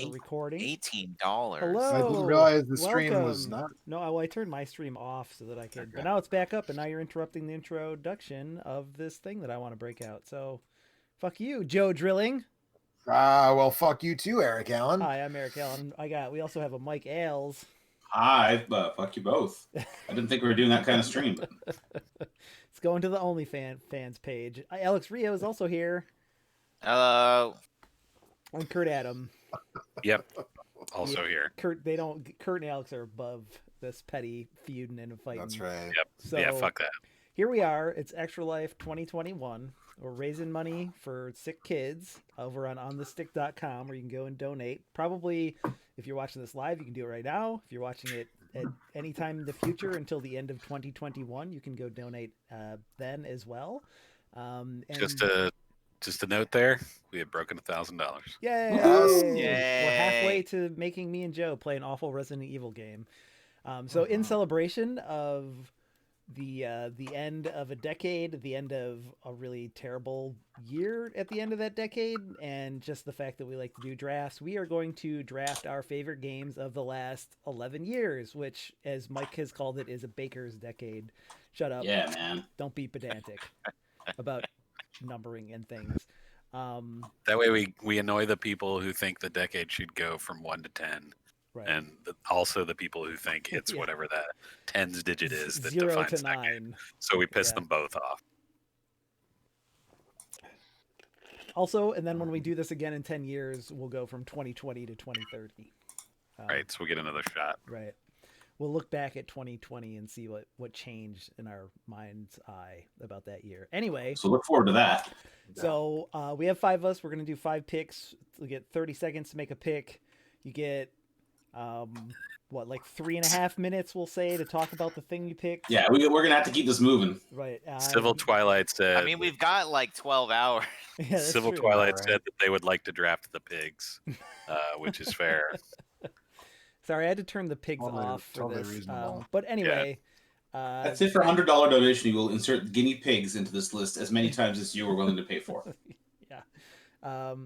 started recording. $18. Hello. I didn't realize the stream was Welcome. not. No, well, I turned my stream off so that I could. Okay. But now it's back up, and now you're interrupting the introduction of this thing that I want to break out. So, fuck you, Joe Drilling. Well, fuck you too, Eric Allen. Hi, I'm Eric Allen. We also have a Mike Ailes. Hi, fuck you both. I didn't think we were doing that kind of stream. It's going to the OnlyFans page. Alex Rio is also here. Hello. And Kurt Adam. Yep. Also here. Kurt and Alex are above this petty feuding and fighting. That's right. Yep. So, yeah, fuck that. Here we are. It's Extra Life 2021. We're raising money for sick kids over on onthestick.com, where you can go and donate. Probably, if you're watching this live, you can do it right now. If you're watching it at any time in the future until the end of 2021, you can go donate then as well. And Just a note there, we had broken $1,000. Yay! Yes. We're halfway to making me and Joe play an awful Resident Evil game. So in celebration of the end of a decade, the end of a really terrible year at the end of that decade, and just the fact that we like to do drafts, we are going to draft our favorite games of the last 11 years, which, as Mike has called it, is a baker's decade. Shut up. Yeah, man. Don't be pedantic about numbering and things. That way we annoy the people who think the decade should go from 1 to 10. Right. And also the people who think it's Yeah. whatever that tens digit is that 0 defines to that 9. game. So we piss Yeah. them both off. Also, and then when we do this again in 10 years, we'll go from 2020 to 2030. Right, so we'll get another shot. Right. We'll look back at 2020 and see what changed in our mind's eye about that year. Anyway, So look forward to that. so we have 5 of us. We're going to do 5 picks. We get 30 seconds to make a pick. You get, like 3.5 minutes, we'll say, to talk about the thing you picked. Yeah, we're going to have to keep this moving. Right. Civil Twilight said. I mean, we've got like 12 hours. Yeah, that's Civil true. Twilight Right. said that they would like to draft the pigs, which is fair. Sorry, I had to turn the pigs Totally- off for totally this. reasonable. But anyway, That's it for $100 donation. You will insert guinea pigs into this list as many times as you are willing to pay for. yeah.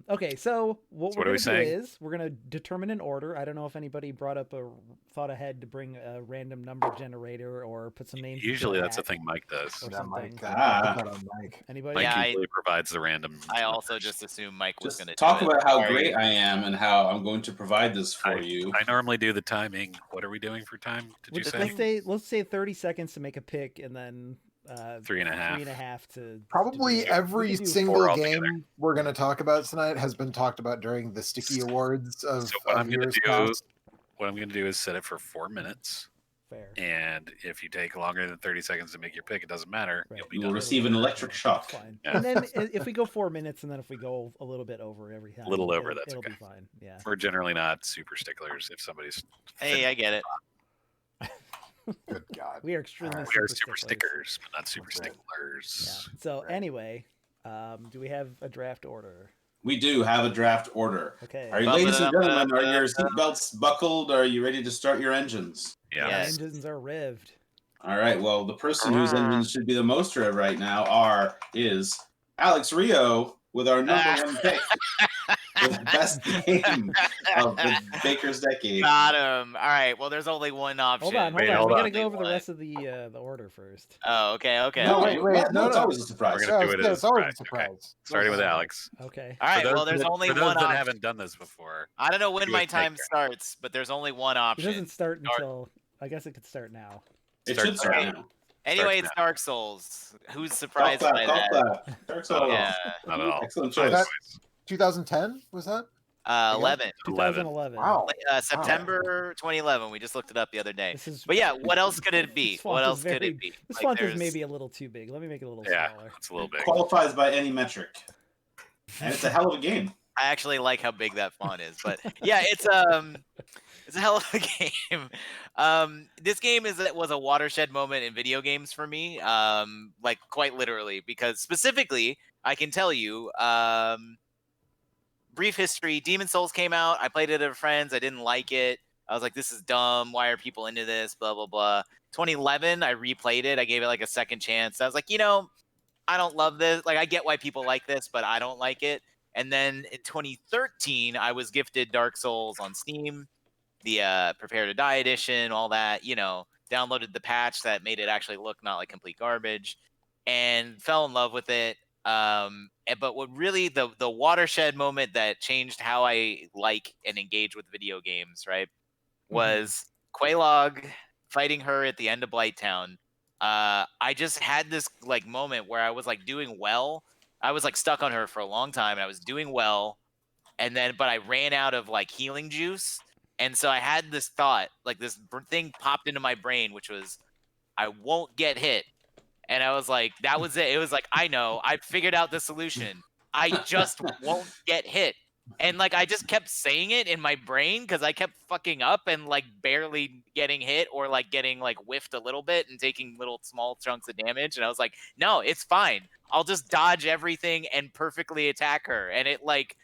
Okay, so what we're are we going to do saying? is we're going to determine an order. I don't know if anybody thought ahead to bring a random number generator or put some names. Usually into that's a thing Mike does. Or Yeah, something. Mike. Ah. Put that on Mike. Anybody? Mike Yeah, I- usually provides the random. I also numbers. just assumed Mike was Just going to talk do it. about how Sorry. great I am and how I'm going to provide this for you. I normally do the timing. What are we doing for time? Did you say? Let's say 30 seconds to make a pick, and then 3.5. 3.5 to Probably to do- every we can do single 4 game altogether. we're going to talk about tonight has been talked about during the Sticky Awards of, So what of I'm going years to do, past. what I'm going to do is set it for 4 minutes, fair. and if you take longer than 30 seconds to make your pick, it doesn't matter. Right. You'll be You will done. receive an electric shock. Fine. Yeah. And then if we go 4 minutes, and then if we go a little bit over every time, A little over, that's it'll okay. be fine. Yeah. We're generally not super sticklers. If somebody's Hey, I get it. Good God. We are extremely Alright. we are super super sticklers. stickers, but not super That's right. sticklers. Yeah. So Right. anyway, do we have a draft order? We do have a draft order. Okay. Are you, ladies and gentlemen, are your seatbelts buckled? Are you ready to start your engines? Yeah. Our Yes. engines are revved. All right. Well, the person whose engines should be the most rev right now is Alex Rio with our number one pick for the best game of the Baker's Decade. Got him. All right. Well, there's only one option. Hold on. Wait, We hold gotta on. go over the Only rest of the order first. Oh, okay. Okay. No, okay. wait, no, it's no. always a surprise. We're gonna Yeah, do it it's, as it's always a surprise, okay. surprise. Starting with Alex. Okay. All right. For those Well, there's that- only for those one that option. haven't done this before. I don't know when Do my a time pick. starts, but there's only one It option. doesn't start Start. until I guess it could start now. It Start should start okay. now. Anyway, it's now. Dark Souls. Who's Golf surprised by clap, golf that? clap. Dark Souls. Yeah. Not at all. Excellent Nice choice. choice. 2010 was that? 11. 2011. Wow. September 2011. We just looked it up the other day. This is. But yeah, what else could it be? This font What is else could very- it be? This Like, font is there's- maybe a little too big. Let me make it a little Yeah, smaller. it's a little big. Qualifies by any metric. And it's a hell of a game. I actually like how big that font is, but yeah, it's a hell of a game. This game was a watershed moment in video games for me, like quite literally, because specifically, I can tell you, brief history. Demon Souls came out. I played it at a friend's. I didn't like it. I was like, this is dumb. Why are people into this? Blah blah blah. 2011, I replayed it. I gave it like a second chance. I was like, I don't love this. Like, I get why people like this, but I don't like it. And then in 2013, I was gifted Dark Souls on Steam, the Prepare to Die edition, all that, you know, downloaded the patch that made it actually look not like complete garbage, and fell in love with it. But what really the watershed moment that changed how I like and engage with video games, right, was Quelaag fighting her at the end of Blighttown. I just had this like moment where I was like doing well. I was like stuck on her for a long time, and I was doing well, and then but I ran out of like healing juice, and so I had this thought, like this thing popped into my brain, which was I won't get hit. And I was like, that was it. It was like, I know, I figured out the solution. I just won't get hit. And like, I just kept saying it in my brain because I kept fucking up and like barely getting hit or like getting like whiffed a little bit and taking little small chunks of damage. And I was like, no, it's fine. I'll just dodge everything and perfectly attack her. And it like,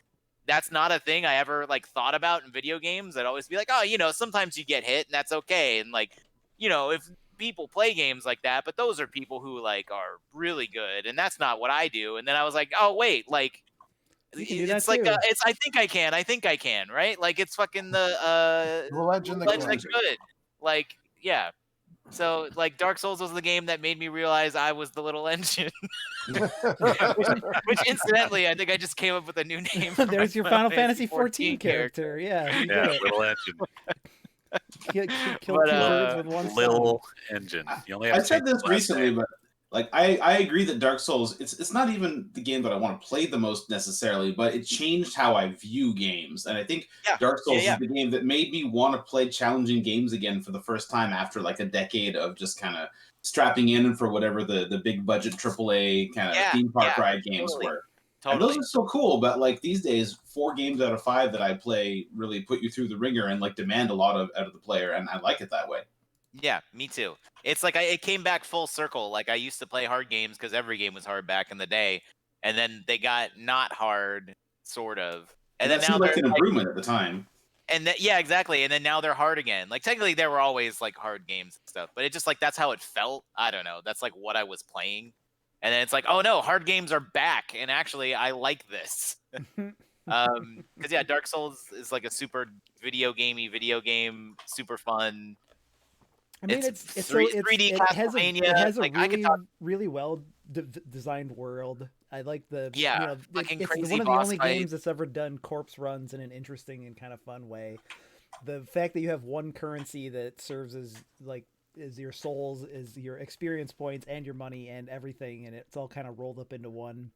that's not a thing I ever like thought about in video games. I'd always be like, oh, you know, sometimes you get hit and that's okay. And like, you know, if people play games like that, but those are people who like are really good, and that's not what I do. And then I was like, oh wait, like it's like it's I think I can, right? Like it's fucking The legend that Legend can. good. Like yeah. So like Dark Souls was the game that made me realize I was the little engine. which incidentally, I think I just came up with a new name. For There's your Final Fantasy 14 character. Yeah, you Yeah, did it. little engine. Kill But, two birds with one stone. Little engine. You only have I to said take this the last recently, name. but like I agree that Dark Souls it's not even the game that I want to play the most necessarily, but it changed how I view games. And I think Yeah. Dark Souls Yeah. is the game that made me want to play challenging games again for the first time after like a decade of just kind of strapping in for whatever the big budget AAA kind of Yeah, theme park yeah, ride games totally. were. Totally. And those are so cool, but like these days, 4 games out of 5 that I play really put you through the ringer and like demand a lot out of the player, and I like it that way. Yeah, me too. It's like it came back full circle. Like I used to play hard games because every game was hard back in the day, and then they got not hard, sort of, and then that now seemed like they're an like, improvement at the time. and yeah, exactly. And then now they're hard again. Like technically, there were always like hard games and stuff, but it just like that's how it felt. I don't know. That's like what I was playing, and then it's like, oh no, hard games are back, and actually, I like this. Because yeah, Dark Souls is like a super video game, super fun. I mean, It's 3D. Castlevania. It has a Like, I could really, talk- really well designed world. I like the Yeah, you know, fucking it's crazy one of the boss only fight. games that's ever done corpse runs in an interesting and kind of fun way. The fact that you have one currency that serves as like is your souls, is your experience points, and your money and everything, and it's all kind of rolled up into one.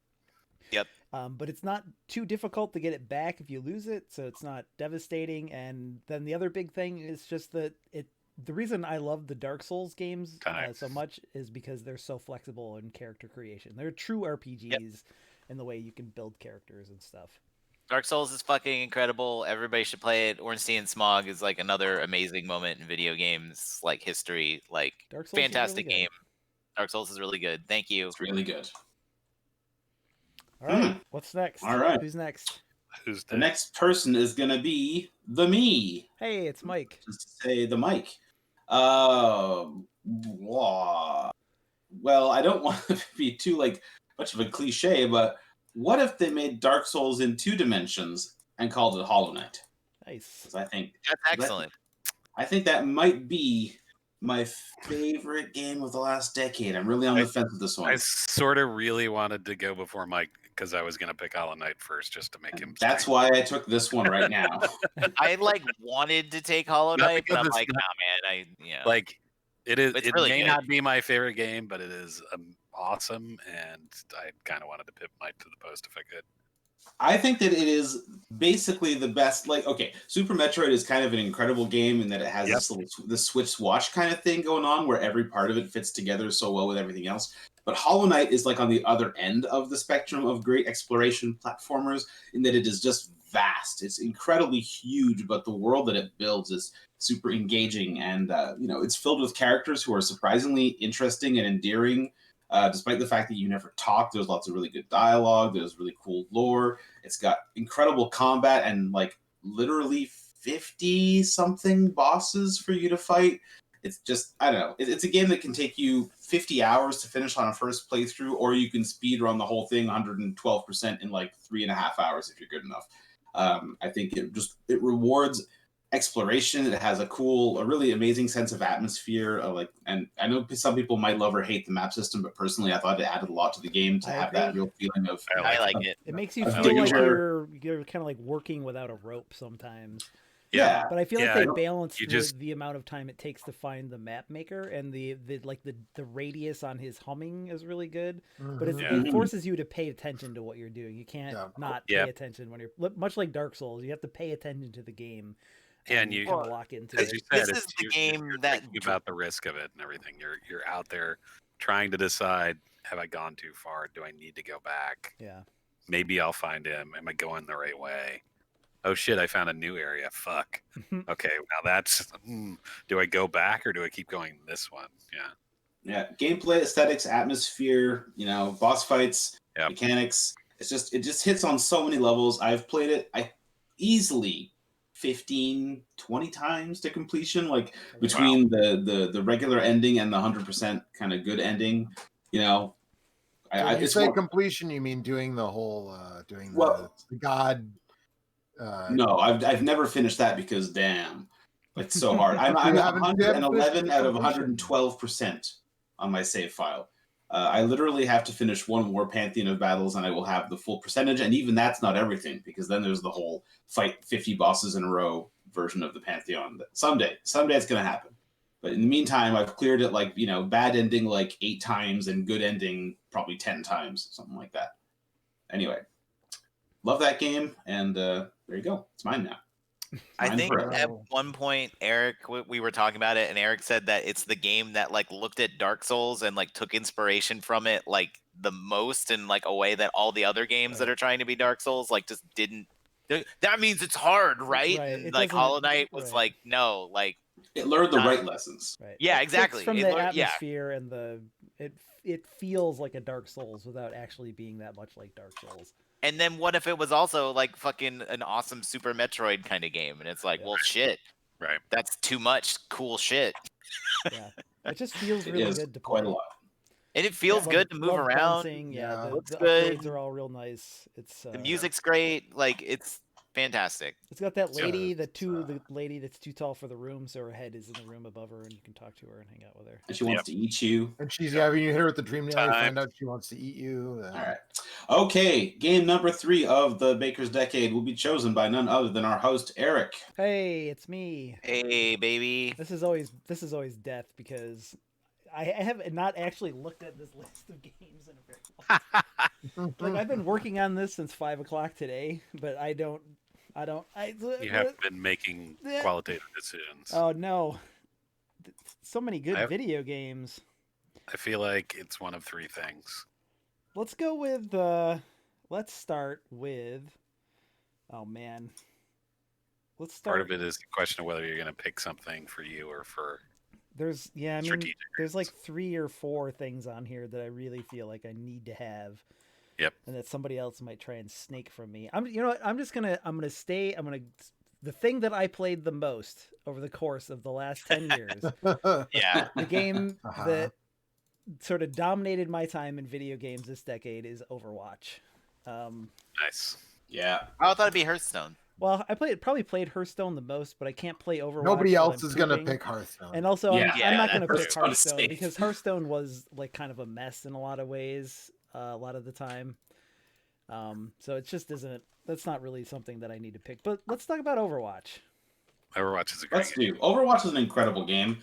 Yep. But it's not too difficult to get it back if you lose it, so it's not devastating. And then the other big thing is just that the reason I love the Dark Souls games so much is because they're so flexible in character creation. They're true RPGs in the way you can build characters and stuff. Dark Souls is fucking incredible. Everybody should play it. Ornstein Smog is like another amazing moment in video games, like history. Like Dark Souls fantastic is really game. Dark Souls is really good. Thank you. It's really good. All right, what's next? All right. Who's next? Who's The next person is going to be the me. Hey, it's Mike. Just to say the Mike. Well, I don't want to be too like much of a cliche, but what if they made Dark Souls in 2 dimensions and called it Hollow Knight? Nice. 'Cause I think That's excellent. I think that might be my favorite game of the last decade. I'm really on the fence with this one. I sort of really wanted to go before Mike because I was going to pick Hollow Knight first just to make him. That's why I took this one right now. I like wanted to take Hollow Not Knight, but I'm because like, it's nah, man. Like it is. It's It really may good. not be my favorite game, but it is awesome, and I kind of wanted to put Mike to the post if I could. I think that it is basically the best. Like, okay, Super Metroid is kind of an incredible game in that it has this switch swatch kind of thing going on where every part of it fits together so well with everything else. But Hollow Knight is like on the other end of the spectrum of great exploration platformers in that it is just vast. It's incredibly huge, but the world that it builds is super engaging, and it's filled with characters who are surprisingly interesting and endearing. Despite the fact that you never talk, there's lots of really good dialogue. There's really cool lore. It's got incredible combat and like literally 50 something bosses for you to fight. It's just, I don't know. It's a game that can take you 50 hours to finish on a first playthrough, or you can speed run the whole thing 112% in like 3.5 hours if you're good enough. I think it rewards exploration. It has a really amazing sense of atmosphere. And I know some people might love or hate the map system, but personally, I thought it added a lot to the game to have that real feeling of. I like it. It makes you I feel like danger. you're kind of like working without a rope sometimes. Yeah, But I feel like they balance the amount of time it takes to find the map maker, and the radius on his humming is really good. But it forces you to pay attention to what you're doing. You can't not pay attention when you're much like Dark Souls. You have to pay attention to the game. And you kind of lock into as it. you said, This is the game you're that thinking about the risk of it and everything. You're out there trying to decide: have I gone too far? Do I need to go back? Yeah. Maybe I'll find him. Am I going the right way? Oh shit! I found a new area. Fuck. Okay, now that's. Do I go back or do I keep going this one? Yeah. Gameplay, aesthetics, atmosphere. Boss fights, Yep. mechanics. It just hits on so many levels. I've played it. I easily 15, 20 times to completion. Like between the regular ending and the 100% kind of good ending. So when you say completion, you mean doing the whole the god. No, I've never finished that because damn, it's so hard. I'm at 111 out of 112% on my save file. I literally have to finish one more Pantheon of Battles and I will have the full percentage, and even that's not everything, because then there's the whole fight 50 bosses in a row version of the Pantheon. Someday it's going to happen. But in the meantime, I've cleared it bad ending 8 times and good ending probably 10 times, something like that. Anyway, love that game, and there you go. It's mine now. I think at one point, Eric, we were talking about it, and Eric said that it's the game that looked at Dark Souls and took inspiration from it the most in a way that all the other games that are trying to be Dark Souls just didn't. That means it's hard, right? And Hollow Knight was no, it learned the right lessons. Right. Yeah, exactly. From the atmosphere and it feels like a Dark Souls without actually being that much like Dark Souls. And then what if it was also fucking an awesome Super Metroid kind of game? And it's well, shit. Right. That's too much cool shit. Yeah. It just feels really good to play. Quite a lot. And it feels good to move around. Bouncing. Yeah, looks the good. upgrades are all real nice. The music's great. It's fantastic. It's got that lady, the lady that's too tall for the room, so her head is in the room above her, and you can talk to her and hang out with her. And she wants to eat you. And she's having you hit her with the dream nail. You find out she wants to eat you. All right. Okay. Game number 3 of the Baker's Decade will be chosen by none other than our host, Eric. Hey, it's me. Hey, baby. This is always death, because I have not actually looked at this list of games in a very long. I've been working on this since 5:00 today, but you have been making qualitative decisions. Oh no, so many good video games. I feel like it's one of 3 things. Let's go with let's start with, oh man, let's start. Part of it is the question of whether you're going to pick something for you or for there's 3 or 4 things on here that I really feel like I need to have. Yep. And that somebody else might try and snake from me. The thing that I played the most over the course of the last 10 years. Yeah. The game that sort of dominated my time in video games this decade is Overwatch. Nice. Yeah. I thought it'd be Hearthstone. Well, I probably played Hearthstone the most, but I can't play Overwatch. Nobody else is going to pick Hearthstone. And also, I'm not going to pick Hearthstone safe. because Hearthstone was kind of a mess in a lot of ways. A lot of the time, so it just isn't. That's not really something that I need to pick. But let's talk about Overwatch. Overwatch is a great game. Overwatch is an incredible game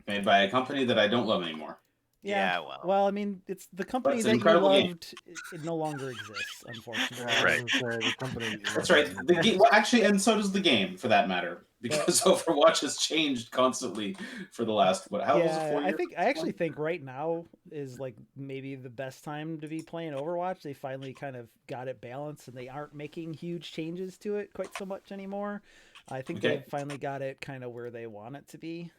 made by a company that I don't love anymore. Yeah, well, I mean, it's the company that you loved. It no longer exists, unfortunately. Right. The company, That's right. The game, well, actually, and so does the game, for that matter, because Overwatch has changed constantly for the last how was it, 4 years? I actually think right now is maybe the best time to be playing Overwatch. They finally kind of got it balanced, and they aren't making huge changes to it quite so much anymore. I think they finally got it kind of where they want it to be.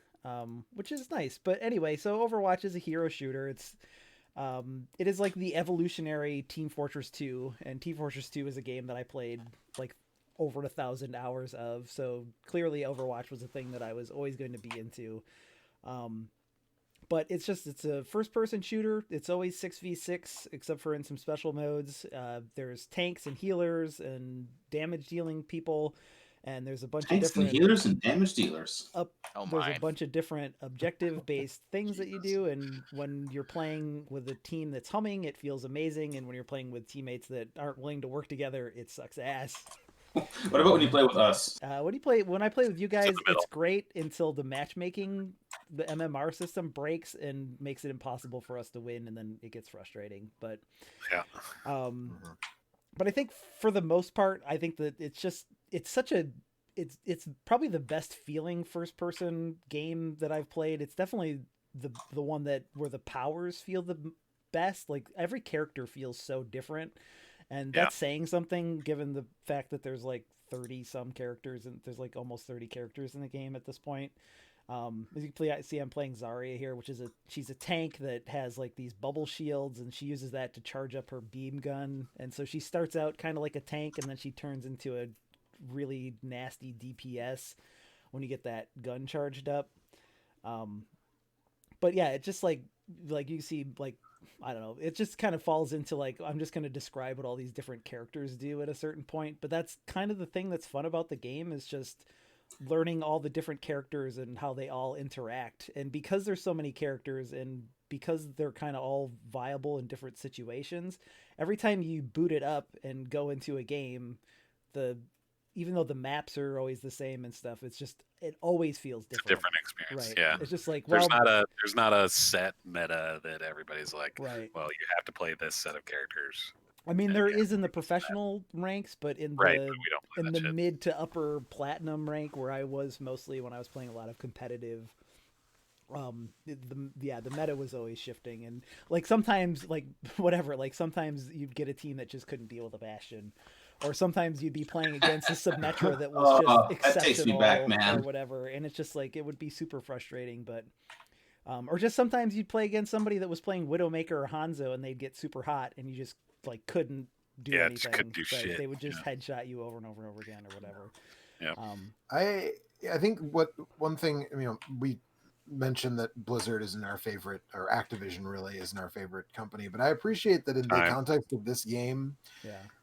Which is nice. But anyway, so Overwatch is a hero shooter. It is like the evolutionary Team Fortress 2, and Team Fortress 2 is a game that I played over 1,000 hours of. So clearly Overwatch was a thing that I was always going to be into. But it's a first-person shooter. It's always 6v6, except for in some special modes. There's tanks and healers and damage-dealing people, and there's a bunch Tanks of different and healers and damage dealers. There's a bunch of different objective-based things that you do, and when you're playing with a team that's humming, it feels amazing, and when you're playing with teammates that aren't willing to work together, it sucks ass. What about when you play with us? When I play with you guys, it's great until the matchmaking, the MMR system breaks and makes it impossible for us to win, and then it gets frustrating. But but I think for the most part, I think that it's probably the best feeling first person game that I've played. It's definitely the one where the powers feel the best. Like every character feels so different. And that's saying something, given the fact that there's like 30 some characters, and there's like almost 30 characters in the game at this point. As you can see, I'm playing Zarya here, she's a tank that has like these bubble shields, and she uses that to charge up her beam gun. And so she starts out kind of like a tank, and then she turns into a really nasty DPS when you get that gun charged up. But yeah, it just like you see, like, I don't know, it just kind of falls into like, I'm just going to describe what all these different characters do at a certain point. But that's kind of the thing that's fun about the game, is just learning all the different characters and how they all interact. And because there's so many characters, and because they're kind of all viable in different situations, every time you boot it up and go into a game, even though the maps are always the same and stuff, it always feels different. It's a different experience. Right. Yeah. It's just like, there's not a set meta that everybody's like, right, well, you have to play this set of characters. I mean, there is in the professional ranks, but in the shit. mid to upper platinum rank, where I was mostly when I was playing a lot of competitive, the meta was always shifting. And like sometimes, like whatever, like sometimes you'd get a team that just couldn't deal with a Bastion. Or sometimes you'd be playing against a Symmetra that was just exceptional, that takes me back, man. or whatever, and it's just like, it would be super frustrating. But or just sometimes you'd play against somebody that was playing Widowmaker or Hanzo, and they'd get super hot, and you just like couldn't do anything. Just couldn't do shit. They would just headshot you over and over and over again, or whatever. Yeah. I think one thing, we mentioned that Blizzard isn't our favorite, or Activision really isn't our favorite company, but I appreciate that in the context of this game,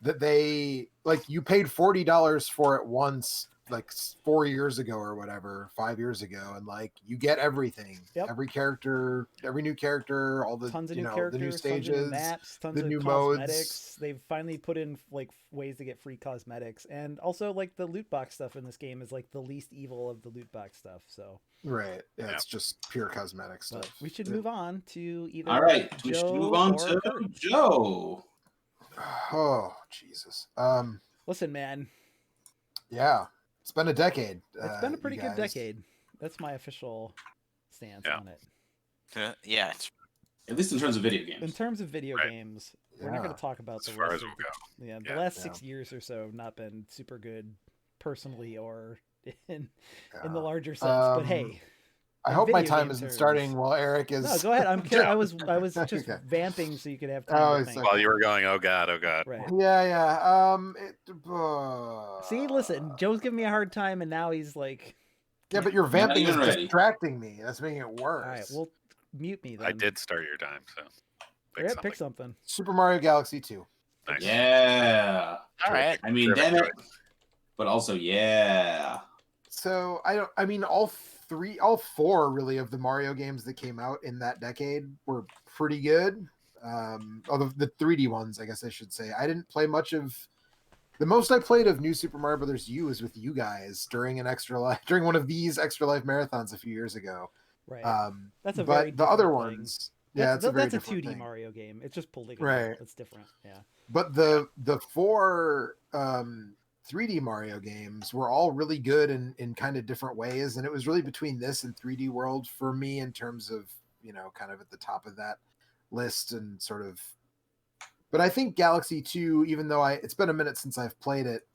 that they, like, you paid $40 for it once, like 4 years ago or whatever, 5 years ago, and like you get everything, every character, every new character, all the tons of new characters, the new stages, tons of new maps, tons the of new cosmetics. modes. They've finally put in like ways to get free cosmetics, and also like the loot box stuff in this game is like the least evil of the loot box stuff. So right, it's just pure cosmetic stuff. But we should move on to either. All right, Joe, we should move on to Kurt. Joe. Oh Jesus! Listen, man. Yeah. It's been a decade. It's been a pretty good decade. That's my official stance on it. Yeah. At least in terms of video games. In terms of video games, we're not going to talk about as the far rest as of we'll go. the last 6 years or so have not been super good personally or in the larger sense. But hey, I hope my time isn't starting while Eric is. No, go ahead. I'm kidding. I was just vamping so you could have time to think. While you were going, oh god. Right. Yeah. See, listen, Joe's giving me a hard time, and now he's like. Yeah, but your vamping is distracting me. That's making it worse. All right, well, mute me then. I did start your time, so. Pick something. Super Mario Galaxy 2. Nice. Yeah. All right. I mean, damn it. But also, yeah. So all four really of the Mario games that came out in that decade were pretty good. Although the 3D ones, I guess I should say. I didn't play much of. The most I played of New Super Mario Brothers U was with you guys during one of these Extra Life marathons a few years ago. Right. That's a but very the other thing. ones. Yeah, that's a 2D thing. Mario game. It's just polygonal. Right. It's different. Yeah. But the four 3D Mario games were all really good in kind of different ways, and it was really between this and 3D World for me in terms of, kind of at the top of that list and sort of. But I think Galaxy 2, even though it's been a minute since I've played it,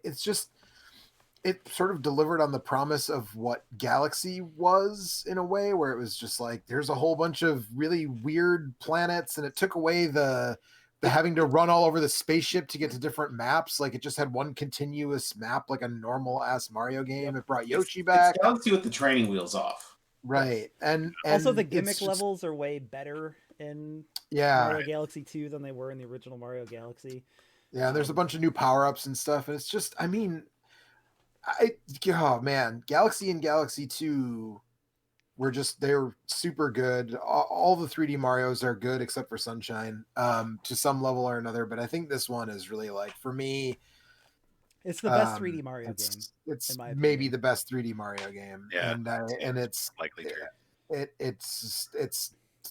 it sort of delivered on the promise of what Galaxy was in a way, where it was just like, there's a whole bunch of really weird planets, and it took away the having to run all over the spaceship to get to different maps. Like, it just had one continuous map, like a normal ass Mario game. It brought Yoshi back. It's Galaxy with the training wheels off. Right. And also the it's gimmick just- levels are way better in yeah. Mario Galaxy 2 than they were in the original Mario Galaxy. Yeah, and there's a bunch of new power-ups and stuff, and it's just, I mean, oh man, Galaxy and Galaxy 2 they're super good. All the 3D Marios are good except for Sunshine, to some level or another, but I think this one is really, like, for me, it's the best 3D Mario game. It's in my maybe opinion. the best 3D Mario game. Yeah, and it's likely true. it's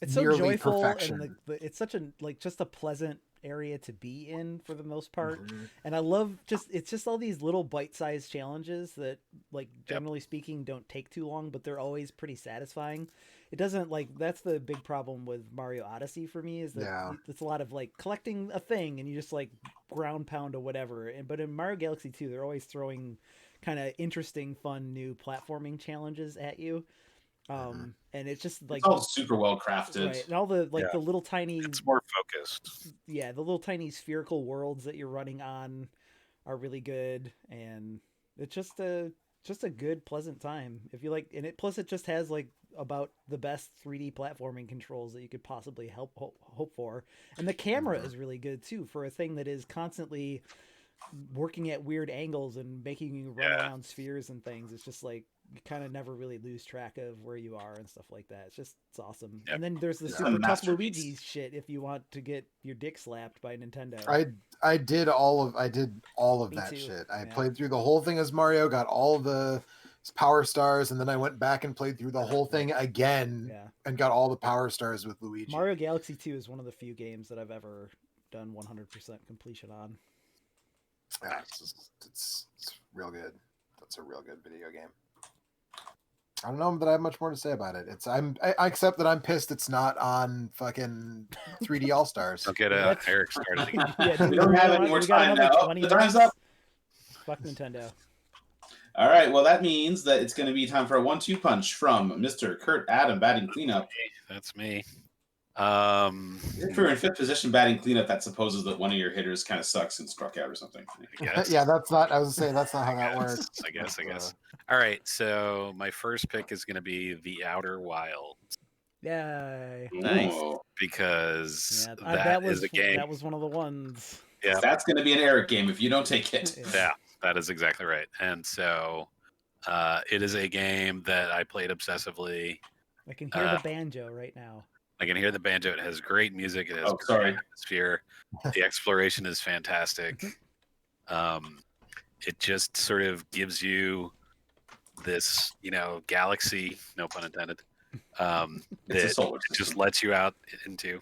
so nearly joyful perfection. and it's such a just a pleasant area to be in for the most part. Mhm. And I love it's just all these little bite-sized challenges that, like, generally speaking, don't take too long, but they're always pretty satisfying. It doesn't, like, that's the big problem with Mario Odyssey for me, is that it's a lot of, like, collecting a thing and you just, like, ground pound or whatever. But in Mario Galaxy 2, they're always throwing kind of interesting, fun, new platforming challenges at you. And it's just like it's all super well crafted, right? And all the the little tiny, it's more focused. Yeah, the little tiny spherical worlds that you're running on are really good, and it's just a good, pleasant time if you like. And plus it just has, like, about the best 3D platforming controls that you could possibly hope for, and the camera is really good too for a thing that is constantly working at weird angles and making you run around spheres and things. It's just like you kind of never really lose track of where you are and stuff like that. It's awesome. And then there's the super tough Luigi shit if you want to get your dick slapped by Nintendo. I did all of that too. shit. I played through the whole thing as Mario, got all the power stars, and then I went back and played through the whole thing again and got all the power stars with Luigi. Mario Galaxy 2 is one of the few games that I've ever done 100% completion on. Yeah, it's real good. That's a real good video game. I don't know that I have much more to say about it. I accept that I'm pissed it's not on fucking 3D All Stars. Don't get Eric started again. We don't have any more time now. The time's up. Fuck Nintendo. All right, well, that means that it's going to be time for a 1-2 punch from Mr. Kurt Adam batting cleanup. That's me. If you're in fifth position batting cleanup, that supposes that one of your hitters kind of sucks and struck out or something. I guess. Yeah, that's not. I was saying that's not how that works. I guess. All right, so my first pick is going to be The Outer Wilds. Yay! Nice. Because that is a game. That was one of the ones. Yeah, that's going to be an Eric game if you don't take it. Yeah, that is exactly right. And so, it is a game that I played obsessively. I can hear the banjo right now. I can hear the banjo. It has great music. It has great atmosphere. The exploration is fantastic. It just sort of gives you this, galaxy, no pun intended, that just lets you out into,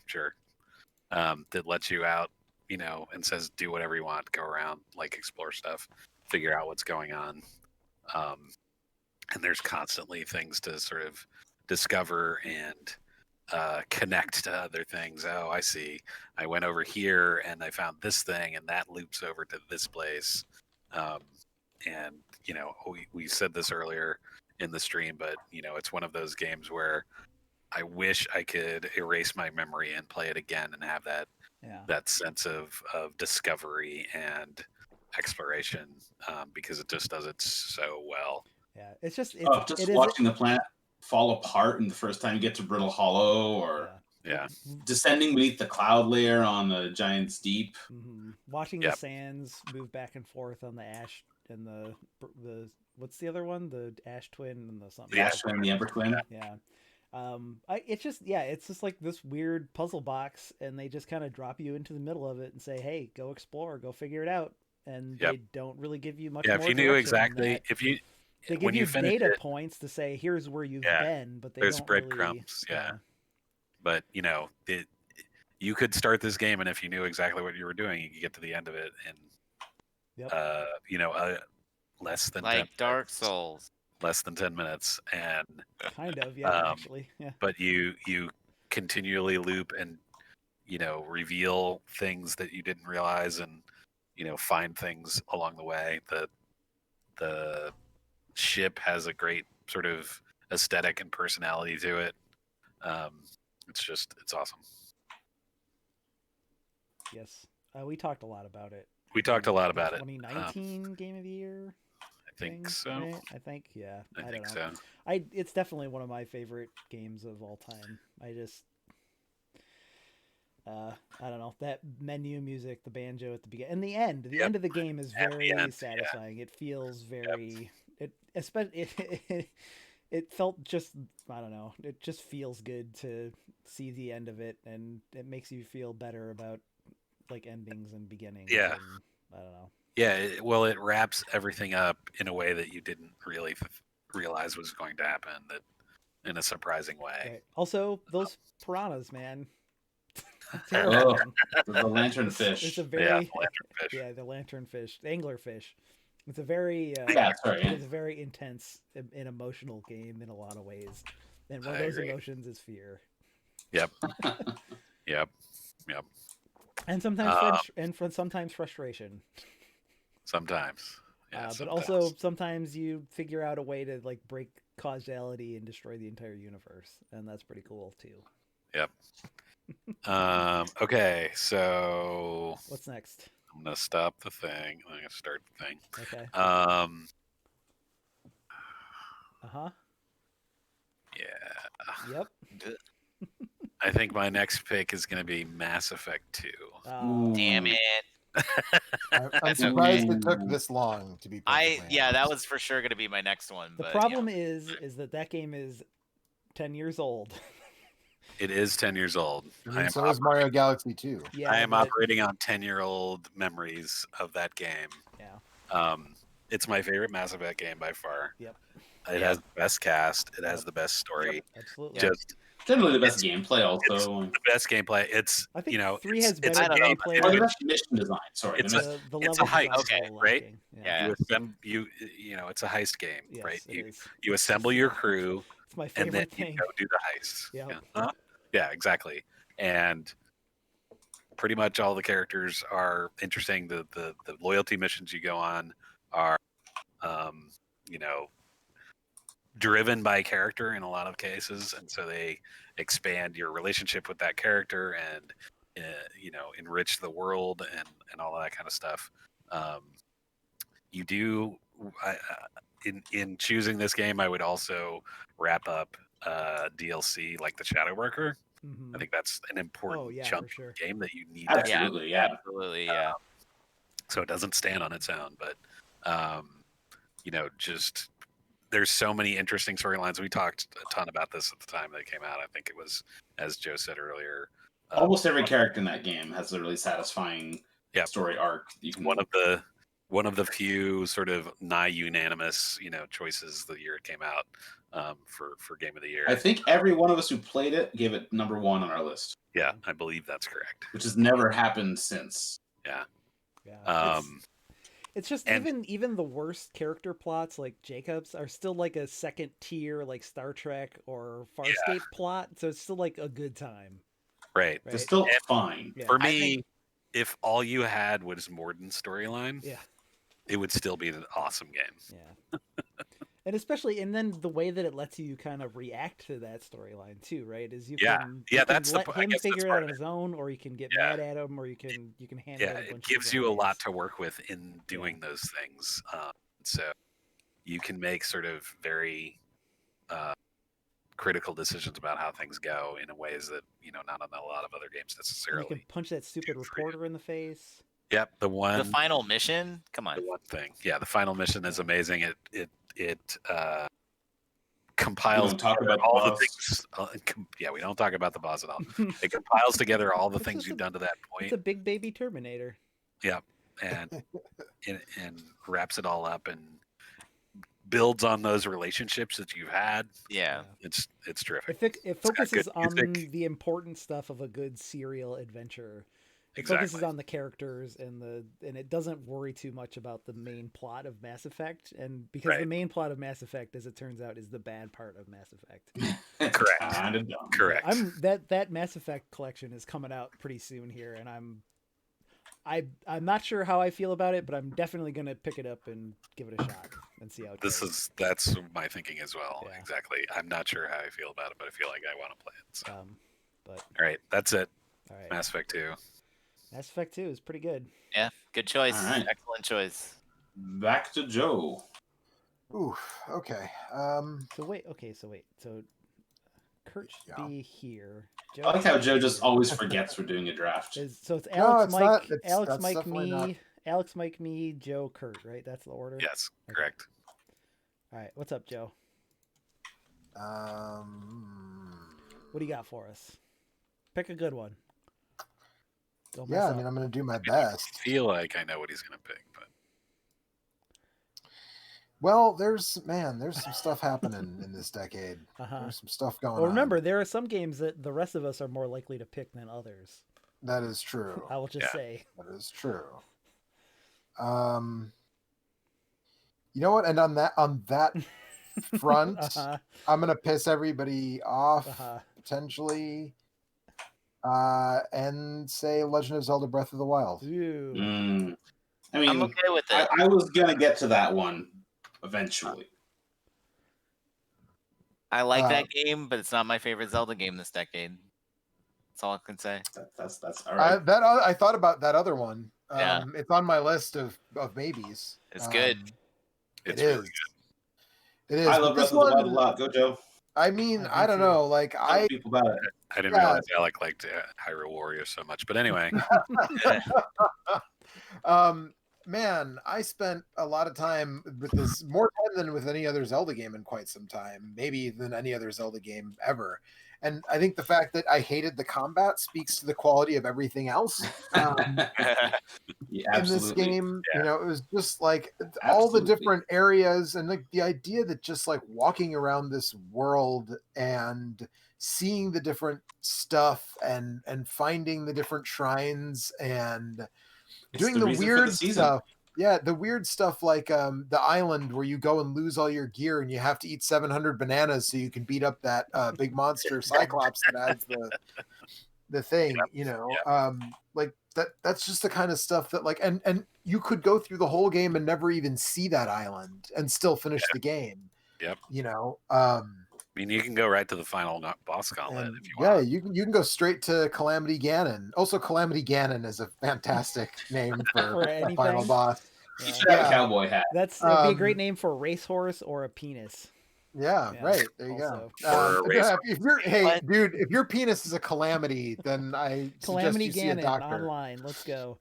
that lets you out, and says do whatever you want, go around, like, explore stuff, figure out what's going on. And there's constantly things to sort of discover and connect to other things. Oh, I see. I went over here and I found this thing, and that loops over to this place. And we said this earlier in the stream, but it's one of those games where I wish I could erase my memory and play it again and have that sense of discovery and exploration, because it just does it so well. Yeah, it's just watching the planet fall apart and the first time you get to Brittle Hollow, or descending beneath the cloud layer on the Giant's Deep. Mm-hmm. Watching the sands move back and forth on the ash and the what's the other one? The Ash Twin and the something. The Ash Twin and the Ember Twin. Yeah. It's just like this weird puzzle box, and they just kind of drop you into the middle of it and say, "Hey, go explore, go figure it out." And they don't really give you much. Yeah, more if you knew exactly, they give you data points to say, "Here's where you've been," but there's breadcrumbs. But you could start this game, and if you knew exactly what you were doing, you could get to the end of it in less than like 10 Dark minutes. Souls. Less than 10 minutes, and kind of, actually, yeah. But you continually loop and reveal things that you didn't realize, and find things along the way. The ship has a great sort of aesthetic and personality to it. It's awesome. Yes, we talked a lot about it. We talked a lot about it. 2019 Game of the Year. I think so. Right? I think, yeah. I don't think know. so. It's definitely one of my favorite games of all time. I just, I don't know, that menu music, the banjo at the beginning, and the end. The end of the game is very satisfying. It feels very, it felt just, I don't know, it just feels good to see the end of it, and it makes you feel better about like endings and beginnings. Yeah. And, I don't know. Yeah, it wraps everything up in a way that you didn't really realize was going to happen, that in a surprising way. Right. Also, those piranhas, man. Oh, Terrifying. the lanternfish. It's a Yeah, very the lanternfish. yeah, the lanternfish, anglerfish. It's a very sorry. it's a very intense and emotional game in a lot of ways, and one of those emotions is fear. Yep. Yep. And sometimes sometimes frustration. Sometimes. Yeah, but also sometimes you figure out a way to like break causality and destroy the entire universe, and that's pretty cool too. Yep. Okay, so what's next? I'm gonna stop the thing. I'm gonna start the thing. Okay. Yeah. Yep. I think my next pick is gonna be Mass Effect 2. Damn it. I'm surprised it took this long to be. That was for sure going to be my next one. The problem is that game is 10 years old. It is 10 years old. So is Mario Galaxy 2. Yeah, I am operating on 10-year-old memories of that game. Yeah. It's my favorite Mass Effect game by far. Yep. It has the best cast. It has the best story. Yep, absolutely. Just generally the best gameplay. Also, it's the best gameplay. It's I think 3 it's has better gameplay. Or the best mission design. Sorry, it's a heist, right? Yeah. It's a heist game, yes, right? You assemble your crew, it's my favorite and then thing. you go do the heist. Yep. Yeah, exactly. And pretty much all the characters are interesting. The loyalty missions you go on are, driven by character in a lot of cases, and so they expand your relationship with that character and enrich the world and all that kind of stuff. You do in choosing this game, I would also wrap up DLC like the Shadow Worker. Mm-hmm. I think that's an important chunk of the game that you need. Absolutely, So it doesn't stand on its own, but just there's so many interesting storylines. We talked a ton about this at the time that it came out. I think it was, as Joe said earlier, almost every character in that game has a really satisfying story arc. One of the few sort of nigh unanimous, choices the year it came out for Game of the Year. I think every one of us who played it gave it number 1 on our list. Yeah, I believe that's correct. Which has never happened since. Yeah. Yeah. It's just even the worst character plots like Jacob's are still like a second tier like Star Trek or Farscape plot, so it's still like a good time. Right. It's still fine. Yeah. For me, if all you had was Morden's storyline, it would still be an awesome game. Yeah. And then the way that it lets you kind of react to that storyline too, right? Is you can let him figure it out on his own, or you can get mad at him, or you can handle it. It gives you a lot to work with in doing those things. So you can make sort of very critical decisions about how things go in ways that not on a lot of other games necessarily. And you can punch that stupid reporter in the face. Yep, the final mission. Come on, the one thing. Yeah, the final mission is amazing. It compiles together all the things. We don't talk about the boss at all. It compiles together all the things you've done to that point. It's a big baby Terminator. Yeah, and wraps it all up and builds on those relationships that you've had. Yeah, it's terrific. It focuses on the important stuff of a good serial adventure. It focuses on the characters and it doesn't worry too much about the main plot of Mass Effect, and because the main plot of Mass Effect, as it turns out, is the bad part of Mass Effect. Correct. That Mass Effect collection is coming out pretty soon here, and I'm not sure how I feel about it, but I'm definitely gonna pick it up and give it a shot and see how it goes. That's my thinking as well. Yeah. Exactly. I'm not sure how I feel about it, but I feel like I want to play it. So. All right, that's it. All right. Mass Effect 2. Mass Effect 2 is pretty good. Yeah, good choice. All right. Excellent choice. Back to Joe. Oof. Okay. So wait. So Kurt should be here. Joe I like how Joe just here. always forgets we're doing a draft. So it's No, Alex, it's Mike, not. Alex, That's Mike, definitely me, not. Alex, Mike, me, Joe, Kurt. Right? That's the order. Yes, Okay. correct. All right. What's up, Joe? What do you got for us? Pick a good one. Don't mess Yeah, I up. mean, I'm going to do my best. I feel like I know what he's going to pick, but Well, there's some stuff happening in this decade. There's some stuff going on. Well, remember, there are some games that the rest of us are more likely to pick than others. That is true. I will just say. That is true. You know what? And on that front, I'm gonna piss everybody off potentially, and say Legend of Zelda: Breath of the Wild. I mean, I'm okay with it. I was gonna get to that one eventually. I like that game, but it's not my favorite Zelda game this decade. That's all I can say. That's all right. I thought about that other one. Yeah. It's on my list of maybes. It's good. it's It is. really good. It is. I love Breath of the Wild a lot. Go, Joe. I mean, I don't know. Like Tell people about it. I didn't realize Alec liked Hyrule Warriors so much, but anyway. Man, I spent a lot of time with this, more time than with any other Zelda game in quite some time, maybe than any other Zelda game ever. And I think the fact that I hated the combat speaks to the quality of everything else. Yeah, in this game, you know, it was just like all the different areas, and like the idea that just like walking around this world and seeing the different stuff and finding the different shrines and doing the weird stuff. Yeah, the weird stuff like the island where you go and lose all your gear and you have to eat 700 bananas so you can beat up that big monster Cyclops that has the thing, you know. Like that's just the kind of stuff that like and you could go through the whole game and never even see that island and still finish the game. Yep. You know, I mean, you can go right to the final boss gauntlet if you want. Yeah, you can go straight to Calamity Ganon. Also, Calamity Ganon is a fantastic name for a final boss. You should have a cowboy hat. That'd be a great name for a racehorse or a penis. Yeah, right. There you go. If your penis is a calamity, then I Calamity suggest you see a Ganon doctor. online. Let's go.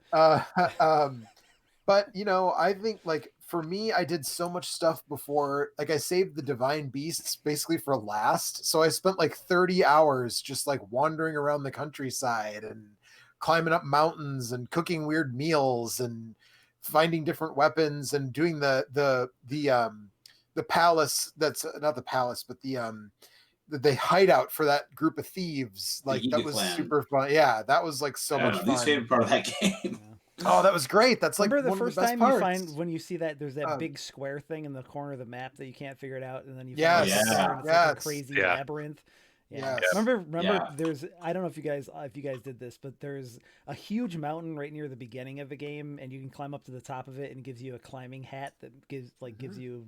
But you know, I think like for me, I did so much stuff before. Like I saved the divine beasts basically for last, so I spent like 30 hours just like wandering around the countryside and climbing up mountains and cooking weird meals and finding different weapons and doing the palace. That's not the palace, but the hideout for that group of thieves. Like that was super fun. Yeah, that was like so much fun. Least favorite part of that game. Oh, that was great. That's like remember the one first of the best time parts. you find when you see that there's that big square thing in the corner of the map that you can't figure it out, and then you find it's like a crazy labyrinth. Yeah. Remember there's I don't know if you guys did this, but there's a huge mountain right near the beginning of the game, and you can climb up to the top of it, and it gives you a climbing hat that gives you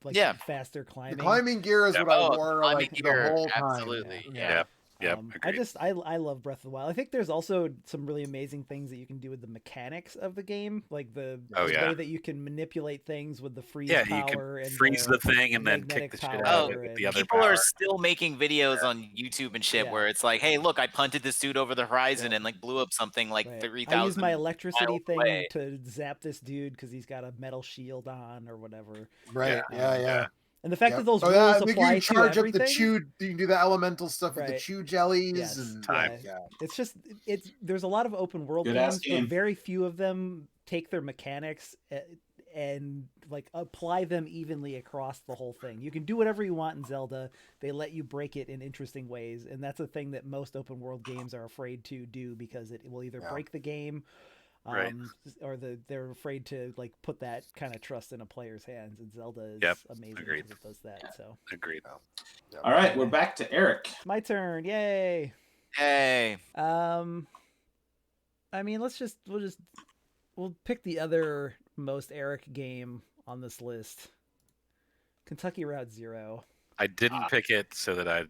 like faster climbing. The climbing gear is what I wore like the whole time. Absolutely. Yeah. I love Breath of the Wild. I think there's also some really amazing things that you can do with the mechanics of the game, like the way that you can manipulate things with the freeze power. You can and freeze the thing and then kick the shit out of it with the other people power. are still making videos on YouTube and shit where it's like, hey, look, I punted this dude over the horizon and like blew up something like 3,000. I use my electricity thing to zap this dude because he's got a metal shield on or whatever. Right. Yeah. And the fact that those rules apply to everything. You can do the elemental stuff with the chew jellies. Yes. And it's just there's a lot of open world games, but very few of them take their mechanics and like apply them evenly across the whole thing. You can do whatever you want in Zelda. They let you break it in interesting ways, and that's a thing that most open world games are afraid to do because it will either break the game. Or they're afraid to like put that kind of trust in a player's hands, and Zelda is amazing because it does that. So agreed. All right, we're back to Eric. My turn. Yay. Hey. I mean, we'll pick the other most Eric game on this list. Kentucky Route Zero. I didn't pick it so that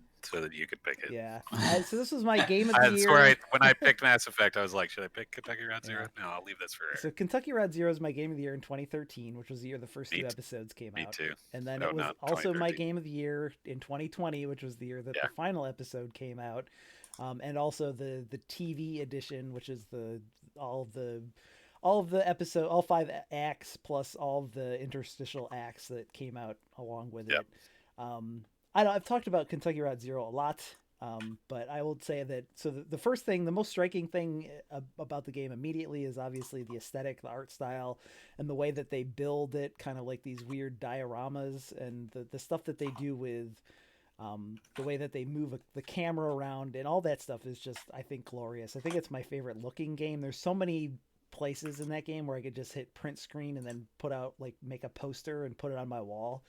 you could pick it. Yeah. So this was my game of the year. When I picked Mass Effect, I was like, should I pick Kentucky Route Zero? No, I'll leave this for Eric. So Kentucky Route Zero is my game of the year in 2013, which was the year the first 2 episodes came out. Me too. And then it was also my game of the year in 2020, which was the year that the final episode came out. And also the TV edition, which is all of the episode, all 5 acts plus all of the interstitial acts that came out along with it. I've talked about Kentucky Route Zero a lot, but I will say that the first thing, the most striking thing about the game immediately is obviously the aesthetic, the art style, and the way that they build it, kind of like these weird dioramas, and the stuff that they do with the way that they move the camera around, and all that stuff is just, I think, glorious. I think it's my favorite looking game. There's so many places in that game where I could just hit print screen and then make a poster and put it on my wall.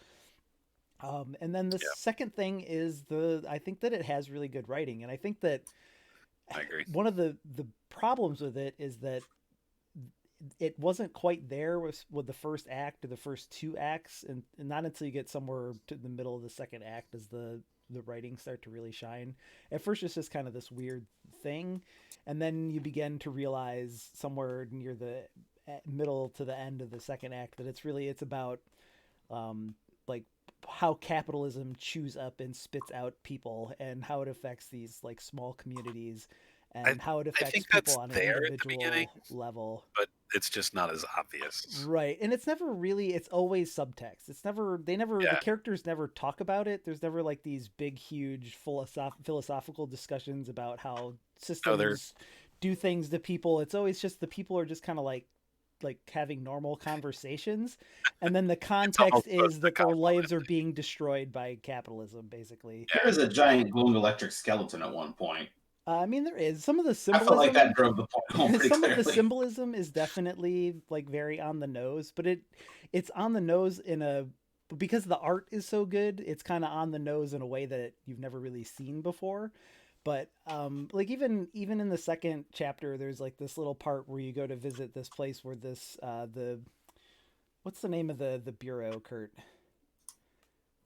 And then the second thing is I think that it has really good writing, and I think that I agree. One of the problems with it is that it wasn't quite there with the first act or the first 2 acts, and not until you get somewhere to the middle of the second act does the writing start to really shine. At first it's just kind of this weird thing, and then you begin to realize somewhere near the middle to the end of the second act that it's about like how capitalism chews up and spits out people, and how it affects these like small communities, and how it affects people on an individual level. But it's just not as obvious. Right. And it's always subtext. The characters never talk about it. There's never like these big, huge philosophical discussions about how systems do things to people. It's always just the people are just kind of like having normal conversations, and then the context is that their lives are being destroyed by capitalism, basically. There is a giant glowing electric skeleton at one point. I mean, there is some of the symbolism. I felt like that drove the point home pretty Some clearly. of the symbolism is definitely like very on the nose, but it's on the nose because the art is so good. It's kind of on the nose in a way that you've never really seen before. But like even in the second chapter, there's like this little part where you go to visit this place where what's the name of the bureau, Kurt?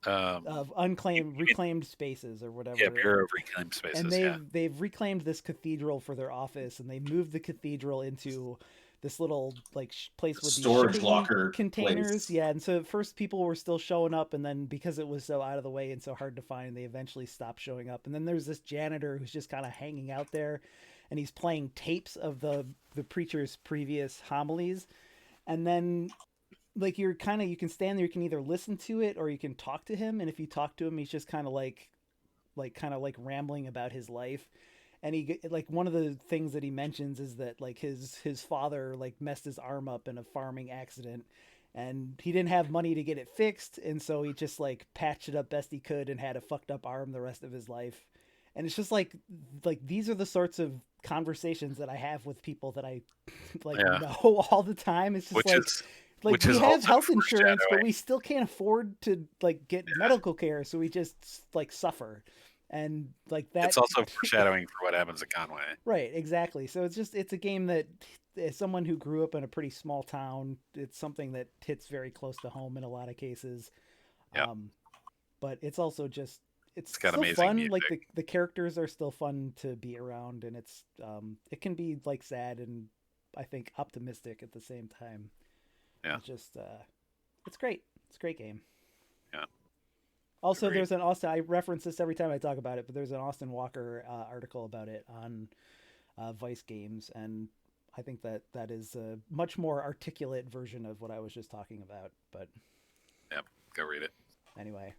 Of reclaimed spaces or whatever. Yeah, Bureau of Reclaimed Spaces. And they've reclaimed this cathedral for their office, and they moved the cathedral into this little like place with storage these locker containers. place. Yeah, and so at first people were still showing up, and then because it was so out of the way and so hard to find, they eventually stopped showing up. And then there's this janitor who's just kind of hanging out there, and he's playing tapes of the preacher's previous homilies, and then like you can stand there, you can either listen to it or you can talk to him, and if you talk to him, he's just kind of like rambling about his life. And he like one of the things that he mentions is that like his father like messed his arm up in a farming accident, and he didn't have money to get it fixed, and so he just like patched it up best he could and had a fucked up arm the rest of his life. And it's just like these are the sorts of conversations that I have with people that I know all the time. It's just we have health insurance, but we still can't afford to like get medical care, so we just like suffer. And like that, it's also foreshadowing for what happens at Conway. Right, exactly. So it's a game that, as someone who grew up in a pretty small town, it's something that hits very close to home in a lot of cases. Yep. But it's also just it's got still amazing fun. music. Like the characters are still fun to be around, and it's it can be like sad and I think optimistic at the same time. Yeah. It's just it's great. It's a great game. Yeah. Also, there's an Austin. I reference this every time I talk about it, but there's an Austin Walker article about it on Vice Games, and I think that is a much more articulate version of what I was just talking about. But yep, go read it. Anyway.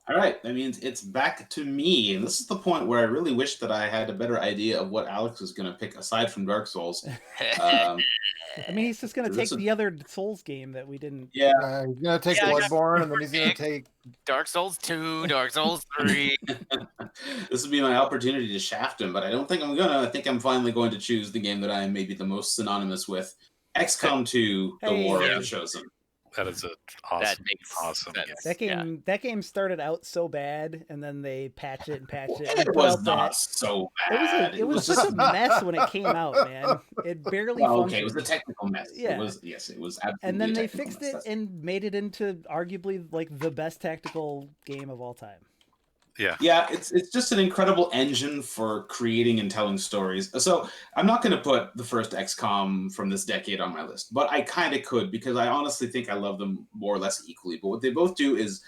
All right, that means it's back to me, and this is the point where I really wish that I had a better idea of what Alex was going to pick aside from Dark Souls. I mean, he's just going to take the other Souls game that we didn't. Yeah, he's going to take Bloodborne, and then he's going to take Dark Souls 2, Dark Souls 3. This would be my opportunity to shaft him, but I don't think I'm going to. I think I'm finally going to choose the game that I am maybe the most synonymous with, XCOM 2, The War of the Chosen. That is an That awesome, makes awesome sense. game. That game started out so bad, and then they patch it and patch it. And It put was out not so bad. It was such a mess when it came out, man. It barely functioned. Okay, it was a technical mess. Yeah. It was absolutely. And then they a technical fixed mess. it and made it into arguably like the best tactical game of all time. Yeah, it's just an incredible engine for creating and telling stories. So I'm not going to put the first XCOM from this decade on my list, but I kind of could because I honestly think I love them more or less equally. But what they both do is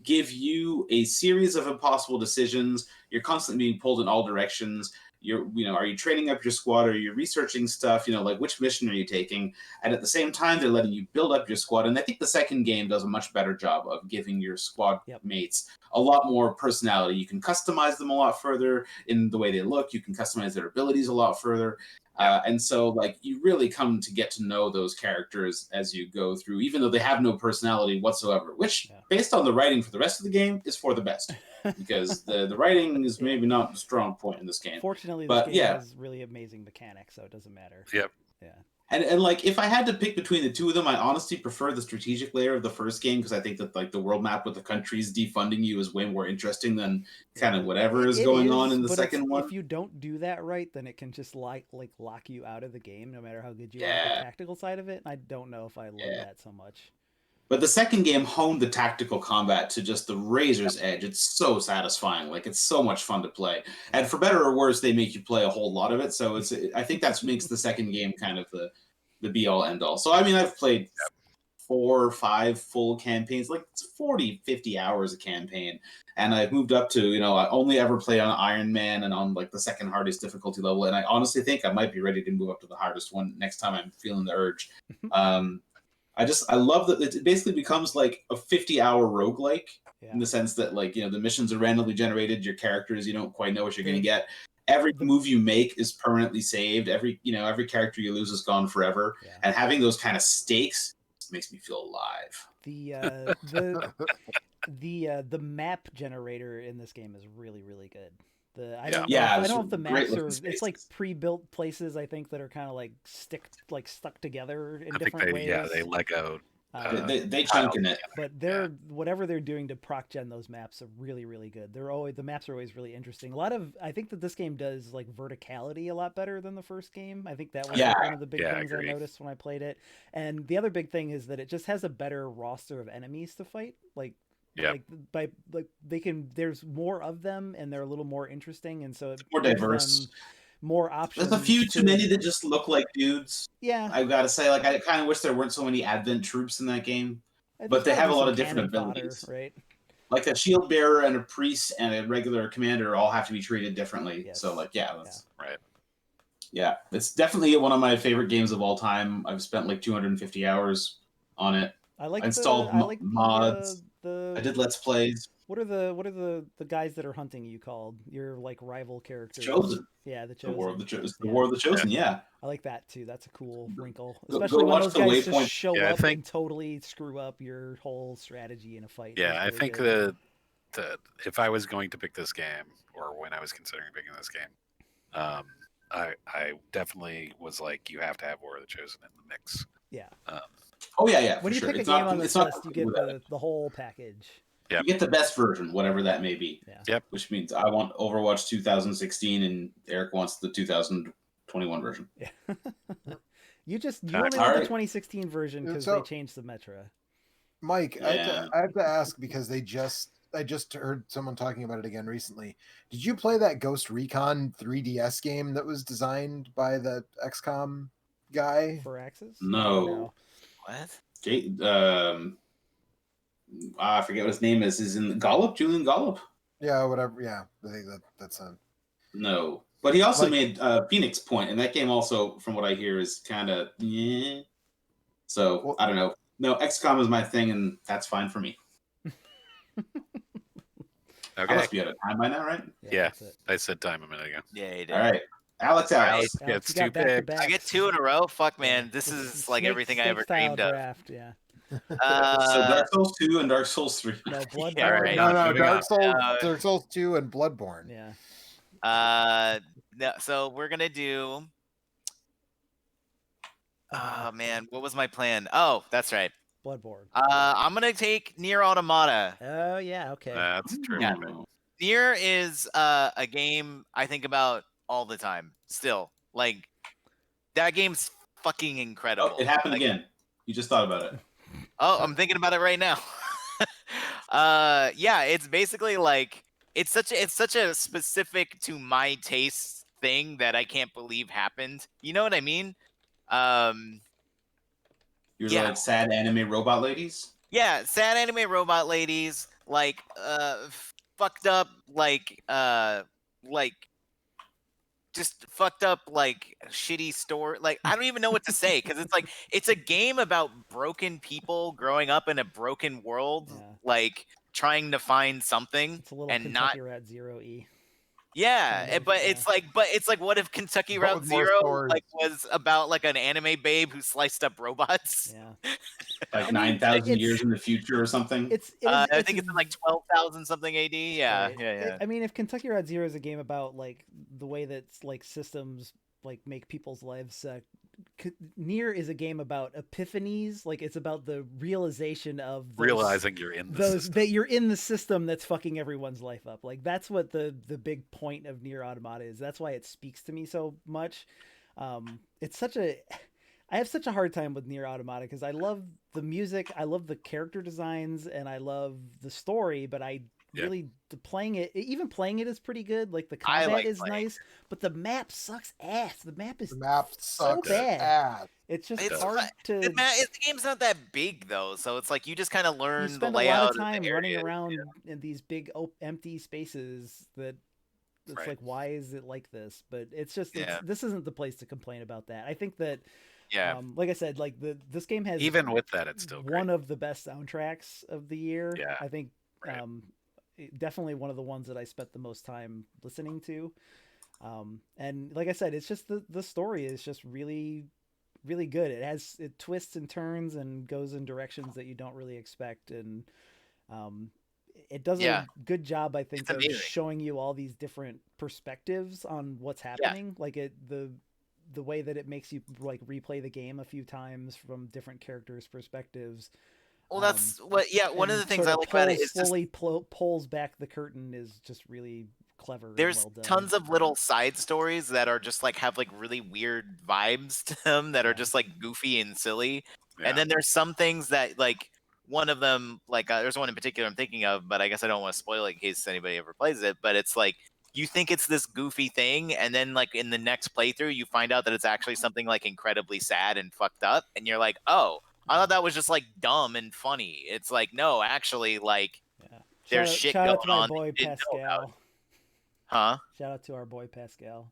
give you a series of impossible decisions. You're constantly being pulled in all directions. Are you training up your squad? Are you researching stuff? Like which mission are you taking? And at the same time, they're letting you build up your squad. And I think the second game does a much better job of giving your squad mates a lot more personality. You can customize them a lot further in the way they look. You can customize their abilities a lot further. And so, like, you really come to get to know those characters as you go through, even though they have no personality whatsoever, which, based on the writing for the rest of the game, is for the best. Because the writing is maybe not the strong point in this game. Fortunately, this game has really amazing mechanics, so it doesn't matter. Yep. Yeah. And like, if I had to pick between the two of them, I honestly prefer the strategic layer of the first game because I think that like the world map with the countries defunding you is way more interesting than kind of whatever is going on in the second one. If you don't do that right, then it can just like lock you out of the game, no matter how good you are at the tactical side of it. And I don't know if I love that so much. But the second game honed the tactical combat to just the razor's edge. It's so satisfying. Like, it's so much fun to play. And for better or worse, they make you play a whole lot of it. So I think that makes the second game kind of the be-all, end-all. So, I mean, I've played 4 or 5 full campaigns. Like, it's 40, 50 hours a campaign. And I've moved up to, I only ever play on Iron Man and on, like, the second hardest difficulty level. And I honestly think I might be ready to move up to the hardest one next time I'm feeling the urge. I love that it basically becomes like a 50-hour roguelike in the sense that, like, the missions are randomly generated, your characters, you don't quite know what you're going to get. Every move you make is permanently saved. Every character you lose is gone forever. Yeah. And having those kind of stakes makes me feel alive. The map generator in this game is really, really good. I don't know if the maps are. It's like pre-built places, I think, that are kind of like stuck together in different ways. Yeah, they Lego. They chunk in it. But whatever they're doing to proc gen those maps are really, really good. The maps are always really interesting. I think that this game does like verticality a lot better than the first game. I think that was one of the big things I noticed when I played it. And the other big thing is that it just has a better roster of enemies to fight. There's more of them and they're a little more interesting, and so it's more diverse, more options. There's a few too many that just look like dudes. Yeah, I've got to say, like, I kind of wish there weren't so many Advent troops in that game, but they have a lot of different abilities, fodder, right? Like a shield bearer and a priest and a regular commander all have to be treated differently. Yes. So, like, that's right. Yeah, it's definitely one of my favorite games of all time. I've spent like 250 hours on it. I installed mods. I did Let's Plays. What are the guys that are hunting you called? Your like rival characters. Chosen. Yeah, the Chosen. The War of the Chosen. Yeah. I like that too. That's a cool wrinkle, especially when those guys just show up and totally screw up your whole strategy in a fight. Yeah, I think that if I was going to pick this game, or when I was considering picking this game, I definitely was like, you have to have War of the Chosen in the mix. Yeah. When you pick a game on this list, you get the whole package. Yep. You get the best version, whatever that may be. Yeah. Yep. Which means I want Overwatch 2016 and Eric wants the 2021 version. Yeah. you only want the 2016 version because they changed the Metra. Mike, I have to ask because I just heard someone talking about it again recently. Did you play that Ghost Recon 3DS game that was designed by the XCOM guy? For Axis? No. What? I forget what his name is. Is in Gollop? Julian Gollop? Yeah, whatever. Yeah, I think that's a... No. But he also made Phoenix Point, and that game also, from what I hear, is kind of... So, I don't know. No, XCOM is my thing, and that's fine for me. Okay. I must be out of time by now, right? Yeah, I said time a minute ago. Yeah, you did. All right. Alex gets 2 picks. I get 2 in a row? Fuck, man. This is like everything I ever dreamed of. Draft, yeah. So Dark Souls 2 and Dark Souls 3. No, Bloodborne. Yeah, right. No, Dark Souls 2 and Bloodborne. Yeah. No, so we're gonna do. Oh man, what was my plan? Oh, that's right. Bloodborne. I'm gonna take Nier Automata. Oh yeah, okay. That's true. Yeah. Nier is a game I think about all the time. Still, like that game's fucking incredible. Oh, it happened like, again. You just thought about it. Oh, I'm thinking about it right now. Yeah, it's basically like it's such a specific to my taste thing that I can't believe happened. You know what I mean? You're Yeah. like sad anime robot ladies? Yeah, sad anime robot ladies, like fucked up like just fucked up like shitty store, like I don't even know what to say, because it's like it's a game about broken people growing up in a broken world, like trying to find something. It's a little and Kentucky not Route Zero-y. yeah, kind of, but it's like what if Kentucky But Route with more Zero stores. like was about like an anime babe who sliced up robots? Yeah. Like I mean, 9,000 years in the future or something? I think it's in like 12,000 something AD. Yeah, right. yeah. I mean, if Kentucky Route Zero is a game about like the way that like systems like make people's lives suck, Nier is a game about epiphanies. Like it's about the realization of realizing you're in the system. that you're in the system that's fucking everyone's life up. Like that's what the big point of Nier Automata is. That's why it speaks to me so much. It's such a I have such a hard time with Nier Automata because I love the music, I love the character designs, and I love the story, but I really playing it is pretty good. Like the combat is nice, but the map sucks ass. The map sucks so bad. Ass. It's just It's hard to. The game's not that big though, so it's like you just kind of learn You spend the layout a lot of time running area. around in these big empty spaces that. It's like, why is it like this? But it's just this isn't the place to complain about that. I think that. Yeah. Like I said, like this game has even with that, it's still one of the best soundtracks of the year. Yeah. I think definitely one of the ones that I spent the most time listening to. And like I said, it's just the story is just really, really good. It twists and turns and goes in directions that you don't really expect, and it does a good job, I think, of showing you all these different perspectives on what's happening. Like the way that it makes you like replay the game a few times from different characters' perspectives. Well, that's one of the things I like about it is slowly pulls back the curtain is just really clever. There's and well done. Tons of little side stories that are just like have like really weird vibes to them that are just like goofy and silly. Yeah. And then there's some things that like one of them, like there's one in particular I'm thinking of, but I guess I don't want to spoil it in case anybody ever plays it, but it's like you think it's this goofy thing, and then like in the next playthrough you find out that it's actually something like incredibly sad and fucked up, and you're like, oh, I thought that was just like dumb and funny. It's like, no, actually, like there's shit going on. Shout out to my boy Pascal. Huh? Shout out to our boy Pascal.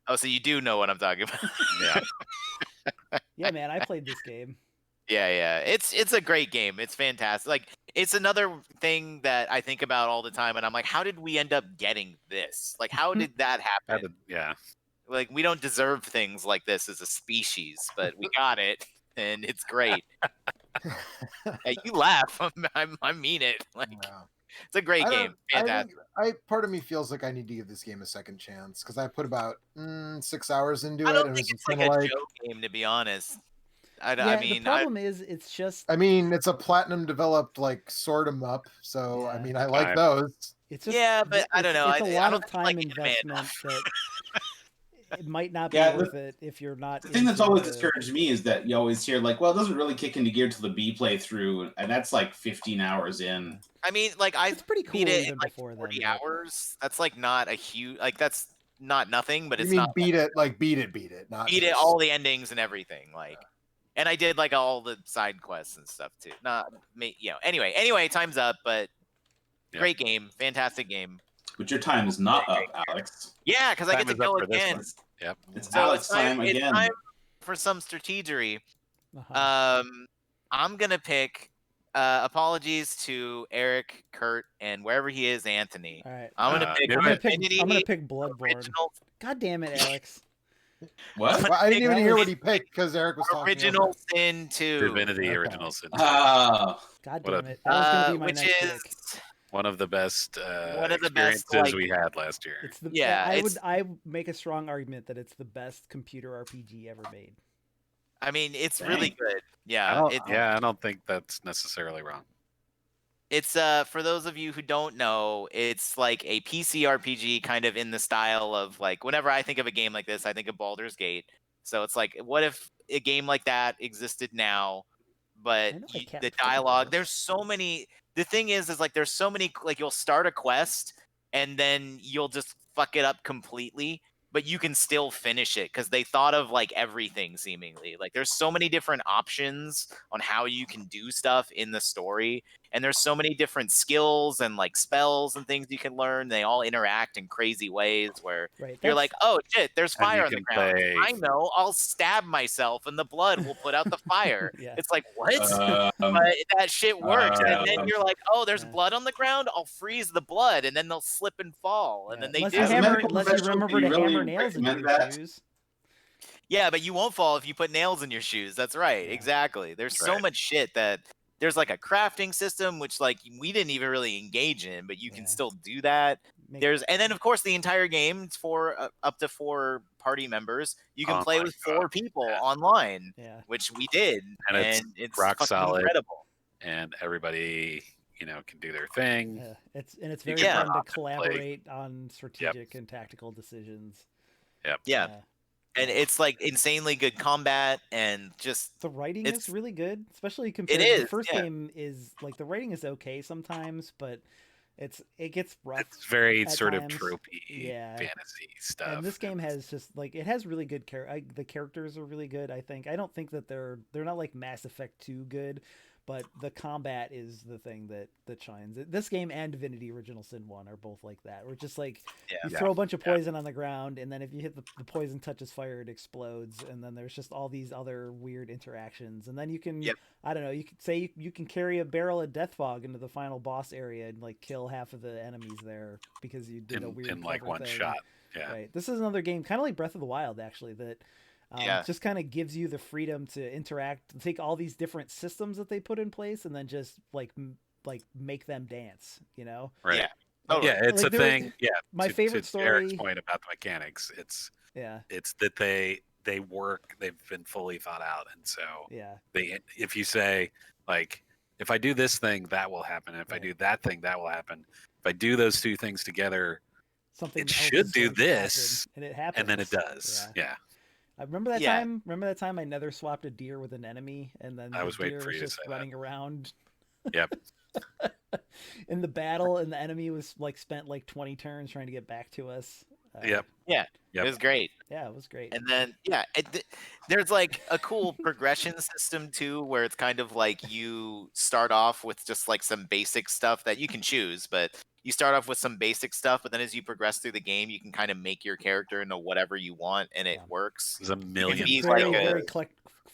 Oh, so you do know what I'm talking about? Yeah. Yeah, man, I played this game. Yeah. It's a great game. It's fantastic. Like it's another thing that I think about all the time, and I'm like, how did we end up getting this? Like, how did that happen? Like, we don't deserve things like this as a species, but we got it, and it's great. Hey, you laugh. I mean it. Like, it's a great game. Fantastic. Part of me feels like I need to give this game a second chance because I put about 6 hours into it. I don't and think it it's like a joke game, to be honest. I mean, the problem is it's just. I mean, it's a platinum developed like sort 'em up, so I mean, I like those. It's just, but I don't know. It's a lot of time like investment that it might not be worth it if you're not. The thing that's always discouraged me is that you always hear like, well, it doesn't really kick into gear till the B playthrough, and that's like 15 hours in. I mean, like I pretty cool beat it even in like before 40 then, hours. That's like not a huge, like that's not nothing, but You it's mean not beat it, not beat it, all the endings and everything, like. And I did like all the side quests and stuff too. Anyway, time's up, but great game, fantastic game. But your time is not up, Alex. Yeah, because I get to go again. Yep. It's Alex time again. It's time for some strategery. I'm gonna pick. Apologies to Eric, Kurt, and wherever he is, Anthony. All right. I'm gonna pick Bloodborne. Original... God damn it, Alex. What? Well, I didn't even hear what he picked because Eric was talking. Original Sin 2. Divinity Original Sin 2. God damn it. That was gonna be my which next is pick. One of the best experiences we had last year. It's the I make a strong argument that it's the best computer RPG ever made. I mean, it's Dang. really good. Yeah, I don't think that's necessarily wrong. It's for those of you who don't know, it's like a PC RPG kind of in the style of like whenever I think of a game like this, I think of Baldur's Gate. So it's like, what if a game like that existed now, but the dialogue, there's so many. The thing is like there's so many, like you'll start a quest and then you'll just fuck it up completely, but you can still finish it because they thought of like everything seemingly. Like there's so many different options on how you can do stuff in the story, and there's so many different skills and like spells and things you can learn. They all interact in crazy ways where you're like, oh shit, there's fire on the ground. I know, I'll stab myself and the blood will put out the fire. It's like, what? But that shit works. And then you're like, oh, there's blood on the ground, I'll freeze the blood and then they'll slip and fall. And then they unless you remember to hammer nails into your shoes. Yeah, but you won't fall if you put nails in your shoes. That's right. Exactly. There's so much shit that there's like a crafting system, which like we didn't even really engage in, but you can still do that. And then of course the entire game is for up to 4 party members. You can play with 4 people online, which we did, and it's rock solid, incredible. And everybody, can do their thing. Yeah, it's very fun to collaborate on strategic and tactical decisions. Yeah. And it's like insanely good combat, and just the writing is really good, especially compared to the first game. Is like the writing is okay sometimes, but it gets rough. It's very sort of tropey fantasy stuff. And this game has just like it has really good the characters are really good. I think I don't think that they're not like Mass Effect 2 good, but the combat is the thing that shines. This game and Divinity Original Sin 1 are both like that. We're just like you throw a bunch of poison on the ground, and then if you hit the poison touches fire, it explodes, and then there's just all these other weird interactions. And then you can I don't know, you could say you can carry a barrel of death fog into the final boss area and like kill half of the enemies there because you did a weird in like one thing. shot. Yeah. Right. This is another game kind of like Breath of the Wild actually that just kind of gives you the freedom to interact, take all these different systems that they put in place, and then just like make them dance, Right. Yeah. Totally. Yeah, it's like a thing. Yeah. My favorite story. Eric's point about the mechanics, it's that they work. They've been fully thought out, and so if you say like, if I do this thing, that will happen. If I do that thing, that will happen. If I do those 2 things together, something it should do this, and it happens, and then it does. Yeah. I remember that time. Remember that time I nether swapped a deer with an enemy, and then I was waiting for you just to say running around. Yep. In the battle, and the enemy was like spent like 20 turns trying to get back to us. It was great. Yeah, it was great. And then there's like a cool progression system too, where it's kind of like you start off with just like some basic stuff that you can choose, but you start off with some basic stuff, but then as you progress through the game, you can kind of make your character into whatever you want, and it works. There's a million. Very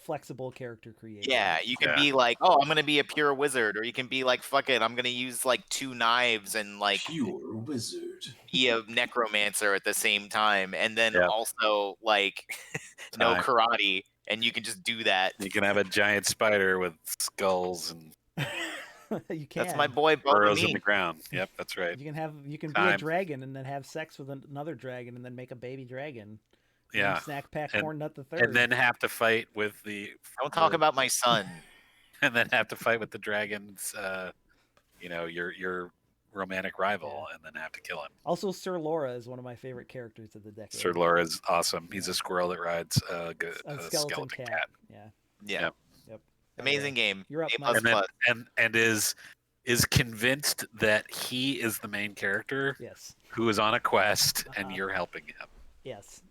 flexible character creation. Yeah, you can be like, oh, I'm gonna be a pure wizard, or you can be like, fuck it, I'm gonna use like 2 knives and like pure wizard, be a necromancer at the same time, and then also like no karate, and you can just do that. You can have a giant spider with skulls and. You can. That's my boy burrows in the ground. Yep, that's right. You can be a dragon and then have sex with another dragon and then make a baby dragon. Yeah. Snack pack Corn Nut the Third. And then have to fight with the. Don't talk about my son. And then have to fight with the dragon's, your romantic rival, and then have to kill him. Also, Sir Laura is one of my favorite characters of the decade. Sir Laura is awesome. He's a squirrel that rides a skeleton cat. Yeah. Yep. Amazing game. You're up, and is convinced that he is the main character. Yes. Who is on a quest, and you're helping him. Yes.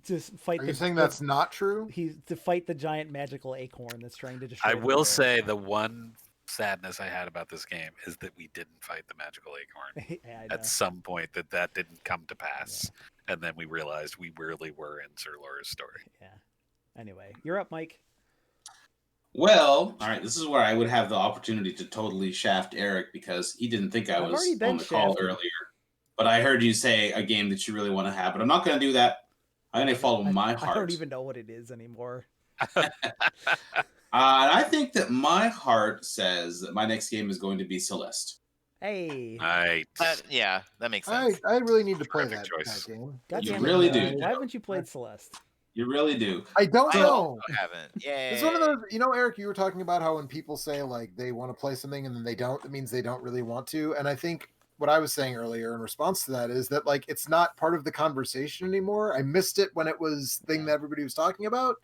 To fight. Are you saying that's not true? He's to fight the giant magical acorn that's trying to destroy. I will say the one sadness I had about this game is that we didn't fight the magical acorn at some point. That didn't come to pass, and then we realized we really were in Sir Laura's story. Yeah. Anyway, you're up, Mike. Well, all right. This is where I would have the opportunity to totally shaft Eric because he didn't think I was on the call earlier. But I heard you say a game that you really want to have, but I'm not going to do that. I'm going to follow my heart. I don't even know what it is anymore. I think that my heart says that my next game is going to be Celeste. Hey. Right. That makes sense. I really need to play that game. God you damn really it, do. Why haven't you played Celeste? You really do. I don't I know. also haven't. Yeah. It's one of those, Eric, you were talking about how when people say like they want to play something and then they don't, it means they don't really want to. And I think what I was saying earlier in response to that is that like it's not part of the conversation anymore. I missed it when it was thing that everybody was talking about,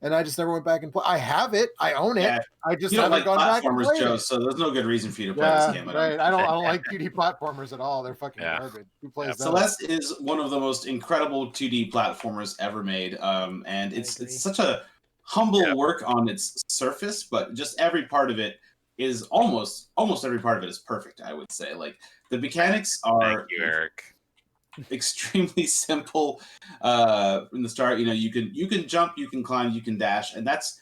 and I just never went back and play. I have it, I own it. I just you don't haven't like gone back and platformers, played Joe, it. so there's no good reason for you to play this game. Right. I don't like 2D platformers at all. They're fucking garbage. Who plays those? Celeste is one of the most incredible 2D platformers ever made. And it's such a humble work on its surface, but just every part of it is almost every part of it is perfect, I would say. Like the mechanics are Thank you, Eric. extremely simple in the start. You can jump, you can climb, you can dash, and that's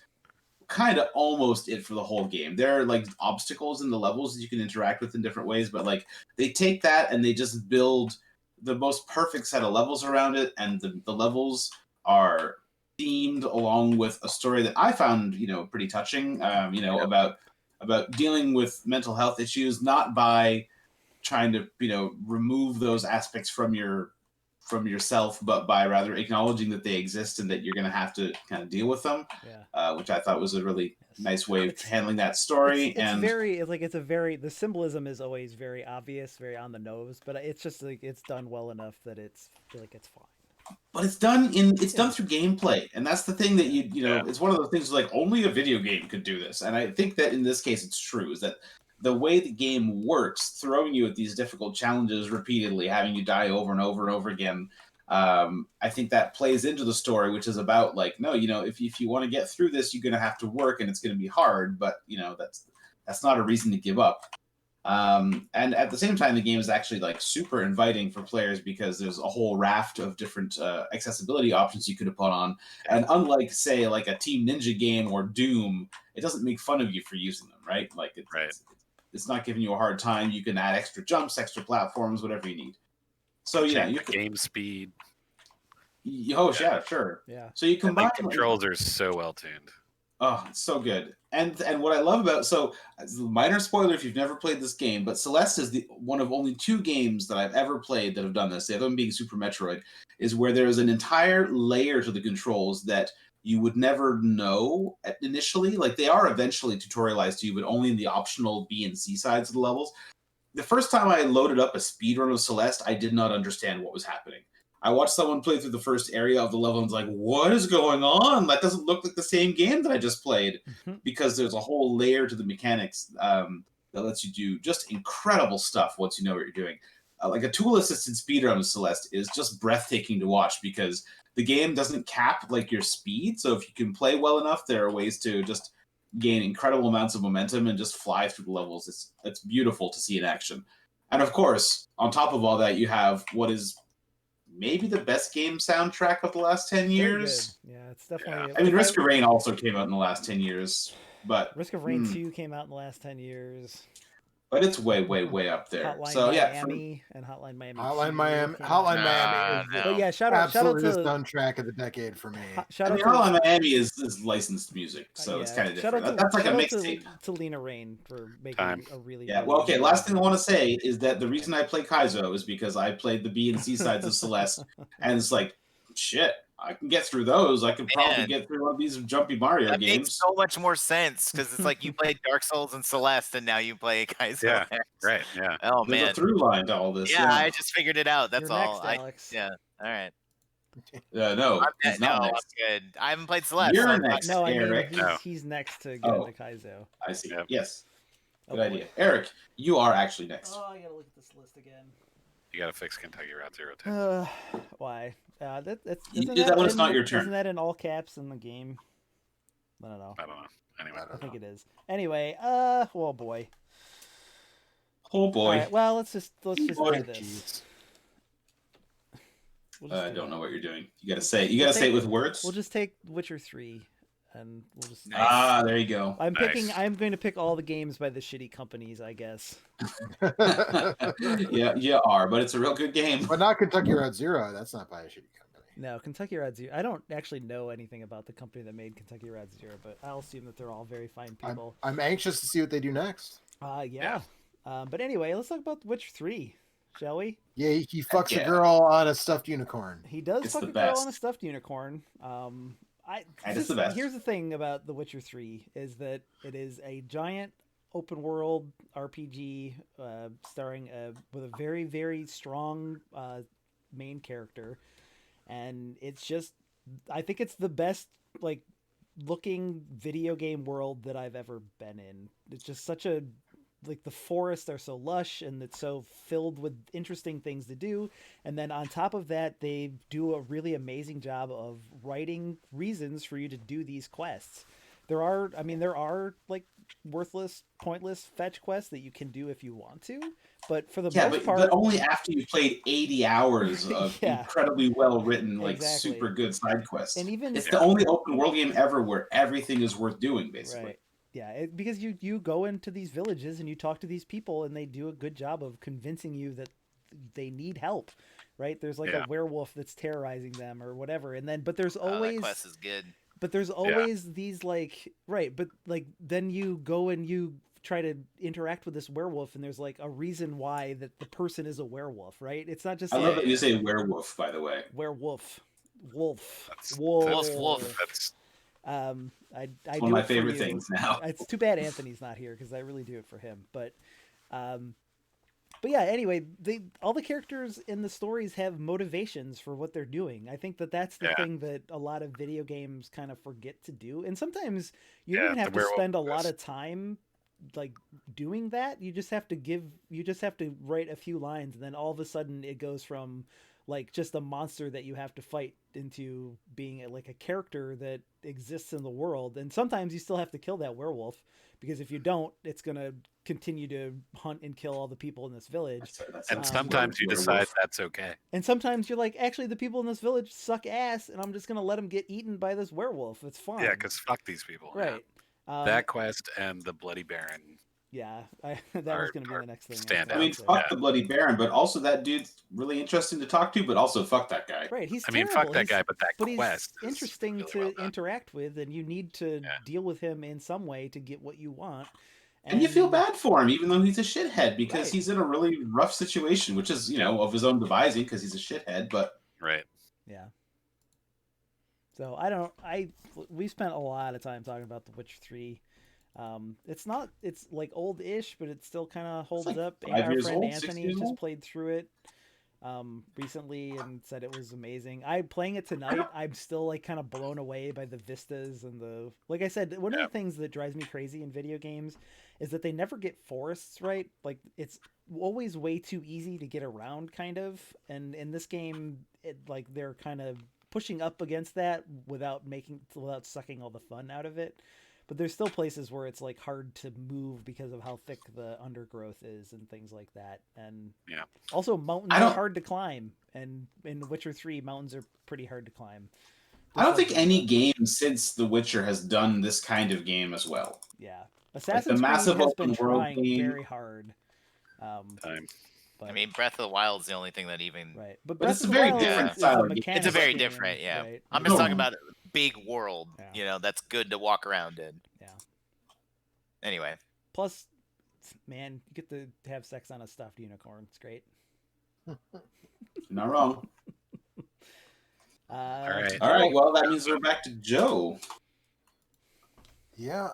kind of almost it for the whole game. There are like obstacles in the levels that you can interact with in different ways, but like they take that and they just build the most perfect set of levels around it, and the levels are themed along with a story that I found pretty touching. About dealing with mental health issues, not by trying to remove those aspects from yourself, but by rather acknowledging that they exist and that you're going to have to kind of deal with them, which I thought was a really nice way of handling that story. The symbolism is always very obvious, very on the nose, but it's just like it's done well enough that it's fine. But it's done through gameplay, and that's the thing that it's one of those things like only a video game could do this, and I think that in this case it's true, is that the way the game works, throwing you at these difficult challenges repeatedly, having you die over and over and over again, I think that plays into the story, which is about like, no, if you want to get through this, you're going to have to work and it's going to be hard, but that's not a reason to give up. And at the same time, the game is actually like super inviting for players because there's a whole raft of different accessibility options you could have put on. And unlike, say, like a Team Ninja game or Doom, it doesn't make fun of you for using them, right? Like it's not giving you a hard time. You can add extra jumps, extra platforms, whatever you need. So you can game speed. Sure. Yeah. So you combine the controls are so well tuned. Oh, it's so good. And what I love about minor spoiler if you've never played this game, but Celeste is one of only 2 games that I've ever played that have done this. The other one being Super Metroid, is where there is an entire layer to the controls that you would never know initially. Like they are eventually tutorialized to you, but only in the optional B and C sides of the levels. The first time I loaded up a speedrun of Celeste, I did not understand what was happening. I watched someone play through the first area of the level and was like, what is going on? That doesn't look like the same game that I just played. Because there's a whole layer to the mechanics that lets you do just incredible stuff once you know what you're doing. Like a tool-assisted speedrun of Celeste is just breathtaking to watch because the game doesn't cap like your speed. So if you can play well enough, there are ways to just gain incredible amounts of momentum and just fly through the levels. It's beautiful to see in action. And of course, on top of all that, you have what is maybe the best game soundtrack of the last 10 years. Yeah, it's definitely. I mean, Risk of Rain also came out in the last 10 years, but Risk of Rain 2 came out in the last 10 years. But it's way, way, way up there. Hotline Miami and Hotline Miami. Hotline Miami. But yeah, shout out to the soundtrack of the decade for me. Hotline Miami is licensed music, so it's kind of different. That's like a mixtape. To Lena Rain for making a really Well, okay. Last thing I want to say is that the reason I play Kaizo is because I played the B and C sides of Celeste, and it's like, shit, I can get through those. I can probably get through one of these jumpy Mario games. Makes so much more sense because it's like you played Dark Souls and Celeste, and now you play Kaizo. Yeah, right. Yeah. Oh man, there's a through line to all this. Yeah, I just figured it out. That's You're all. Next, Alex. All right. No, he's not next. I'm good. I haven't played Celeste. You're next, no, I mean, Eric. He's next to get into Kaizo. I see. Yep. Yes. Good idea. Eric, you are actually next. Oh, I gotta look at this list again. You gotta fix Kentucky Route 02. Why? You do that when it's not your turn. Isn't that in all caps in the game? I don't know. Anyway, I think it is. Anyway, oh boy. Oh boy. All right, well, let's just do this. I don't know what you're doing. You gotta say it with words. We'll just take Witcher 3, and we'll just. Nice. There you go. I'm going to pick all the games by the shitty companies, I guess. Yeah, you are, but it's a real good game. But not Kentucky Route Zero. That's not by a shitty company. No, Kentucky Route Zero. I don't actually know anything about the company that made Kentucky Route Zero, but I'll assume that they're all very fine people. I'm anxious to see what they do next. Yeah. But anyway, let's talk about Witcher 3. shall we? Yeah, he fucks a girl on a stuffed unicorn. He does It's fuck the a girl best. on a stuffed unicorn. It's the best. Here's the thing about The Witcher 3 is that it is a giant open world RPG starring with a very, very strong main character, and it's just, I think it's the best like looking video game world that I've ever been in. It's just such a, like, the forests are so lush and it's so filled with interesting things to do, and then on top of that they do a really amazing job of writing reasons for you to do these quests. There are like worthless, pointless fetch quests that you can do if you want to, but for the most part, but only after you played 80 hours of incredibly well written, like super good side quests. And even it's the only open world game ever where everything is worth doing, basically. Right. Yeah, because you go into these villages and you talk to these people and they do a good job of convincing you that they need help, right? There's like a werewolf that's terrorizing them or whatever, and then but there's always that quest is good. But there's always these like but like then you go and you try to interact with this werewolf and there's like a reason why that the person is a werewolf, right? It's not just I love that you say werewolf, by the way. Werewolf. Wolf. That's I one do of my it for favorite you. things now. It's too bad Anthony's not here because I really do it for him. But yeah, anyway, all the characters in the stories have motivations for what they're doing. I think that's the thing that a lot of video games kind of forget to do. And sometimes you don't even have to spend a lot of time like doing that. You just have to write a few lines, and then all of a sudden it goes from like just a monster that you have to fight into being like a character that exists in the world. And sometimes you still have to kill that werewolf, because if you don't, it's going to continue to hunt and kill all the people in this village. And sometimes you decide that's okay. And sometimes you're like, actually, the people in this village suck ass, and I'm just going to let them get eaten by this werewolf. It's fine. Yeah, because fuck these people. Right. Yeah. That quest and the Bloody Baron. Yeah, that was going to be the next thing. I mean, fuck the Bloody Baron, but also that dude's really interesting to talk to, but also fuck that guy. Right, he's terrible. Fuck that guy, but quest he's interesting really to interact with, and you need to deal with him in some way to get what you want. And you feel bad for him, even though he's a shithead, because he's in a really rough situation, which is, of his own devising, because he's a shithead, but... Right. Yeah. So, we spent a lot of time talking about The Witcher 3. It's like old-ish, but it still kind of holds up. And our friend Anthony just played through it recently and said it was amazing. I'm playing it tonight. I'm still like kind of blown away by the vistas and like I said, one of the things that drives me crazy in video games is that they never get forests right. Like it's always way too easy to get around, kind of. And in this game, they're kind of pushing up against that without sucking all the fun out of it. But there's still places where it's like hard to move because of how thick the undergrowth is and things like that. And also mountains are hard to climb. And in Witcher 3, mountains are pretty hard to climb. I don't think any game since The Witcher has done this kind of game as well. Yeah. Assassin's Creed has been trying very hard. But, I mean, Breath of the Wild is the only thing that even... Right. But it's a very different style. It's a very different, Right. I'm just talking about big world, that's good to walk around in. Yeah. Anyway. Plus, man, you get to have sex on a stuffed unicorn. It's great. Not wrong. All right. Well, that means we're back to Joe. Yeah.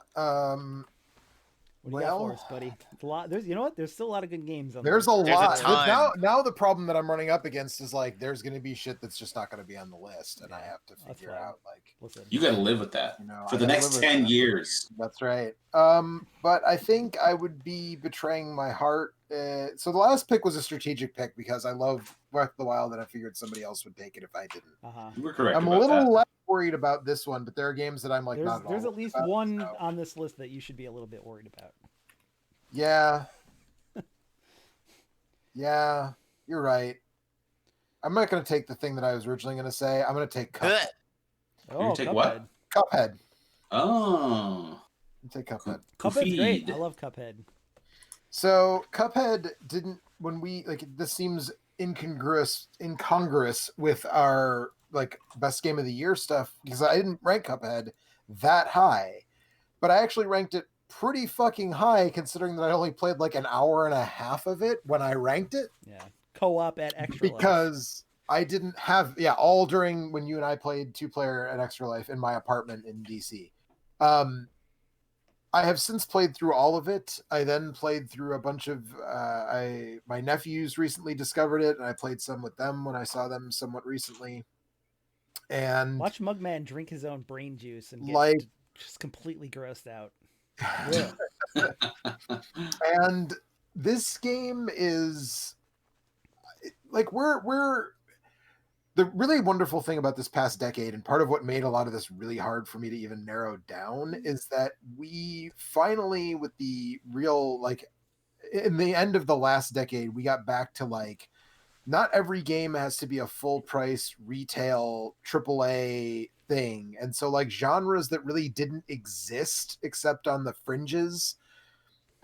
What do you got for us, buddy? A lot. There's still a lot of good games on there. There's a lot. Now the problem that I'm running up against is like there's going to be shit that's just not going to be on the list, and I have to figure out you got to live with that for the next 10 years. That's right. But I think I would be betraying my heart. So the last pick was a strategic pick because I love Breath of the Wild, and I figured somebody else would take it if I didn't. You were correct. I'm a little less worried about this one, but there are games that I'm like there's at least one on this list that you should be a little bit worried about. Yeah. Yeah, you're right. I'm not going to take the thing that I was originally going to say. I'm going to take Cuphead. You're going to take what? Cuphead. Oh. Take Cuphead. Cuphead's great. I love Cuphead. So Cuphead didn't, this seems incongruous with our best game of the year stuff, because I didn't rank Cuphead that high, but I actually ranked it pretty fucking high considering that I only played like an hour and a half of it when I ranked it. Yeah. co-op at Extra Life. Because I didn't have all during when you and I played 2-player at Extra Life in my apartment in DC. I have since played through all of it. I then played through a bunch of my nephews recently discovered it, and I played some with them when I saw them somewhat recently. And watch Mugman drink his own brain juice and get like just completely grossed out. And this game is like we're the really wonderful thing about this past decade, and part of what made a lot of this really hard for me to even narrow down, is that we finally, with the real, like, in the end of the last decade, we got back to, like, not every game has to be a full price retail AAA thing. And so, like, genres that really didn't exist except on the fringes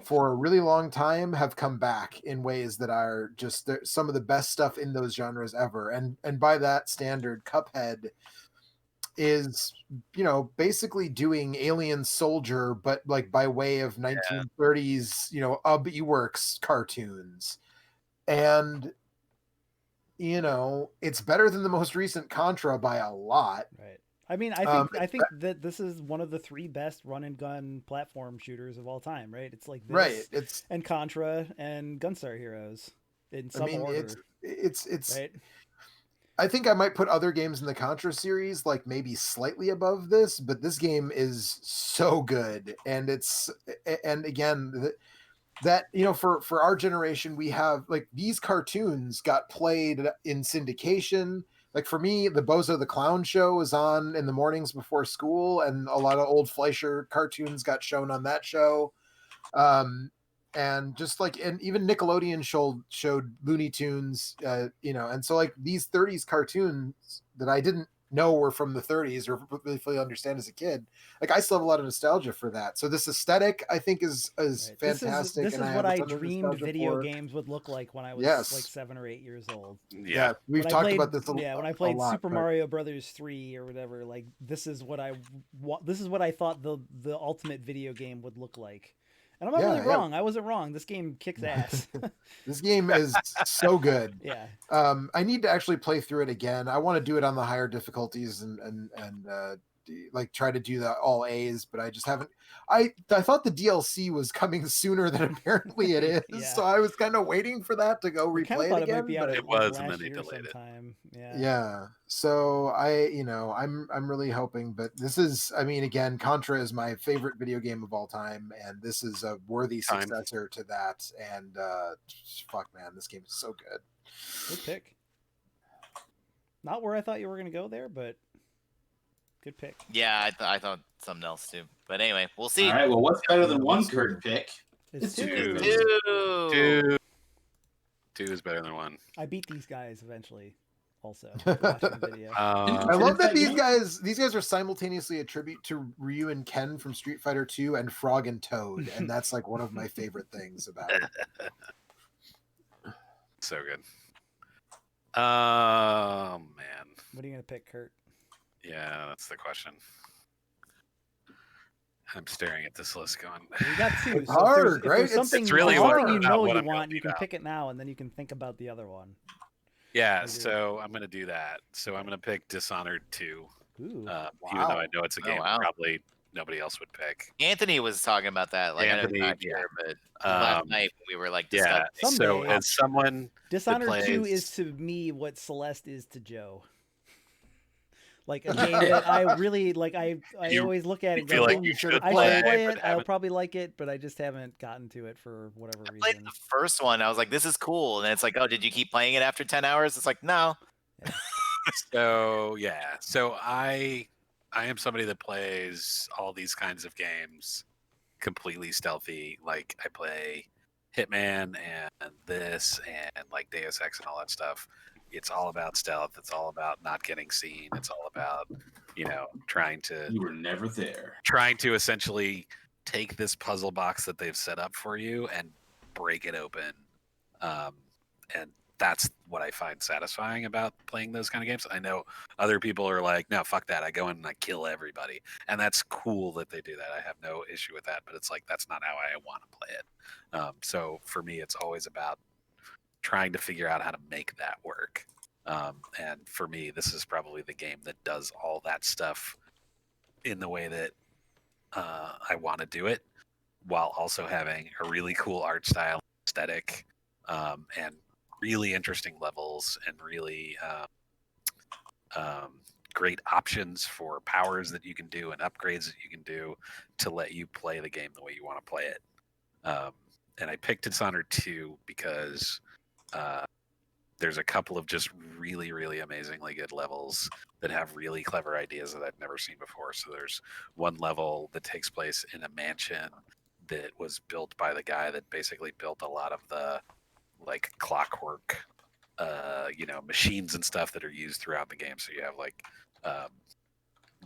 for a really long time have come back in ways that are just some of the best stuff in those genres ever. And by that standard, Cuphead is, you know, basically doing Alien Soldier, but like by way of 1930s, you know, Eworks cartoons. And, you know, it's better than the most recent Contra by a lot. Right. I mean, I think that this is one of the 3 best run and gun platform shooters of all time, right? It's like this, right. It's and Contra and Gunstar Heroes in some order. It's right. I think I might put other games in the Contra series like maybe slightly above this, but this game is so good, and again, that, you know, for our generation, we have, like, these cartoons got played in syndication. Like, for me, the Bozo the Clown show was on in the mornings before school, and a lot of old Fleischer cartoons got shown on that show. And just like, and even Nickelodeon showed Looney Tunes, you know, and so like these 30s cartoons that I didn't know were from the 30s or really fully understand as a kid, like I still have a lot of nostalgia for that. So this aesthetic, I think, is right. fantastic. This is what I dreamed video games would look like when I was like 7 or 8 years old. Yeah, we've talked about this. When I played Super Mario Brothers 3 or whatever, like this is what I thought the ultimate video game would look like. And I'm not really wrong. I wasn't wrong. This game kicks ass. This game is so good. Yeah. I need to actually play through it again. I want to do it on the higher difficulties and like try to do the all A's, but I just haven't. I thought the DLC was coming sooner than apparently it is. Yeah. So I was kind of waiting for that to go replay it again. But it was, and then they delayed it. Yeah. So I'm really hoping, but this is, I mean, again, Contra is my favorite video game of all time, and this is a worthy successor to that. And fuck, man, this game is so good. Good pick. Not where I thought you were going to go there, but good pick. Yeah, I thought something else too. But anyway, we'll see. All right, well, what's better than one Kurt pick? It's 2. 2 is better than 1. I beat these guys eventually. Also, watching the video. I love that these guys are simultaneously a tribute to Ryu and Ken from Street Fighter 2 and Frog and Toad, and that's like one of my favorite things about it. So good. Oh man. What are you gonna pick, Kurt? Yeah, that's the question. I'm staring at this list going. We got 2. It's hard, right? If something, it's really something you know what you I'm want, you can pick it now, and then you can think about the other one. Yeah, so I'm going to do that. So I'm going to pick Dishonored 2. Even though I know it's a game probably nobody else would pick. Anthony was talking about that. Like, Anthony, I know here, but last night we were like, discussing. So as someone Dishonored 2 is to me what Celeste is to Joe. Like a game that I really like. I always look at it. Feel like you should play it. I'll probably like it, but I just haven't gotten to it for whatever reason. I played the first one. I was like, "This is cool," and it's like, "Oh, did you keep playing it after 10 hours?" It's like, no. Yeah. So I am somebody that plays all these kinds of games completely stealthy. Like I play Hitman and this and like Deus Ex and all that stuff. It's all about stealth. It's all about not getting seen. It's all about, trying to... You were never there. Trying to essentially take this puzzle box that they've set up for you and break it open. And that's what I find satisfying about playing those kind of games. I know other people are like, no, fuck that. I go in and I kill everybody. And that's cool that they do that. I have no issue with that. But it's like, that's not how I want to play it. So for me, it's always about trying to figure out how to make that work. And for me, this is probably the game that does all that stuff in the way that I want to do it, while also having a really cool art style, aesthetic, and really interesting levels, and really great options for powers that you can do and upgrades that you can do to let you play the game the way you want to play it. And I picked Dishonored 2 because there's a couple of just really, really amazingly good levels that have really clever ideas that I've never seen before. So there's one level that takes place in a mansion that was built by the guy that basically built a lot of the like clockwork machines and stuff that are used throughout the game. So you have like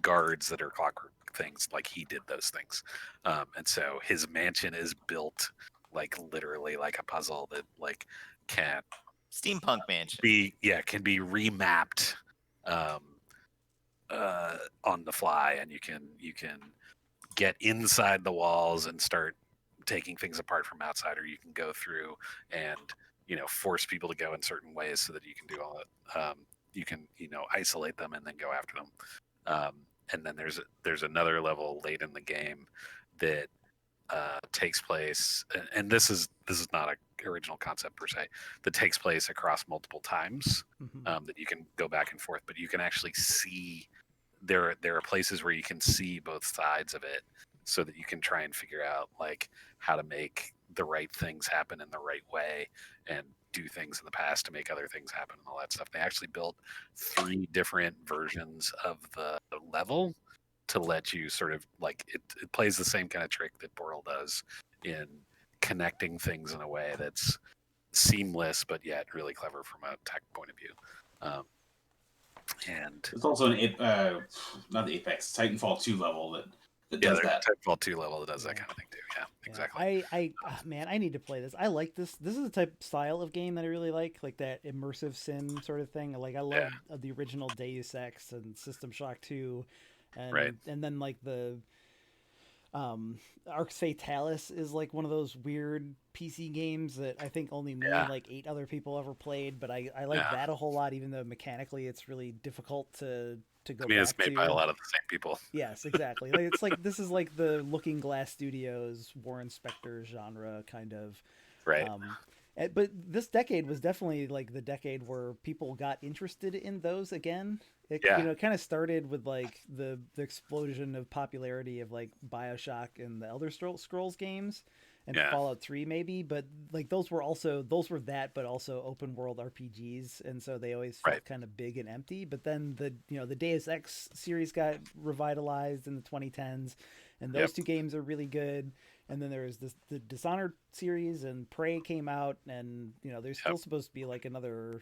guards that are clockwork things, like he did those things. And so his mansion is built like literally like a puzzle that like can steampunk mansion can be remapped on the fly, and you can get inside the walls and start taking things apart from outside, or you can go through and force people to go in certain ways so that you can do all that. You can isolate them and then go after them. And then there's another level late in the game that takes place, and this is not an original concept per se, that takes place across multiple times, that you can go back and forth, but you can actually see there are places where you can see both sides of it, so that you can try and figure out like how to make the right things happen in the right way and do things in the past to make other things happen and all that stuff. They actually built 3 different versions of the level to let you sort of like it plays the same kind of trick that Portal does in connecting things in a way that's seamless but yet really clever from a tech point of view. And it's also not the Apex, Titanfall 2 level that does that. Titanfall 2 level that does that kind of thing too. Yeah, exactly. Man, I need to play this. I like this. This is the type style of game that I really like that immersive sim sort of thing. Like I love the original Deus Ex and System Shock 2, and then like the Arx Fatalis is like one of those weird PC games that I think only me and like 8 other people ever played, but I like that a whole lot, even though mechanically it's really difficult to go back it's made by a lot of the same people. Yes, exactly. Like it's like this is like the Looking Glass Studios Warren Spector genre kind of. Right. But this decade was definitely like the decade where people got interested in those again. It kind of started with like the explosion of popularity of like BioShock and the Elder Scrolls games and Fallout 3 maybe, but like those were that, but also open world RPGs, and so they always felt kind of big and empty. But then the Deus Ex series got revitalized in the 2010s, and those 2 games are really good. And then there's the Dishonored series, and Prey came out, and there's still supposed to be like another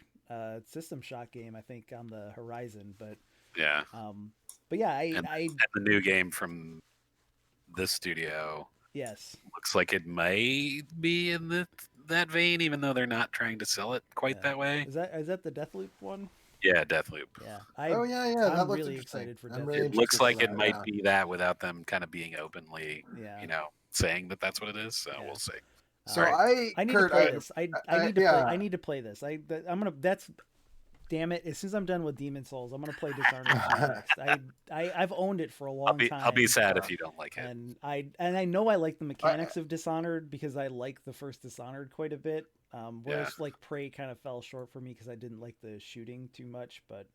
System Shock game I think on the horizon, but and the new game from this studio looks like it might be in that vein, even though they're not trying to sell it quite that way. Is that the Deathloop one? Yeah, Deathloop. Yeah. I'm really excited for Deathloop. It looks like it might be that without them kind of being openly, saying that that's what it is. So we'll see. So I need to play this. I need to play this. I'm gonna. Damn it! As soon as I'm done with Demon Souls, I'm gonna play Dishonored 2 next. I've owned it for a long time. I'll be sad if you don't like it. And I know I like the mechanics of Dishonored because I like the first Dishonored quite a bit. Whereas like Prey kind of fell short for me because I didn't like the shooting too much. But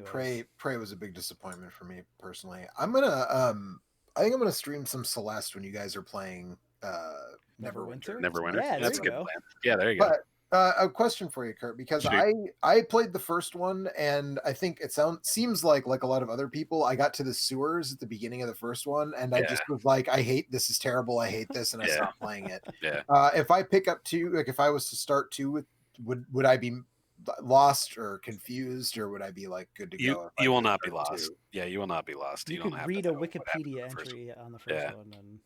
Prey was a big disappointment for me personally. I think I'm gonna stream some Celeste when you guys are playing Neverwinter. Yeah, that's a good plan. Yeah, there you go. A question for you, Kurt, because I played the first one, and I think seems like a lot of other people, I got to the sewers at the beginning of the first one, and I just was like, this is terrible, I hate this, and I stopped playing it. If I pick up 2, like if I was to start 2 would I be lost or confused, or would I be like good to go? You will not be lost. You will not be lost. You don't could have read to a Wikipedia entry on the first one, and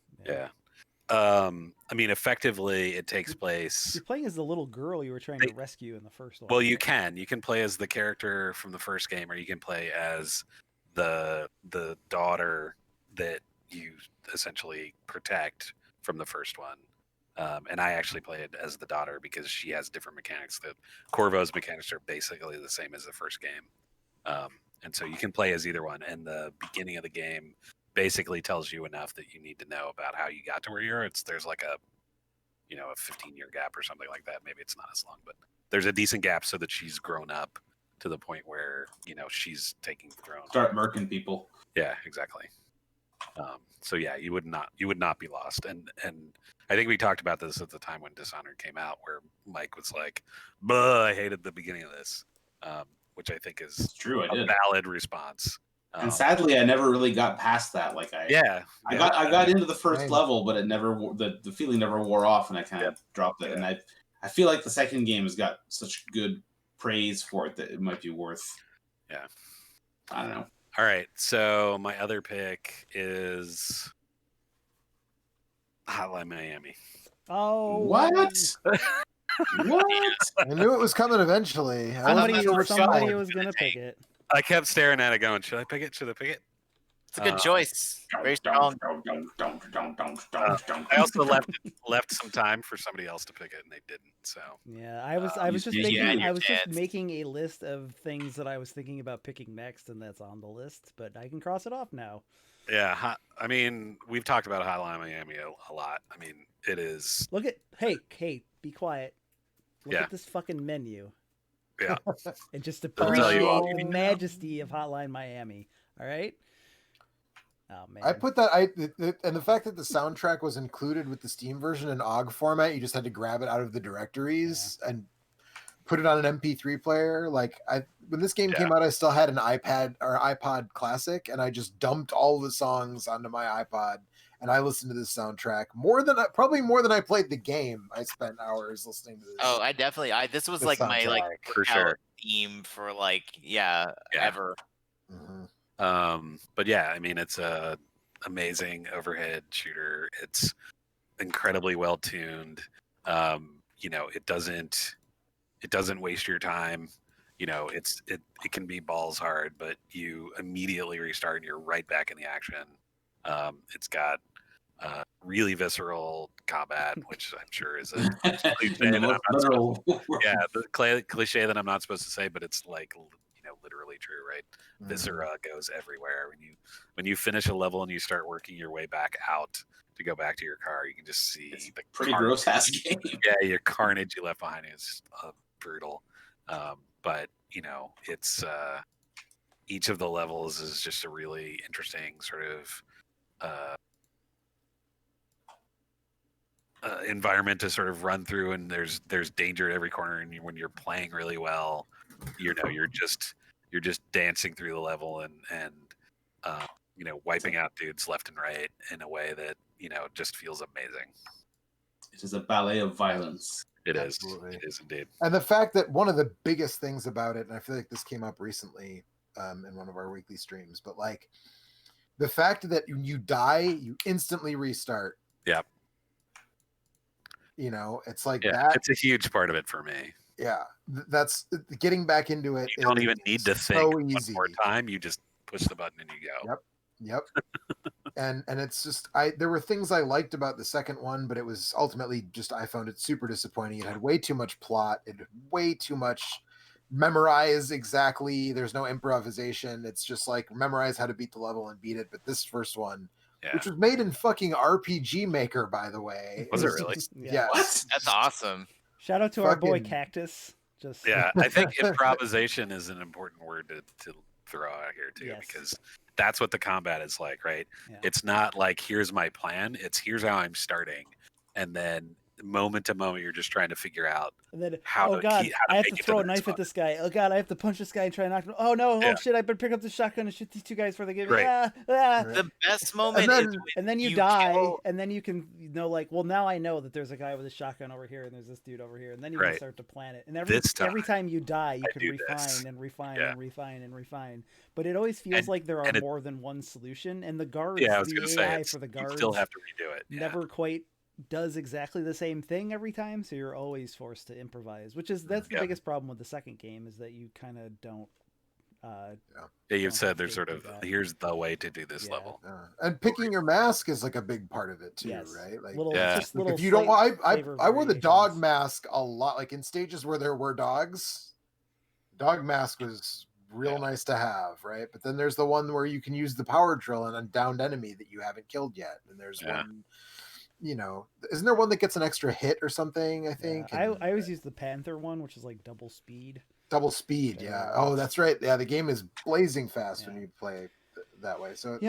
I mean, effectively, it takes place. You're playing as the little girl you were trying to rescue in the first one. Well, you can play as the character from the first game, or you can play as the daughter that you essentially protect from the first one. And I actually play it as the daughter because she has different mechanics. The Corvo's mechanics are basically the same as the first game. And so you can play as either one. And the beginning of the game basically tells you enough that you need to know about how you got to where you are. There's like a 15-year gap or something like that. Maybe it's not as long, but there's a decent gap so that she's grown up to the point where, she's taking the throne. Start murking people. Yeah, exactly. So yeah, you would not be lost. And I think we talked about this at the time when Dishonored came out, where Mike was like, "Buh, I hated the beginning of this," which I think is true. A valid response. And sadly, I never really got past that. I got into the first level, but it never the feeling never wore off, and I kind of dropped it. And I feel like the second game has got such good praise for it that it might be worth. Yeah, I don't know. All right, so my other pick is Hotline Miami. Oh, what? What? I knew it was coming eventually. Somebody was gonna pick it. I kept staring at it, going, "Should I pick it? Should I pick it?" It's a good choice. Very strong. I also left some time for somebody else to pick it, and they didn't. So yeah, I was just making a list of things that I was thinking about picking next, and that's on the list. But I can cross it off now. Yeah, I mean, we've talked about Hotline Miami a lot. I mean, it is. Look at hey, be quiet. Look at this fucking menu. Yeah, and just appreciate the majesty of Hotline Miami. All right. Oh man! I put that and the fact that the soundtrack was included with the Steam version in OGG format, you just had to grab it out of the directories and put it on an MP3 player. When this game came out, I still had an iPad or iPod Classic, and I just dumped all the songs onto my iPod, and I listened to this soundtrack probably more than I played the game. I spent hours listening to this. Oh, I definitely. This was like my for sure theme for ever. Mm-hmm. But yeah, I mean, it's a amazing overhead shooter. It's incredibly well tuned. It doesn't waste your time. It can be balls hard, but you immediately restart and you're right back in the action. It's got really visceral combat, which I'm sure is a cliche the cliche that I'm not supposed to say, but it's literally true, right? Viscera goes everywhere. When you finish a level and you start working your way back out to go back to your car, you can just see the pretty gross ass game. Yeah, your carnage you left behind is brutal. But it's each of the levels is just a really interesting sort of environment to sort of run through, and there's danger at every corner, and when you're playing really well, you're just dancing through the level and wiping out dudes left and right in a way that just feels amazing. It is a ballet of violence. It is indeed. And the fact that one of the biggest things about it, and I feel like this came up recently in one of our weekly streams, but the fact that you die, you instantly restart. Yeah. It's that. It's a huge part of it for me. Yeah, that's getting back into it. You don't even need to think one more time. You just push the button and you go. Yep. and it's just there were things I liked about the second one, but it was ultimately just I found it super disappointing. It had way too much plot. It had way too much memorize exactly. There's no improvisation. It's just memorize how to beat the level and beat it. But this first one, which was made in fucking RPG Maker, by the way. Was it really? Yes. What? That's awesome. Shout out to our boy Cactus. I think improvisation is an important word to throw out here too, because that's what the combat is like, right? Yeah. It's not like here's my plan; it's here's how I'm starting, and then moment to moment you're just trying to figure out how I have to throw a knife at this guy. Oh god, I have to punch this guy and try and knock him. Oh no, shit, I better pick up the shotgun and shoot these two guys before they get me. Right. The best moment and then you die, and then you can well now I know that there's a guy with a shotgun over here and there's this dude over here, and then you can start to plan it. And every time you die, you can refine and refine. But it always feels like there are more than one solution, and the guards, the AI for the guards, you still have to redo it. Never quite does exactly the same thing every time, so you're always forced to improvise, that's the biggest problem with the second game, is that you kind of don't Yeah, you've said there's sort of here's the way to do this level, and picking your mask is like a big part of it too, right? Like, just little if you don't, I wore the dog mask a lot. Like in stages where there were dogs, dog mask was real nice to have, right? But then there's the one where you can use the power drill on a downed enemy that you haven't killed yet, and there's one. You know, isn't there one that gets an extra hit or something? I think. I always use the Panther one, which is like double speed. Double speed, Oh, that's right. Yeah, the game is blazing fast when you play that way. So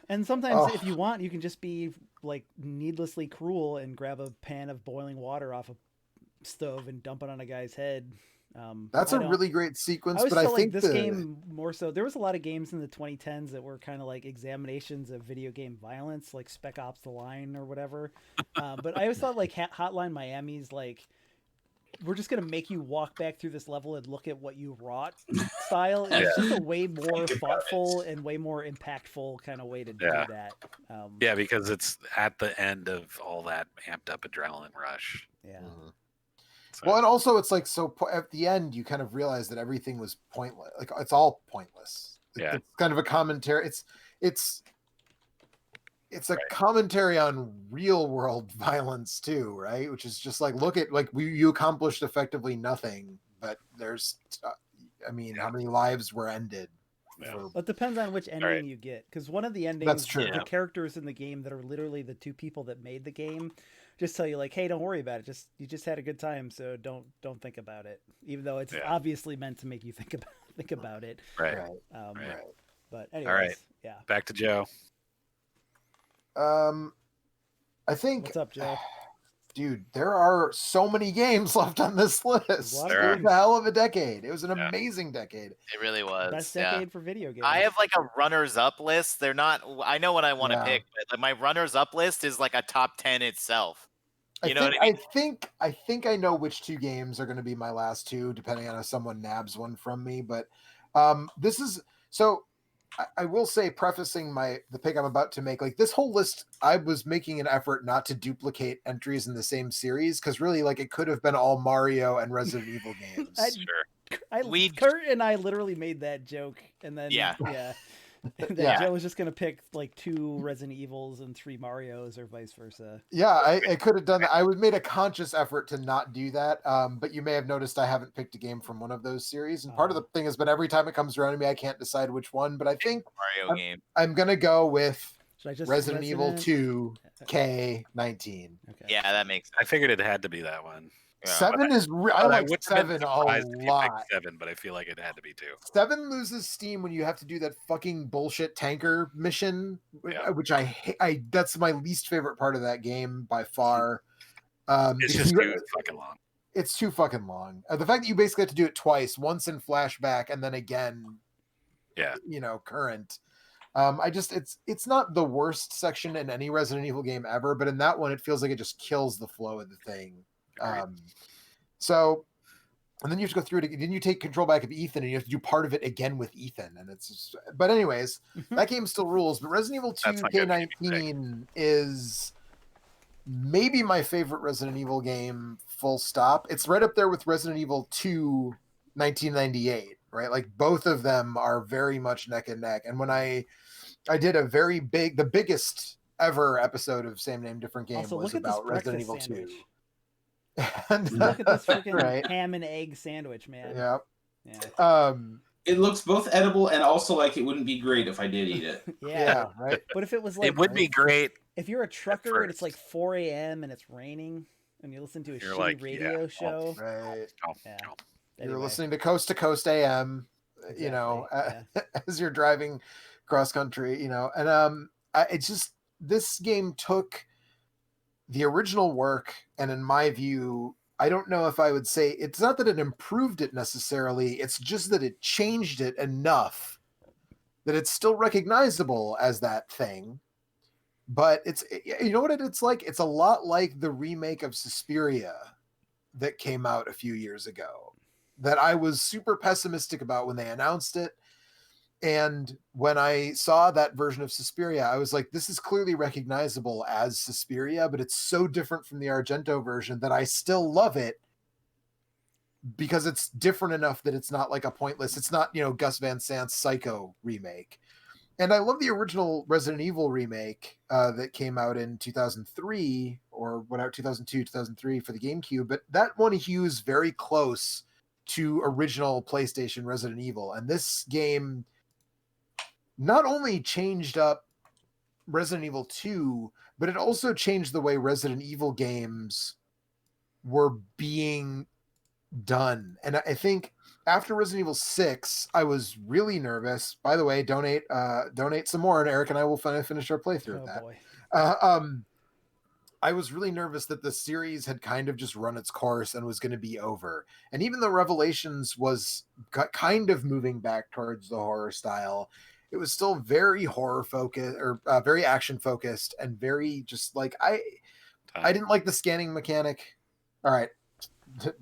and sometimes if you want, you can just be like needlessly cruel and grab a pan of boiling water off a stove and dump it on a guy's head. That's a really great sequence. But I think this game more so. There was a lot of games in the 2010s that were kind of like examinations of video game violence, like Spec Ops: The Line or whatever. But I always thought like Hotline Miami's like, we're just gonna make you walk back through this level and look at what you wrought style. It's just a way more thoughtful and way more impactful kind of way to do that. Because it's at the end of all that amped up adrenaline rush. Yeah. Mm-hmm. Well, and also it's like, so at the end you kind of realize that everything was pointless. Like it's all pointless. It's kind of a commentary. It's a commentary on real world violence too, right? Which is just like, look at like you accomplished effectively nothing, but there's, I mean, how many lives were ended? It depends on which ending you get, because one of the endings, that's true. The characters in the game that are literally the two people that made the game just tell you like, hey, don't worry about it. You just had a good time, so don't think about it. Even though it's obviously meant to make you think about it. Right. But anyways, all right. Back to Joe. I think. What's up, Joe? Dude, there are so many games left on this list. It was a hell of a decade. It was an amazing decade. It really was. Best decade for video games. I have like a runners-up list. They're not. I know what I want to pick, but like my runners-up list is like a top 10 itself. You know what I mean? I think I know which two games are going to be my last two, depending on if someone nabs one from me. But this is so. I will say, prefacing the pick I'm about to make, like this whole list, I was making an effort not to duplicate entries in the same series, because really, like, it could have been all Mario and Resident Evil games. Kurt and I literally made that joke, and then Joe was just gonna pick like 2 Resident Evils and 3 Marios, or vice versa. Yeah, I could have done that. I would made a conscious effort to not do that. But you may have noticed I haven't picked a game from one of those series, and part of the thing has been every time it comes around to me, I can't decide which one. But I think I'm gonna go with Resident Evil 2 K19. Okay. Yeah, that makes sense. I figured it had to be that one. 7 is I like 7 a lot. 7, but I feel like it had to be 2. 7 loses steam when you have to do that fucking bullshit tanker mission, which I hate. That's my least favorite part of that game by far. It's just too fucking long. It's too fucking long. The fact that you basically have to do it twice, once in flashback and then again, current. It's not the worst section in any Resident Evil game ever, but in that one, it feels like it just kills the flow of the thing. And then you have to go through it again. Then you take control back of Ethan, and you have to do part of it again with Ethan, and it's just, but anyways, that game still rules. But Resident Evil 2 K19 is maybe my favorite Resident Evil game, full stop. It's right up there with Resident Evil 2 1998, right? Like both of them are very much neck and neck. And when I did the biggest ever episode of Same Name Different Game was about Resident Evil 2. And, look at this freaking ham and egg sandwich, man. Yeah. It looks both edible and also like it wouldn't be great if I did eat it. Yeah, right. But if it was like, it would be great if you're a trucker and it's like 4 a.m. and it's raining and you listen to a shitty radio show, right? Anyway. You're listening to Coast AM, as you're driving cross country, and it's just, this game took the original work, and in my view, I don't know if I would say, it's not that it improved it necessarily, it's just that it changed it enough that it's still recognizable as that thing. But it's, you know what it's like? It's a lot like the remake of Suspiria that came out a few years ago, that I was super pessimistic about when they announced it. And when I saw that version of Suspiria, I was like, this is clearly recognizable as Suspiria, but it's so different from the Argento version that I still love it because it's different enough that it's not like a pointless. It's not, Gus Van Sant's Psycho remake. And I love the original Resident Evil remake that came out in 2003 or went out 2002, 2003 for the GameCube. But that one hews very close to original PlayStation Resident Evil. And this game not only changed up Resident Evil 2, but it also changed the way Resident Evil games were being done. And I think after Resident Evil 6, I was really nervous. By the way, donate some more, and Eric and I will finish our playthrough of that. Boy. I was really nervous that the series had kind of just run its course and was going to be over. And even though Revelations was kind of moving back towards the horror style, it was still very horror focused, or very action focused, and very just like I didn't like the scanning mechanic. All right.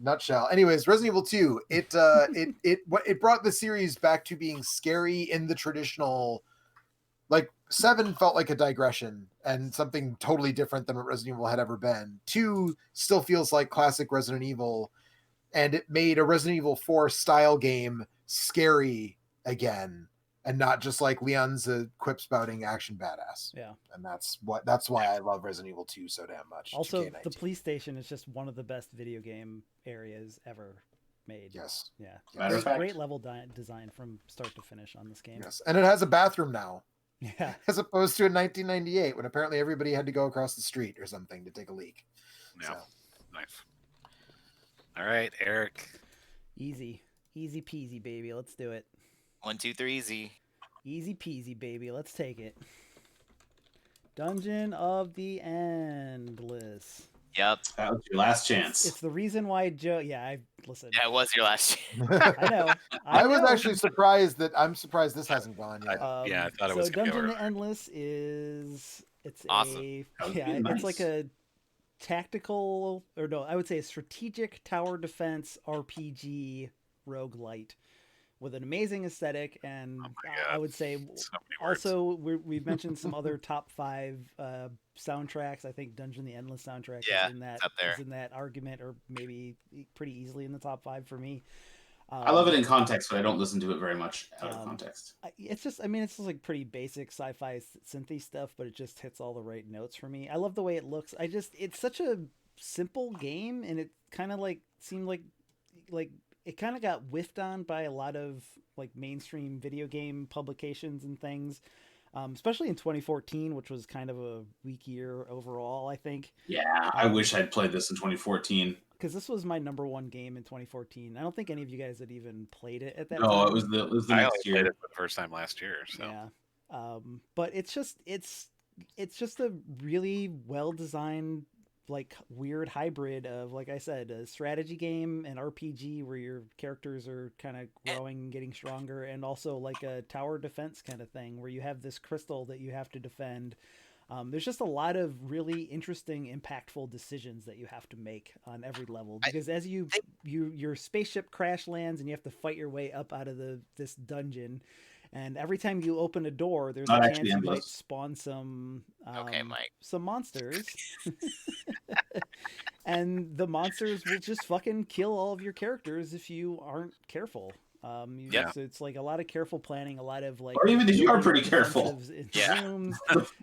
Nutshell. Anyways, Resident Evil 2, it brought the series back to being scary in the traditional, like 7 felt like a digression and something totally different than what Resident Evil had ever been. 2 still feels like classic Resident Evil, and it made a Resident Evil 4 style game scary again, and not just like Leon's a quip spouting action badass. Yeah. And that's why I love Resident Evil 2 so damn much. Also, the police station is just one of the best video game areas ever made. Yes. Yeah. Great level design from start to finish on this game. Yes. And it has a bathroom now. Yeah. As opposed to in 1998 when apparently everybody had to go across the street or something to take a leak. Yeah. So. Nice. All right, Eric. Easy peasy, baby. Let's do it. 1, 2, 3, easy. Easy peasy, baby. Let's take it. Dungeon of the Endless. Yep. That was your last chance. It's the reason why Joe. Yeah, listen. Yeah, it was your last chance. I know. I was actually surprised I'm surprised this hasn't gone yet. I thought it was. So Dungeon of the Endless it's awesome. It's like a tactical, or no, I would say a strategic tower defense RPG roguelite with an amazing aesthetic, and I would say also we've mentioned some other top 5 soundtracks. I think Dungeon of the Endless soundtrack is in that argument, or maybe pretty easily in the top 5 for me. I love it in context, but I don't listen to it very much out of context. It's just like pretty basic sci-fi synthy stuff, but it just hits all the right notes for me. I love the way it looks. It's such a simple game, and it kind of like seemed like it kind of got whiffed on by a lot of like mainstream video game publications and things, especially in 2014, which was kind of a weak year overall, I think. Yeah, I wish I'd played this in 2014. Because this was my number 1 game in 2014. I don't think any of you guys had even played it at that time. No, it was the next year. I played it for the first time last year. So. Yeah, but it's just a really well designed, like weird hybrid of, like I said, a strategy game, an RPG where your characters are kind of growing and getting stronger, and also like a tower defense kind of thing where you have this crystal that you have to defend. There's just a lot of really interesting, impactful decisions that you have to make on every level, because as your spaceship crash lands and you have to fight your way up out of this dungeon. And every time you open a door, there's a chance you might spawn some monsters. And the monsters will just fucking kill all of your characters if you aren't careful. So it's like a lot of careful planning, a lot of like, or even if you are pretty careful, rooms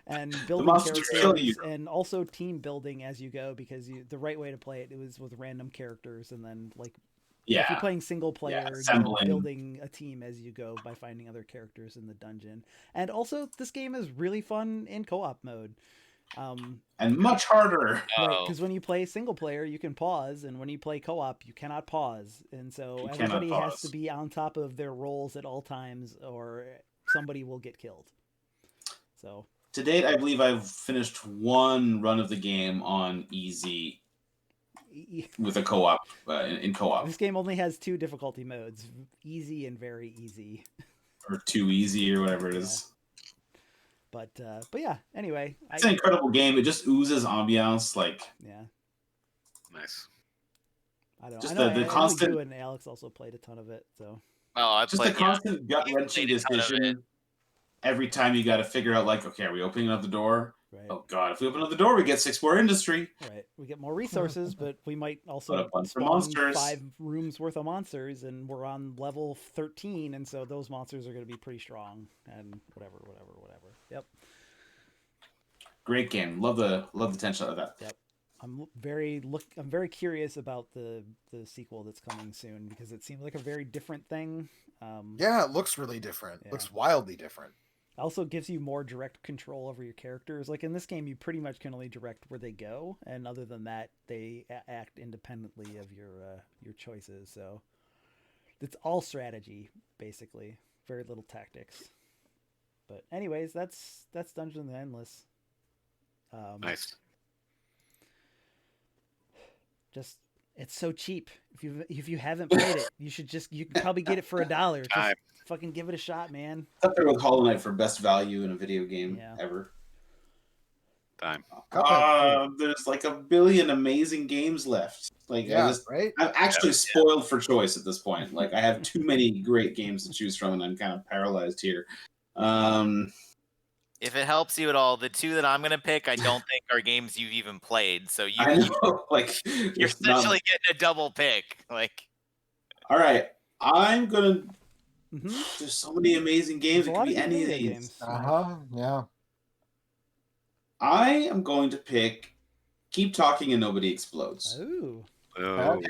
and building characters, and also team building as you go, because the right way to play it was with random characters, and then like. If you're playing single player, you're building a team as you go by finding other characters in the dungeon. And also, this game is really fun in co-op mode. And much harder. Right, because when you play single player, you can pause, and when you play co-op, you cannot pause. And so everybody has to be on top of their roles at all times, or somebody will get killed. So to date, I believe I've finished 1 run of the game on easy. With a co-op, in co-op. This game only has 2 difficulty modes, easy and very easy. Or too easy, or whatever it is. But yeah, anyway. It's an incredible game. It just oozes ambiance, like... Yeah. Nice. I don't know. Just the constant... and Alex also played a ton of it, so... Just the constant gut-wrenching decision every time you got to figure out, like, okay, are we opening up the door? Right. Oh God! If we open up the door, we get 6 more industry. Right. We get more resources, but we might also But a bunch of spawn monsters. 5 rooms worth of monsters, and we're on level 13, and so those monsters are going to be pretty strong, and whatever. Yep. Great game. Love the tension of that. Yep. I'm very curious about the sequel that's coming soon, because it seems like a very different thing. Yeah, it looks really different. Yeah. Looks wildly different. Also gives you more direct control over your characters. Like in this game, you pretty much can only direct where they go, and other than that, they act independently of your choices. So it's all strategy, basically. Very little tactics. But anyways, that's Dungeons and Endless. Nice. Just it's so cheap. If you haven't played it, you can probably get it for $1. Just fucking give it a shot, man. Up there with Hollow Knight for best value in a video game ever. Time. There's like a billion amazing games left. Like right? I'm actually spoiled for choice at this point. Like I have too many great games to choose from, and I'm kind of paralyzed here. If it helps you at all, the 2 that I'm gonna pick, I don't think are games you've even played. So you're essentially getting a double pick. Like, all right, I'm gonna. There's so many amazing games. It could be any of these. Yeah. I am going to pick Keep Talking and Nobody Explodes. Ooh. Okay.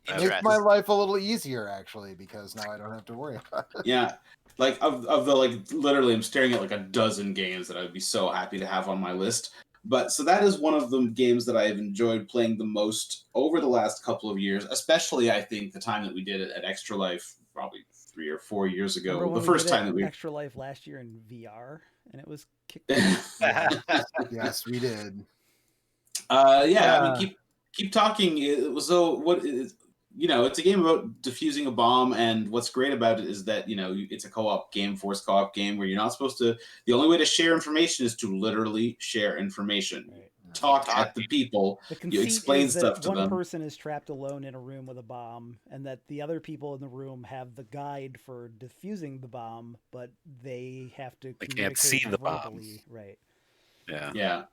Makes my life a little easier, actually, because now I don't have to worry about it. Yeah. Like of the literally I'm staring at like a dozen games that I would be so happy to have on my list. But so that is one of the games that I have enjoyed playing the most over the last couple of years, especially I think the time that we did it at Extra Life probably 3 or 4 years ago. The first time that we Extra Life last year in VR, and it was kicked. Yes, we did. I mean, keep talking. It was it's a game about defusing a bomb, and what's great about it is that it's a co-op game, forced co-op game, where you're not supposed to. The only way to share information is to literally share information. Right. Talk at the people. You explain stuff to them. One person is trapped alone in a room with a bomb, and that the other people in the room have the guide for defusing the bomb, but they have to. They can't see the bomb. Right. Yeah.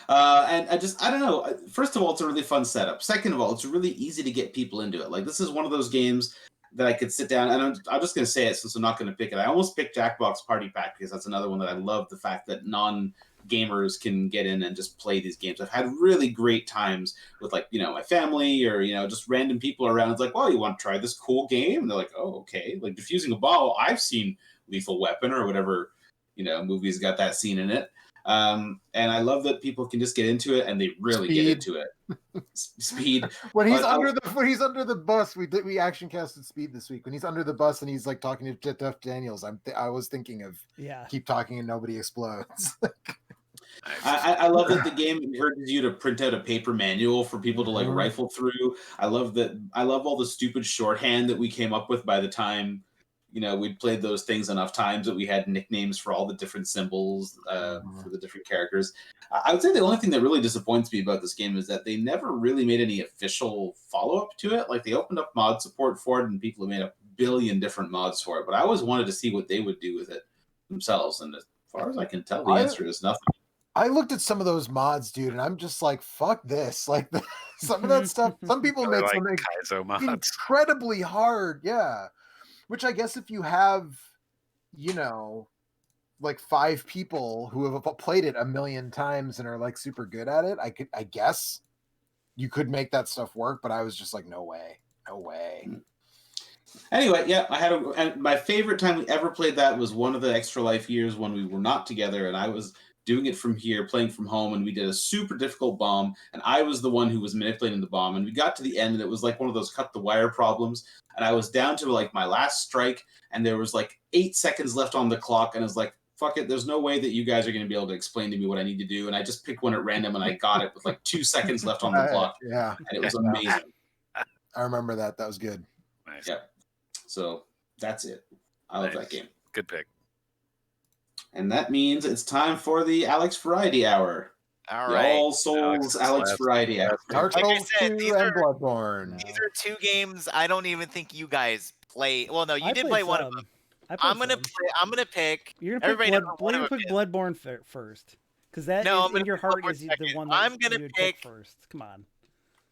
And I don't know. First of all, it's a really fun setup. Second of all, it's really easy to get people into it. Like, this is one of those games that I could sit down, and I'm just going to say it since I'm not going to pick it. I almost picked Jackbox Party Pack because that's another one that I love, the fact that non-gamers can get in and just play these games. I've had really great times with, like, my family or, just random people around. It's like, well, you want to try this cool game? And they're like, oh, okay. Like, defusing a bomb. I've seen Lethal Weapon or whatever, movie's got that scene in it. And I love that people can just get into it, and they really get into it. Speed. When he's under the bus, we action casted Speed this week. When he's under the bus and he's like talking to Jeff Daniels, I was thinking of Keep Talking and Nobody Explodes. I love that the game encourages you to print out a paper manual for people to like rifle through. I love all the stupid shorthand that we came up with by the time we'd played those things enough times that we had nicknames for all the different symbols for the different characters. I would say the only thing that really disappoints me about this game is that they never really made any official follow-up to it. Like, they opened up mod support for it, and people have made a billion different mods for it, but I always wanted to see what they would do with it themselves, and as far as I can tell, the answer is nothing. I looked at some of those mods, dude, and I'm just like, fuck this. Like, some of that stuff, some people make something incredibly hard. Yeah. Which I guess if you have, like 5 people who have played it a million times and are like super good at it, I guess you could make that stuff work. But I was just like, no way. Anyway, and my favorite time we ever played that was one of the Extra Life years when we were not together, and I was doing it from here, playing from home, and we did a super difficult bomb, and I was the one who was manipulating the bomb, and we got to the end, and it was like one of those cut the wire problems, and I was down to like my last strike, and there was like 8 seconds left on the clock, and I was like, fuck it, there's no way that you guys are going to be able to explain to me what I need to do, and I just picked one at random, and I got it with like 2 seconds left on the clock. Yeah. And it was amazing. I remember that. That was good. Nice. Yeah. So that's it. I love that game. Good pick. And that means it's time for the Alex Variety Hour. All right. All Souls Alex Variety Hour. Dark Souls 2 and Bloodborne. These are 2 games I don't even think you guys play. Well, no, you did play one of them. I'm gonna pick. You're gonna pick Bloodborne first. Because that is, in your heart is the one that you would pick first. Come on.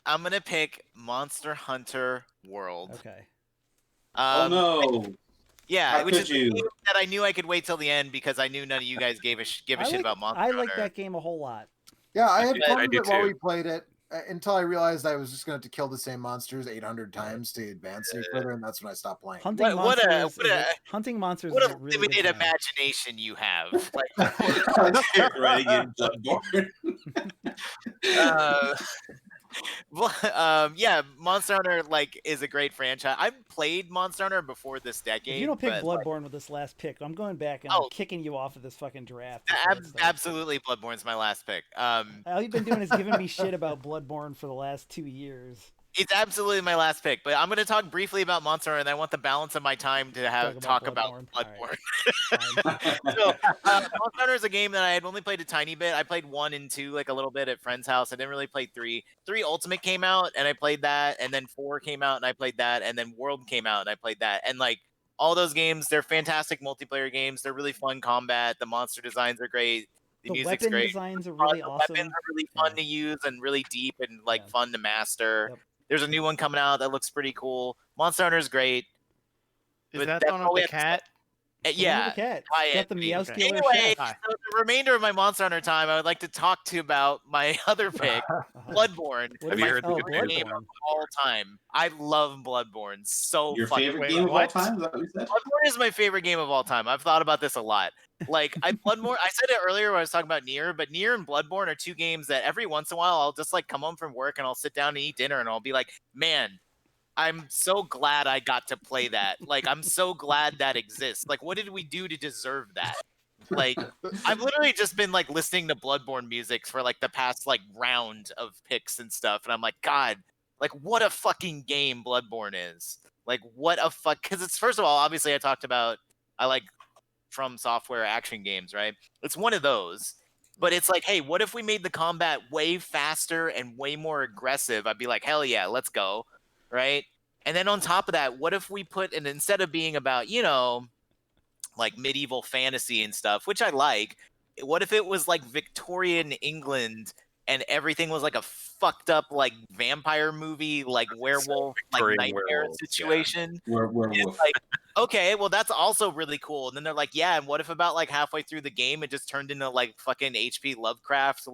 I'm gonna pick Monster Hunter World. Okay. Oh no. Yeah, which is the game that I knew I could wait till the end because I knew none of you guys give a shit about Monster Hunter. I like that game a whole lot. Yeah, I had fun with it while we played it until I realized I was just going to kill the same monsters 800 times to advance any further, and that's when I stopped playing. Hunting monsters is a really limited imagination you have. Like, writing in Bloodborne. Yeah, Monster Hunter is a great franchise. I've played Monster Hunter before this decade. If you don't pick Bloodborne with this last pick, I'm going back and I'm kicking you off of this fucking draft. Absolutely, Bloodborne's my last pick. All you've been doing is giving me shit about Bloodborne for the last 2 years. It's absolutely my last pick, but I'm going to talk briefly about Monster Hunter, and I want the balance of my time to talk about Bloodborne. Right. So, Monster Hunter is a game that I had only played a tiny bit. I played 1 and 2 a little bit at friend's house. I didn't really play 3. 3 Ultimate came out, and I played that, and then 4 came out, and I played that, and then World came out, and I played that. And all those games, they're fantastic multiplayer games. They're really fun combat. The monster designs are great. The music's weapon great. designs are really awesome. Weapons are really fun to use and really deep and fun to master. Yep. There's a new one coming out that looks pretty cool. Monster Hunter is great. Is that the one with the cat? Yeah. The cat. Got the Meowsky. Anyway, so the remainder of my Monster Hunter time, I would like to talk to you about my other pick, Bloodborne. Have you heard the favorite game of all time? I love Bloodborne so Your favorite game of all time? Is that what you said? Bloodborne is my favorite game of all time. I've thought about this a lot. Bloodborne, I said it earlier when I was talking about Nier, but Nier and Bloodborne are 2 games that every once in a while I'll just come home from work and I'll sit down and eat dinner and I'll be like, man, I'm so glad I got to play that. I'm so glad that exists. What did we do to deserve that? I've literally just been listening to Bloodborne music for the past round of picks and stuff, and I'm like, God, what a fucking game Bloodborne is. What a fuck, because it's, first of all, obviously I talked about I like From Software action games, right? It's one of those. But it's hey, what if we made the combat way faster and way more aggressive? I'd be like, hell yeah, let's go. Right? And then on top of that, what if we put, and instead of being about, medieval fantasy and stuff, which I like, what if it was Victorian England and everything was a fucked up vampire movie, werewolf, nightmare situation? Yeah. Werewolf. Okay, well that's also really cool. And then they're like, yeah, and what if about halfway through the game it just turned into fucking H.P. Lovecraft,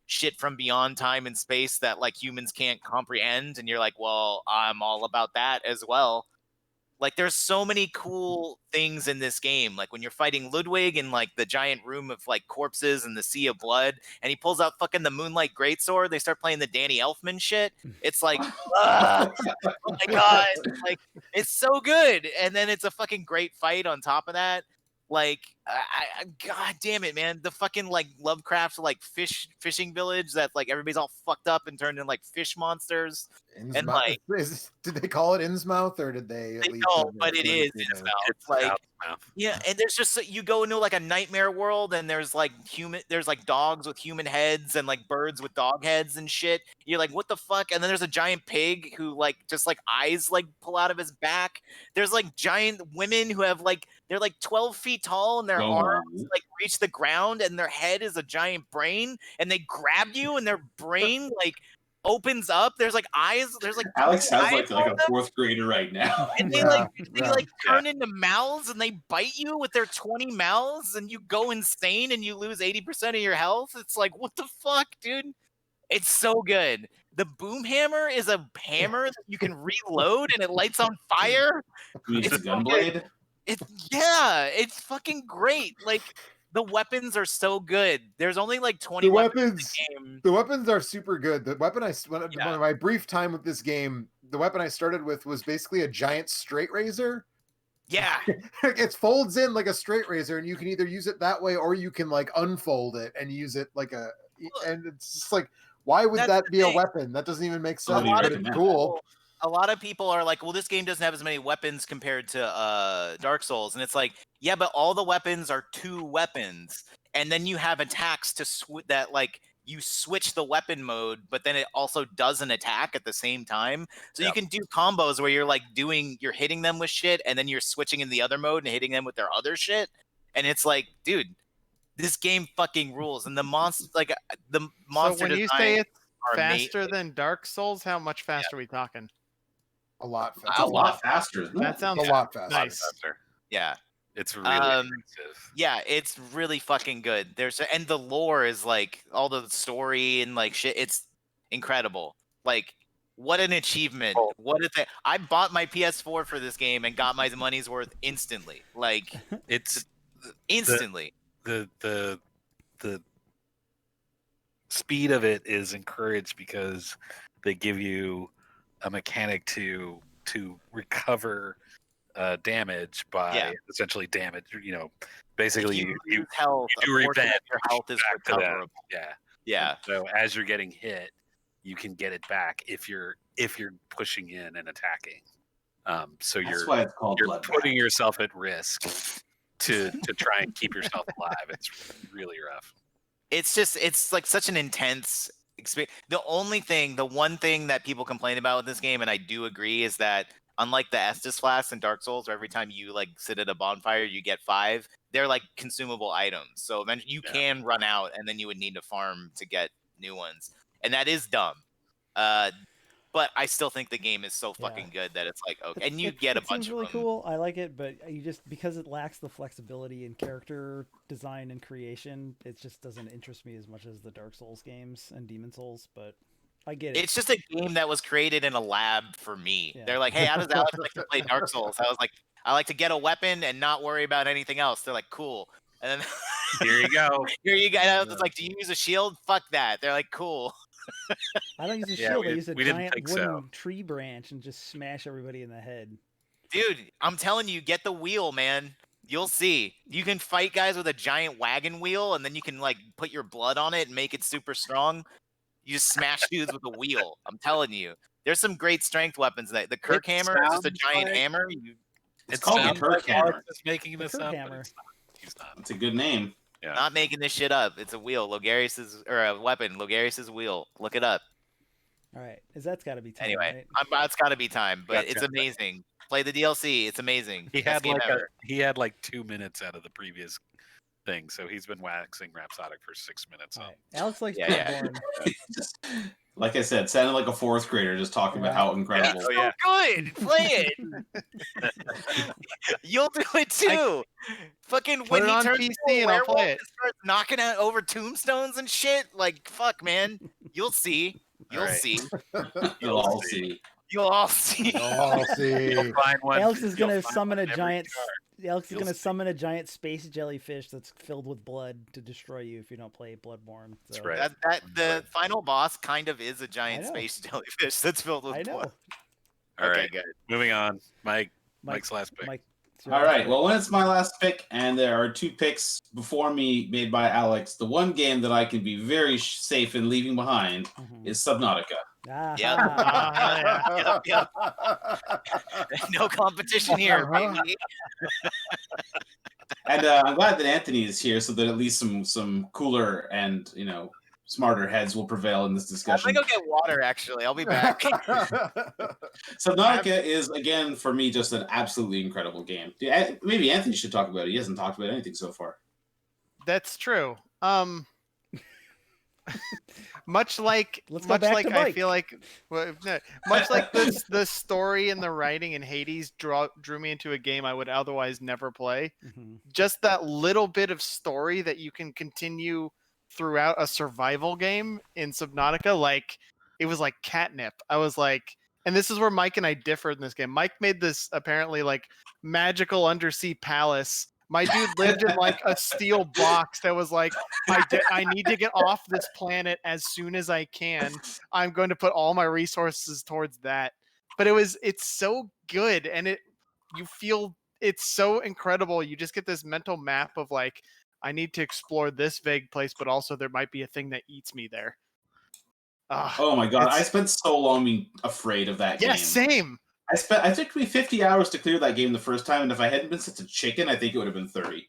shit from beyond time and space that humans can't comprehend, and you're like, well, I'm all about that as well. There's so many cool things in this game. When you're fighting Ludwig in the giant room of corpses and the sea of blood, and he pulls out fucking the Moonlight Greatsword, they start playing the Danny Elfman shit. It's oh my god, it's so good. And then it's a fucking great fight on top of that. God damn it, man! The fucking Lovecraft fishing village that everybody's all fucked up and turned into fish monsters. Innsmouth. And did they call it Innsmouth or did they? No, but it is Innsmouth. It's yeah, and there's just you go into a nightmare world and there's there's dogs with human heads and birds with dog heads and shit. You're like, what the fuck? And then there's a giant pig who just eyes pull out of his back. There's giant women who have they're 12 feet tall and their arms reach the ground and their head is a giant brain and they grab you and their brain opens up. There's eyes. There's Alex sounds like a 4th grader right now. And they turn into mouths and they bite you with their 20 mouths and you go insane and you lose 80% of your health. It's what the fuck, dude? It's so good. The boom hammer is a hammer that you can reload and it lights on fire. It's a gunblade. It's fucking great. The weapons are so good. There's only 20 weapons in the game. The weapons are super good. The weapon one of my brief time with this game, the weapon I started with was basically a giant straight razor. Yeah. It folds in like a straight razor, and you can either use it that way or you can unfold it and use it and it's just why would that be a weapon? That doesn't even make sense. But it's cool. A lot of people are like, well, this game doesn't have as many weapons compared to Dark Souls. And it's yeah, but all the weapons are 2 weapons. And then you have attacks that you switch the weapon mode, but then it also does an attack at the same time. So you can do combos where you're you're hitting them with shit and then you're switching in the other mode and hitting them with their other shit. And it's dude, this game fucking rules, and the monster the monster. So when you design say it's are faster than Dark Souls, how much faster are we talking? A lot faster. It's a lot faster. Isn't That it? sounds a lot faster. nice. Yeah. It's really impressive. Yeah, it's really fucking good. And the lore is like all the story and like shit. It's incredible. Like, what an achievement! What is it? I bought my PS4 for this game and got my money's worth instantly. Like, it's instantly. The speed of it is encouraged because they give you a mechanic to recover damage by essentially damage. Basically you health. You do revenge. Your health is recoverable. Yeah. And so as you're getting hit, you can get it back if you're pushing in and attacking. So That's why it's called you're Bloodborne. putting yourself at risk to try and keep yourself alive. It's really rough. It's like such an intense experience. The one thing that people complain about with this game, and I do agree, is that unlike the Estus flasks in Dark Souls, where every time you like sit at a bonfire you get 5, they're like consumable items. So eventually you can run out, and then you would need to farm to get new ones, and that is dumb. But I still think the game is so fucking good that it's like, okay, and you get a bunch seems really of them. cool. I like it, but you just, because it lacks the flexibility in character design and creation, it just doesn't interest me as much as the Dark Souls games and Demon Souls. But I get it. It's just a game that was created in a lab for me. Yeah. They're like, hey, how does Alex like to play Dark Souls? I was like, I like to get a weapon and not worry about anything else. They're like, cool. And then here you go. Here you go. I was like, do you use a shield? Fuck that. They're like, cool. I don't use a shield. I use a giant wooden tree branch and just smash everybody in the head. Dude, I'm telling you, get the wheel, man. You'll see. You can fight guys with a giant wagon wheel, and then you can like put your blood on it and make it super strong. You just smash dudes with a wheel. I'm telling you. There's some great strength weapons. The Kirk hammer is just a giant hammer. It's called the Kirk hammer. Just making this up. It's a good name. Yeah. Not making this shit up. It's a wheel. A weapon. Logarius's wheel. Look it up. All right. That's got to be time. Anyway, right? It's got to be time, but it's amazing. Play the DLC. It's amazing. He had like 2 minutes out of the previous thing, so he's been waxing rhapsodic for 6 minutes. Right. Alex likes Bloodborne. Like I said, sounded like a 4th grader just talking about how incredible. It's so good. Play it. You'll do it too. Fucking when he turns PC and I'll play it. Starts knocking out over tombstones and shit. Like, fuck, man. You'll see. You'll see. You'll all see. You'll all see. You'll all see. You'll find one. Alex is gonna summon a giant. Alex is gonna summon a giant space jellyfish that's filled with blood to destroy you if you don't play Bloodborne. So. That's right. The final boss kind of is a giant space jellyfish that's filled with blood. All right, good. Moving on. Mike's last pick. All right. Well, when it's my last pick, and there are 2 picks before me made by Alex, the one game that I can be very safe in leaving behind is Subnautica. Yep. No competition here, baby. And I'm glad that Anthony is here, so that at least some cooler and smarter heads will prevail in this discussion. I'm gonna go get water. Actually, I'll be back. Subnautica is again for me just an absolutely incredible game. Maybe Anthony should talk about it. He hasn't talked about anything so far. That's true. Much like I feel like, much like the story and the writing in Hades drew me into a game I would otherwise never play. Just that little bit of story that you can continue throughout a survival game in Subnautica, like it was like catnip. I was like, and this is where Mike and I differed in this game. Mike made this apparently like magical undersea palace. My dude lived in like a steel box that was like, I need to get off this planet as soon as I can. I'm going to put all my resources towards that. But it's so good, and you feel it's so incredible. You just get this mental map of like, I need to explore this vague place, but also there might be a thing that eats me there. Oh my god, I spent so long being afraid of that game. Yeah, same. I took me 50 hours to clear that game the first time, and if I hadn't been such a chicken, I think it would have been 30.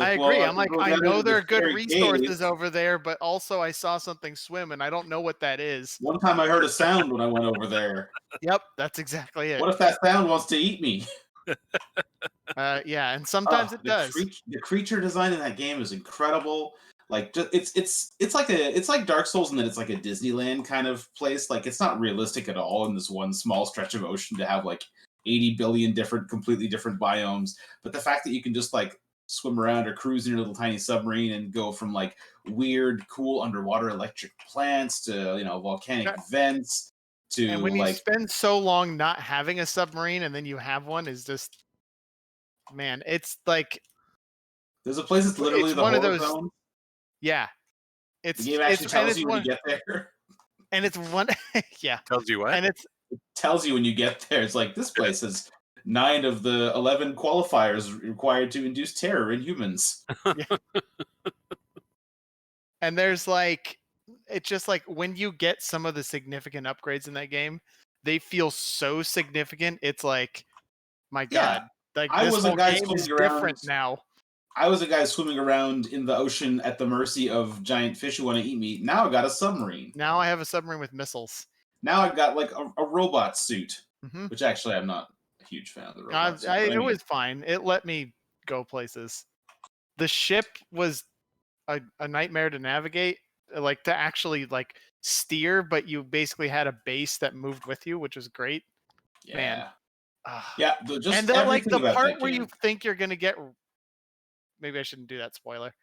I agree. I'm like, I know there are good resources over there, but also I saw something swim, and I don't know what that is. One time I heard a sound when I went over there. Yep, that's exactly it. What if that sound wants to eat me? Yeah, and sometimes it does. The creature design in that game is incredible. Like, it's like Dark Souls in that it's like a Disneyland kind of place. Like, it's not realistic at all in this one small stretch of ocean to have like 80 billion completely different biomes. But the fact that you can just like swim around or cruise in your little tiny submarine and go from like weird, cool underwater electric plants to volcanic vents to, and when you spend so long not having a submarine and then you have one, is just, man, it's like there's a place that's literally the horror zone. Yeah, the game actually tells you when you get there, and it's one. Yeah, tells you what, and it tells you when you get there. It's like, this place has 9 of the 11 qualifiers required to induce terror in humans. Yeah. And there's like, it's just like when you get some of the significant upgrades in that game, they feel so significant. It's like, my God, like this whole game is different now. I was a guy swimming around in the ocean at the mercy of giant fish who want to eat me. Now I got a submarine. Now I have a submarine with missiles. Now I've got like a robot suit, which actually I'm not a huge fan of the robot suit. It was fine. It let me go places. The ship was a nightmare to navigate, like to actually like steer, but you basically had a base that moved with you, which was great. Yeah. Man. Yeah. And then like the part where you think you're gonna get, maybe I shouldn't do that spoiler.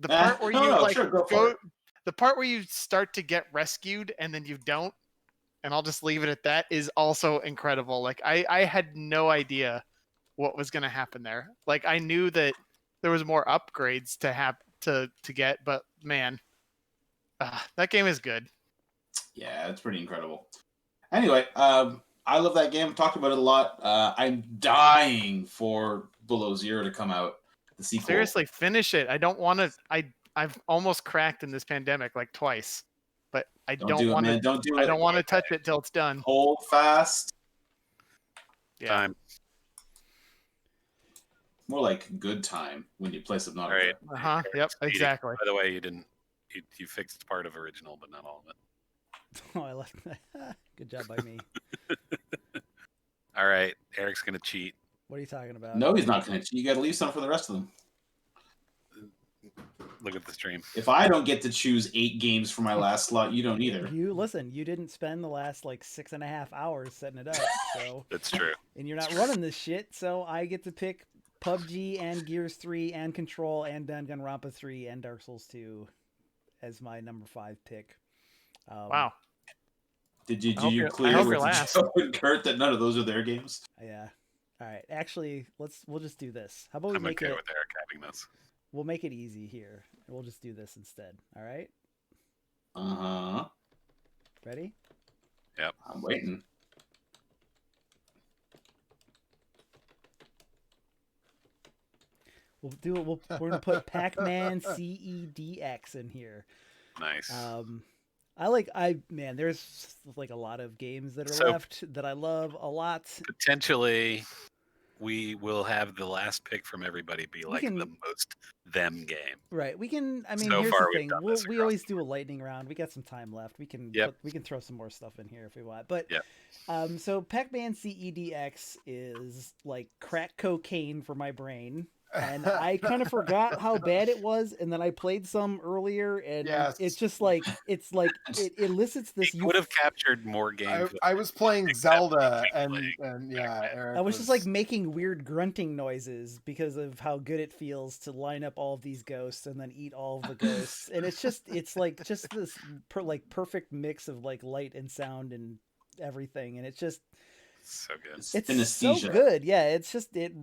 The part where you the part where you start to get rescued and then you don't, and I'll just leave it at that, is also incredible. Like I had no idea what was gonna happen there. Like I knew that there was more upgrades to have to get, but man, that game is good. Yeah, it's pretty incredible. Anyway, I love that game. I've talked about it a lot. I'm dying for Below Zero to come out. The sequel. Seriously, finish it. I don't want to. I've almost cracked in this pandemic like twice, but I don't want to. Don't do it. I don't want to touch it till it's done. Hold fast. Yeah. Time. More like good time when you play Subnautica. Right. Yep. Exactly. By the way, you fixed part of original, but not all of it. Oh, I like that. Good job by me. All right, Eric's gonna cheat. What are you talking about? No, he's not gonna cheat. You got to leave some for the rest of them. Look at the stream. If I don't get to choose 8 games for my last slot, you don't either. You listen. You didn't spend the last like 6.5 hours setting it up, so that's true. And you're not running this shit, so I get to pick PUBG and Gears 3 and Control and Danganronpa 3 and Dark Souls 2 as my number 5 pick. Wow. Did you clear with Joe and Kurt that none of those are their games? Yeah. All right. Actually, we'll just do this. How about we make okay it? with Eric having this. We'll make it easy here. We'll just do this instead. All right. Ready? Yep. I'm waiting. We'll do it. We're gonna put Pac-Man CEDX in here. Nice. There's like a lot of games that are left that I love a lot. Potentially, we will have the last pick from everybody be like the most them game. Right. We can. I mean, here's the thing. We always do a lightning round. We got some time left. We can. We can throw some more stuff in here if we want. But so Pac-Man CEDX is like crack cocaine for my brain. And I kind of forgot how bad it was, and then I played some earlier, and it's just like it elicits this. You would have captured more games. I was playing Zelda, and Eric I was just like making weird grunting noises because of how good it feels to line up all of these ghosts and then eat all of the ghosts, and it's like just this perfect mix of like light and sound and everything, and it's just. So good. It's so good. Yeah, it's just it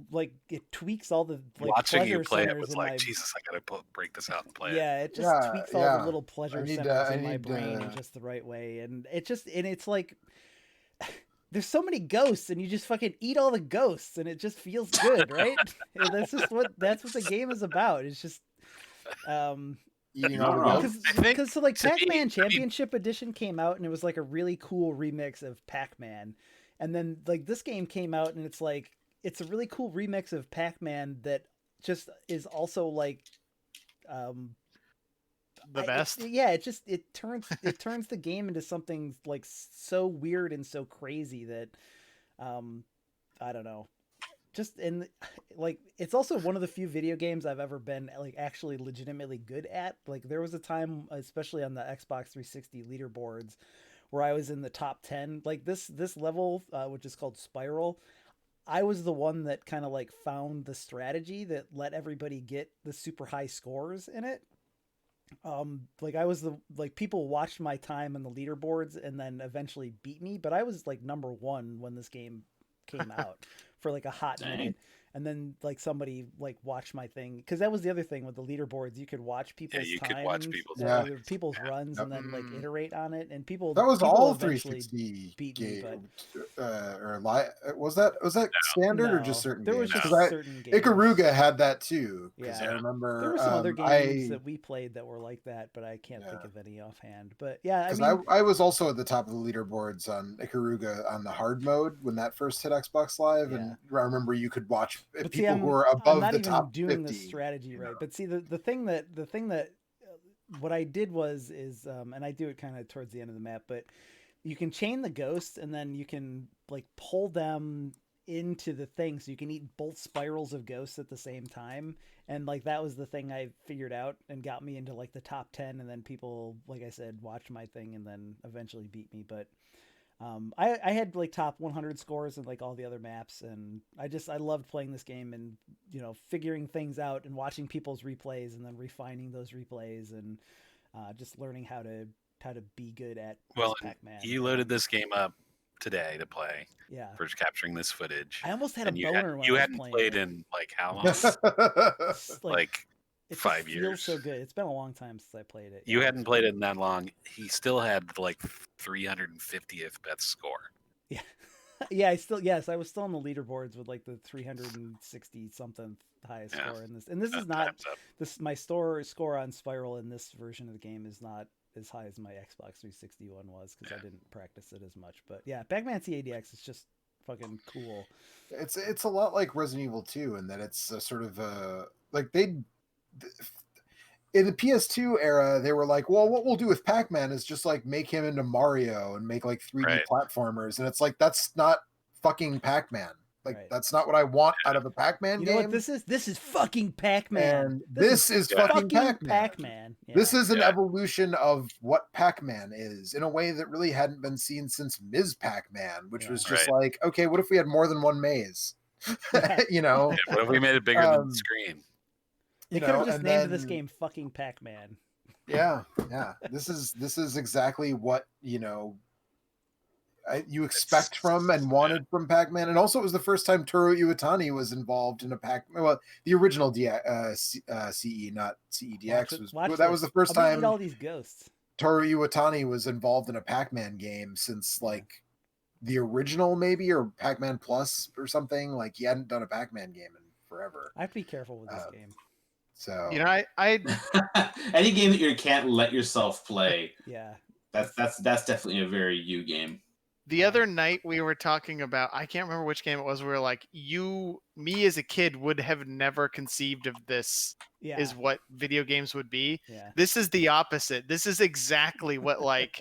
tweaks all the watching you play it was was like Jesus. I gotta break this out and play it. Yeah, it just tweaks all the little pleasure centers in my brain in just the right way, and it's like there's so many ghosts, and you just fucking eat all the ghosts, and it just feels good, right? That's what the game is about. It's just eating all the ghosts. Because so like Pac-Man Championship Edition came out, and it was like a really cool remix of Pac-Man. And then like this game came out, and it's like it's a really cool remix of Pac-Man that just is also like the best. It turns the game into something like so weird and so crazy that I don't know. just in like it's also one of the few video games I've ever been like actually legitimately good at. Like there was a time, especially on the Xbox 360 leaderboards, where I was in the top 10. Like this level, which is called Spiral, I was the one that kind of like found the strategy that let everybody get the super high scores in it. Like I was people watched my time in the leaderboards and then eventually beat me, but I was like number 1 when this game came out for like a hot minute. And then like somebody like watched my thing, because that was the other thing with the leaderboards. You could watch people's people's runs and then like iterate on it. And people that was people all eventually 360 beat me, but was that standard or just certain there games? was just certain games. Ikaruga had that too. Yeah, I remember there were some other games that we played that were like that, but I can't think of any offhand. But yeah, I mean, I was also at the top of the leaderboards on Ikaruga on the hard mode when that first hit Xbox Live, and I remember you could watch people who were above the top 50. I'm not even doing the strategy right. But see, the thing that what I did is and I do it kind of towards the end of the map, but you can chain the ghosts and then you can like pull them into the thing, so you can eat both spirals of ghosts at the same time. And like that was the thing I figured out and got me into like the top 10, and then people, like I said, watched my thing and then eventually beat me. But I had like top 100 scores in like all the other maps, and I loved playing this game and, you know, figuring things out and watching people's replays and then refining those replays and just learning how to be good at Pac-Man. You loaded this game up today to play. Yeah. For capturing this footage. I almost had a boner when you I was hadn't played it. in like how long? like it 5 years. Feels so good. It's been a long time since I played it. You hadn't played it in that long. He still had like 350th best score. Yeah. Yeah, I was still on the leaderboards with like the 360 something highest score in this. And this is not my score on Spiral in this version of the game is not as high as my Xbox 360 one was, because I didn't practice it as much. But yeah, Pac-Man CADX is just fucking cool. It's a lot like Resident Evil 2 in that it's a sort of like in the PS2 era, they were like, well, what we'll do with Pac-Man is just like make him into Mario and make like 3D platformers. And it's like, that's not fucking Pac-Man. Like that's not what I want out of a Pac-Man game. You know what this is? This is fucking Pac-Man. And this is fucking Pac-Man. Yeah. This is an evolution of what Pac-Man is in a way that really hadn't been seen since Ms. Pac-Man, which was just like, okay, what if we had more than one maze? You know? Yeah, what if we made it bigger than the screen? You could have just named this game fucking Pac-Man. Yeah. This is exactly what, you know, you expect from and wanted from Pac-Man. And also it was the first time Toru Iwatani was involved in a Pac-Man. Well, the original CE, not CEDX. That was the first time all these ghosts. Toru Iwatani was involved in a Pac-Man game since like the original maybe, or Pac-Man Plus or something. Like he hadn't done a Pac-Man game in forever. I have to be careful with this game. So, you know, I any game that you can't let yourself play. Yeah. That's definitely a very you game. The other night we were talking about, I can't remember which game it was. We were like, me as a kid would have never conceived of this is what video games would be. Yeah. This is the opposite. This is exactly what like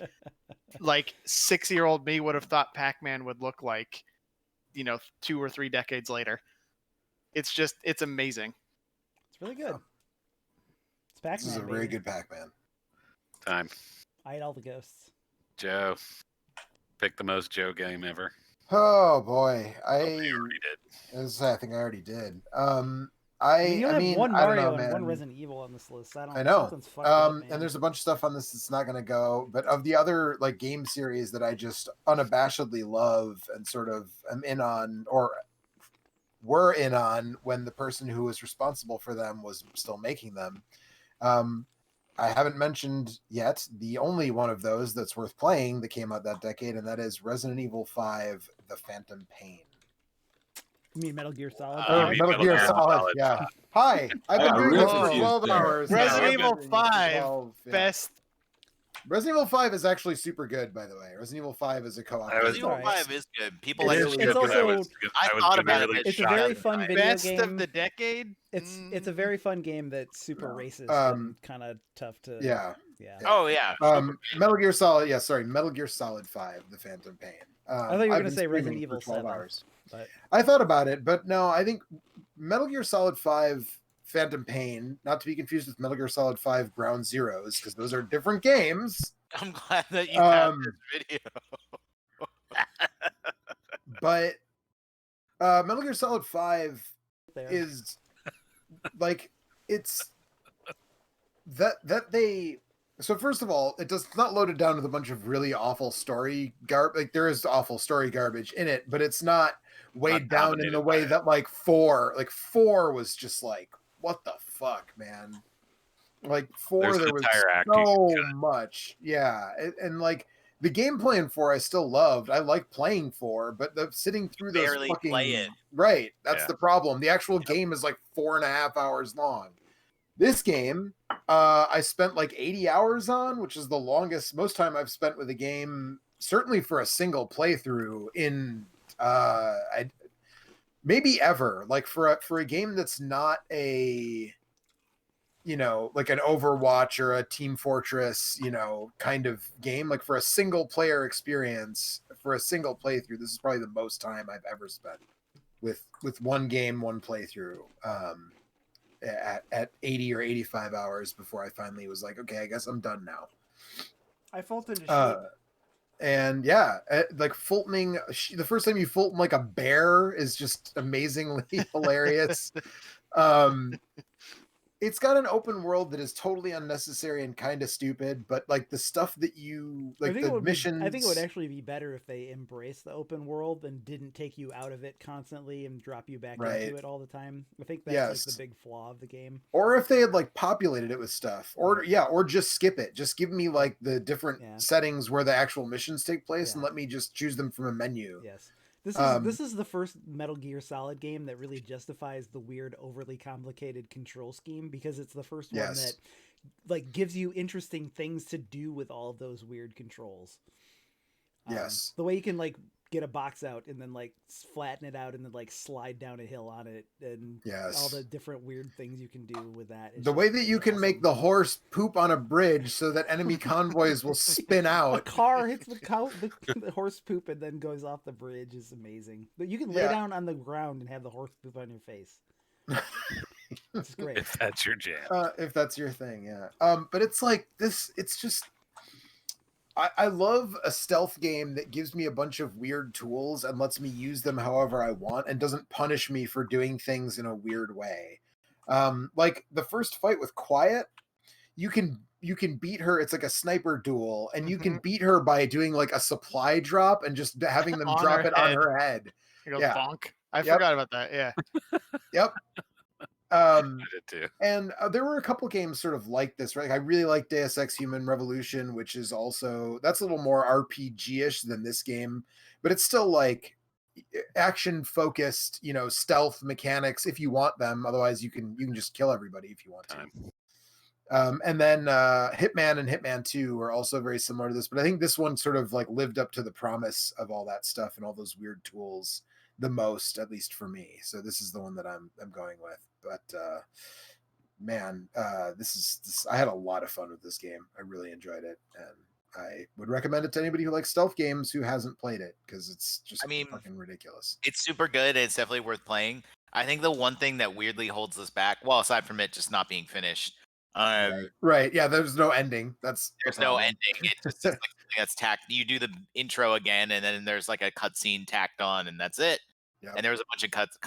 6-year-old me would have thought Pac-Man would look like, you know, 2 or 3 decades later. It's amazing. It's really good. It's Pac-Man. This is a very good Pac-Man. Time. I ate all the ghosts. Joe. Pick the most Joe game ever. Oh boy, I already did. I think I already did. I mean, one Mario and one Resident Evil on this list. I know. And there's a bunch of stuff on this that's not going to go. But of the other like game series that I just unabashedly love and sort of am in on, or were in on when the person who was responsible for them was still making them. I haven't mentioned yet the only one of those that's worth playing that came out that decade, and that is Resident Evil 5, The Phantom Pain. You mean Metal Gear Solid? Metal Gear Solid, yeah. Hi, I've been doing this for 12 hours. Resident Evil 5, best. Resident Evil 5 is actually super good, by the way. Resident Evil 5 is a co-op. Resident Evil 5 is good. People like it. It's also, I thought about it. It's a very fun video best game. Of the decade. It's a very fun game that's super racist and kind of tough to. Yeah. Oh yeah. Metal Gear Solid. Yeah, sorry, Metal Gear Solid 5: The Phantom Pain. I thought you were going to say Resident Evil 7. Hours. But I thought about it, but no, I think Metal Gear Solid 5 Phantom Pain, not to be confused with Metal Gear Solid 5 Ground Zeroes, because those are different games. I'm glad that you have this video. But Metal Gear Solid 5 is like, it's that they. So first of all, it's not loaded down with a bunch of really awful story garbage. Like, there is awful story garbage in it, but it's not weighed down in the way that like 4 was just like, what the fuck, man? Like 4, there was so much. Yeah. And like the gameplay in 4 I still loved. I like playing 4, but sitting through those fucking play it. Right. That's the problem. The actual game is like 4.5 hours long. This game, I spent like 80 hours on, which is the most time I've spent with a game, certainly for a single playthrough in maybe ever. Like for a game that's not a, like an Overwatch or a Team Fortress, kind of game. Like for a single player experience, for a single playthrough, this is probably the most time I've ever spent with one game, one playthrough. At 80 or 85 hours before I finally was like, okay, I guess I'm done now. I Fultoned a sheep. And yeah, like Fultoning, the first time you Fulton like a bear is just amazingly hilarious. It's got an open world that is totally unnecessary and kind of stupid, but like the stuff that you like, the missions. I think it would actually be better if they embraced the open world and didn't take you out of it constantly and drop you back into it all the time. I think that's like the big flaw of the game. Or if they had like populated it with stuff, or just skip it. Just give me like the different settings where the actual missions take place and let me just choose them from a menu. Yes. This is the first Metal Gear Solid game that really justifies the weird, overly complicated control scheme, because it's the first one that like gives you interesting things to do with all of those weird controls. Yes. The way you can like get a box out and then like flatten it out and then like slide down a hill on it, and all the different weird things you can do with that. The way that you can make the horse poop on a bridge so that enemy convoys will spin out. A car hits the horse poop and then goes off the bridge is amazing. But you can lay down on the ground and have the horse poop on your face. It's great. If that's your jam. If that's your thing, but it's like this, it's just, I love a stealth game that gives me a bunch of weird tools and lets me use them however I want and doesn't punish me for doing things in a weird way. Like the first fight with Quiet, you can beat her. It's like a sniper duel, and you can beat her by doing like a supply drop and just having them drop it on her head. Bonk. I forgot about that. Yeah. Yep. I did too. And there were a couple games sort of like this, right? I really like Deus Ex Human Revolution, which is also, that's a little more RPG-ish than this game, but it's still like action focused, stealth mechanics if you want them. Otherwise, you can just kill everybody if you want to. And then Hitman and Hitman 2 are also very similar to this, but I think this one sort of like lived up to the promise of all that stuff and all those weird tools the most, at least for me. So this is the one that I'm going with. But man, I had a lot of fun with this game. I really enjoyed it, and I would recommend it to anybody who likes stealth games who hasn't played it, because it's just fucking ridiculous. It's super good. It's definitely worth playing. I think the one thing that weirdly holds us back, well, aside from it just not being finished, right. Yeah, there's no ending. There's no ending. It's just like that's tacked. You do the intro again, and then there's like a cutscene tacked on, and that's it. Yep. And there was a bunch of cuts.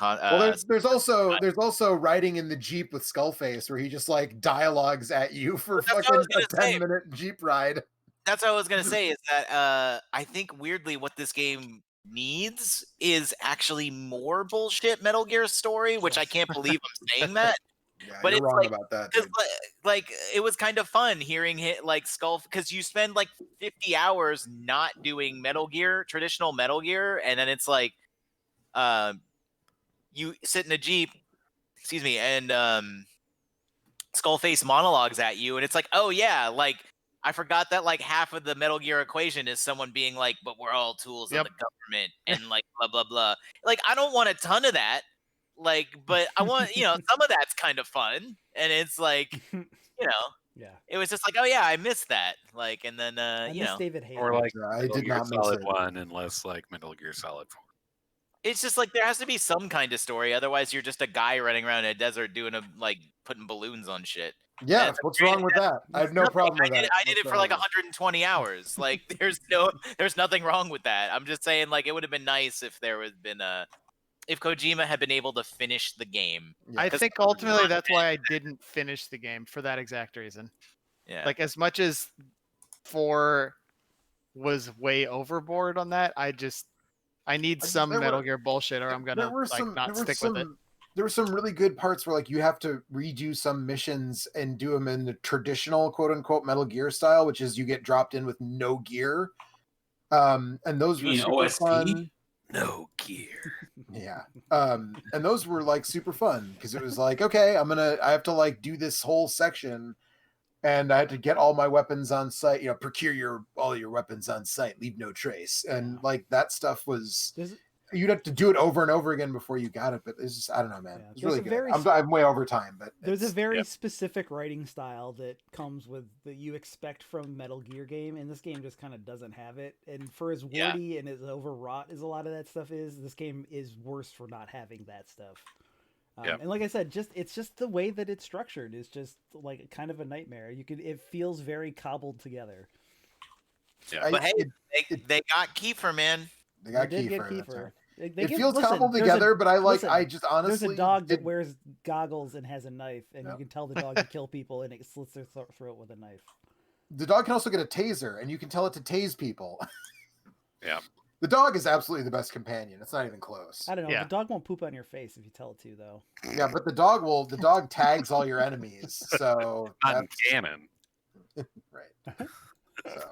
There's also riding in the Jeep with Skullface, where he just like dialogues at you for fucking a 10-minute Jeep ride. That's what I was gonna say. Is that I think weirdly what this game needs is actually more bullshit Metal Gear story, which I can't believe I'm saying that. Yeah, but you're wrong about that. Like it was kind of fun hearing it like Skull, because you spend like 50 hours not doing traditional Metal Gear, and then it's like. You sit in a Jeep, and Skullface monologues at you, and it's like, oh yeah, like I forgot that like half of the Metal Gear equation is someone being like, but we're all tools of the government, and like blah blah blah. Like I don't want a ton of that, like, but I want some of that's kind of fun, and it's like it was just like, oh yeah, I missed that. Like, and then I miss David Hayter. Or like I did not miss Solid it. 1 and less like Metal Gear Solid 4. It's just like there has to be some kind of story, otherwise you're just a guy running around in a desert doing putting balloons on shit. Yeah, what's wrong with that? I have no problem with that. I did it for like 120 hours. Like there's nothing wrong with that. I'm just saying, like, it would have been nice if there had been if Kojima had been able to finish the game. I think ultimately that's why I didn't finish the game, for that exact reason. Yeah. Like, as much as 4 was way overboard on that, I need some Metal Gear bullshit, or I'm gonna not stick with it. There were some really good parts where like you have to redo some missions and do them in the traditional quote unquote Metal Gear style, which is you get dropped in with no gear. And those were super fun. No gear. Yeah. And those were like super fun because it was like, okay, I have to like do this whole section and I had to get all my weapons on site, procure all your weapons on site, leave no trace. And like that stuff was, you'd have to do it over and over again before you got it. But it's just, I don't know, man. Yeah, it's really good. I'm way over time, but there's a very specific writing style that comes with that you expect from Metal Gear game, and this game just kind of doesn't have it. And for as wordy and as overwrought as a lot of that stuff is, this game is worse for not having that stuff. And like I said, it's just the way that it's structured is just like kind of a nightmare. It feels very cobbled together. Yeah, but hey, they got Kiefer, man. They got Kiefer. It feels cobbled together, but I just honestly... There's a dog that wears goggles and has a knife, and you can tell the dog to kill people, and it slits their throat with a knife. The dog can also get a taser, and you can tell it to tase people. Yeah. The dog is absolutely the best companion. It's not even close. I don't know. Yeah. The dog won't poop on your face if you tell it to, though. Yeah, but the dog tags all your enemies, so... Not canon. Right. So.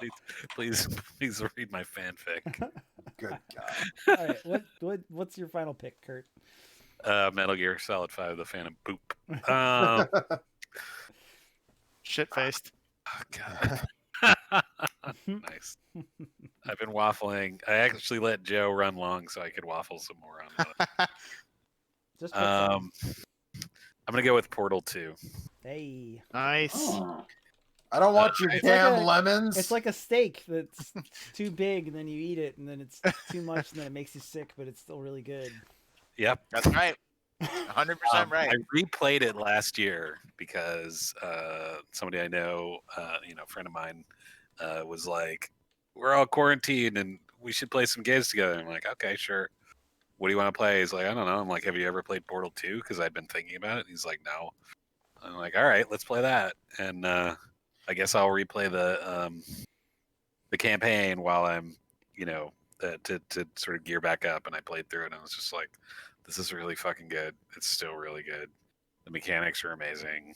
Please read my fanfic. Good God. All right, what's your final pick, Kurt? Metal Gear Solid 5: The Phantom Poop. Shit-faced. Oh, God. Nice. I've been waffling. I actually let Joe run long so I could waffle some more on it. I'm gonna go with Portal 2. Hey. Nice. Oh. I don't want your damn lemons. It's like a steak that's too big, and then you eat it, and then it's too much, and then it makes you sick, but it's still really good. Yep. That's right. 100% right. I replayed it last year because somebody I know, a friend of mine, was like, we're all quarantined, and we should play some games together. I'm like, okay, sure. What do you want to play? He's like, I don't know. I'm like, have you ever played Portal 2? Because I've been thinking about it. He's like, no. I'm like, all right, let's play that. And I guess I'll replay the campaign while I'm, to sort of gear back up. And I played through it, and I was just like, this is really fucking good. It's still really good. The mechanics are amazing.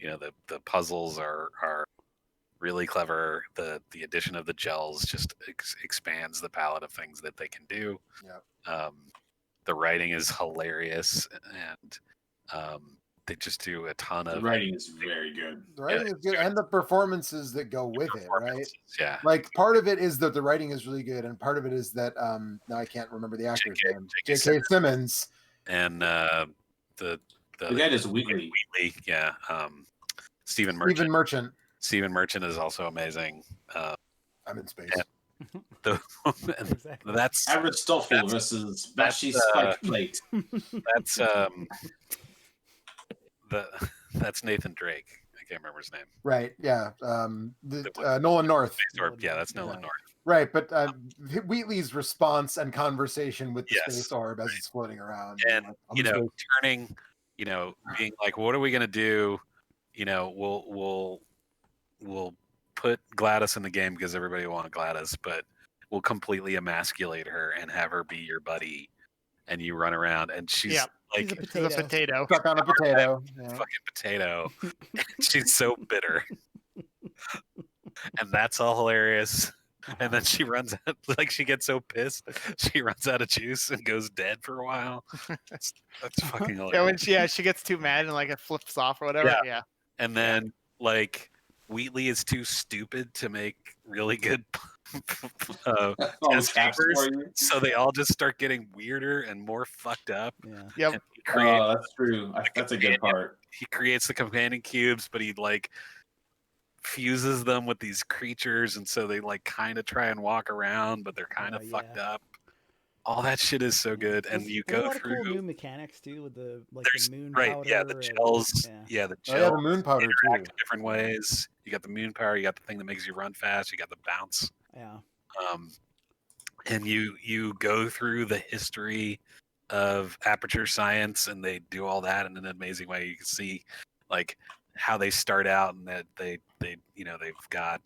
The puzzles are really clever. The addition of the gels just expands the palette of things that they can do. Yeah. The writing is hilarious, and they just do a ton of... The writing is very good. The writing is good, and the performances that go with it, right? Yeah. Like, part of it is that the writing is really good, and part of it is that, now I can't remember the actor's name. J.K. Simmons. And the guy does Wheatley. Yeah. Stephen Merchant. Stephen Merchant is also amazing. I'm in space. Exactly. That's Aristotle versus Bashy Spike Plate. That's Nathan Drake. I can't remember his name. Right. Yeah. Nolan North. Yeah, that's Nolan North. Right, but Wheatley's response and conversation with the space orb as it's floating around, and turning, being like, what are we gonna do? We'll put Gladys in the game because everybody will want Gladys, but we'll completely emasculate her and have her be your buddy, and you run around, and she's like she's a potato. Stuck on a potato. Fucking potato. She's so bitter. And that's all hilarious. And then she runs out, like she gets so pissed, she runs out of juice and goes dead for a while. That's fucking hilarious. Yeah, when she gets too mad and like it flips off or whatever. Yeah. And then like Wheatley is too stupid to make really good test papers, so they all just start getting weirder and more fucked up. Yeah. Yep. That's true. That's a good part. He creates the companion cubes, but he like fuses them with these creatures, and so they like kind of try and walk around, but they're kind of fucked up. All that shit is so good, and you There's go a lot through of cool new mechanics too, with the moon right, powder. yeah, the gels, the gels. Oh, yeah, the moon powder too. In different ways. You got the moon power. You got the thing that makes you run fast. You got the bounce. Yeah. And you go through the history of Aperture Science, and they do all that in an amazing way. You can see like how they start out, and that they they've got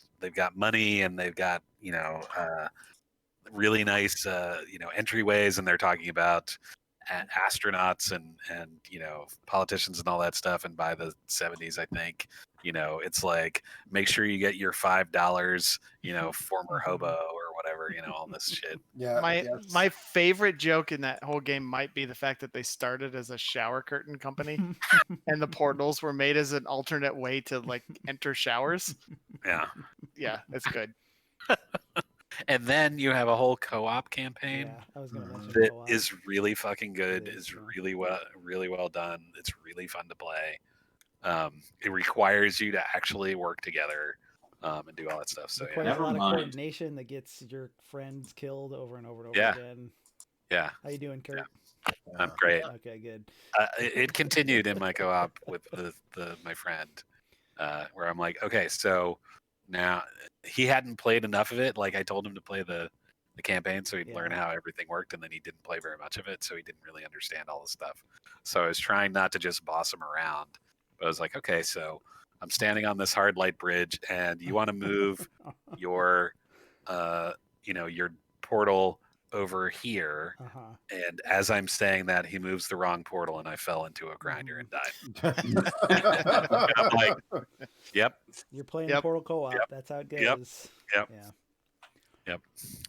money, and they've got really nice entryways, and they're talking about astronauts and politicians and all that stuff. And by the 70s, I think it's like, make sure you get your $5 former hobo or whatever, all this shit. My favorite joke in that whole game might be the fact that they started as a shower curtain company and the portals were made as an alternate way to like enter showers. Yeah, it's good. And then you have a whole co-op campaign that co-op is really fucking good. Is really well done. It's really fun to play. It requires you to actually work together and do all that stuff. So requires a lot of coordination that gets your friends killed over and over and over again. Yeah. How you doing, Kurt? Yeah. I'm great. Okay, good. It continued in my co-op with my friend, where I'm like, okay, so now he hadn't played enough of it. Like I told him to play the campaign so he'd learn how everything worked, and then he didn't play very much of it, so he didn't really understand all the stuff. So I was trying not to just boss him around, but I was like, okay, so I'm standing on this hard light bridge, and you want to move your your portal over here, and as I'm saying that, he moves the wrong portal, and I fell into a grinder and died. I'm like, yep. You're playing Portal co-op. Yep. That's how it goes. Yep.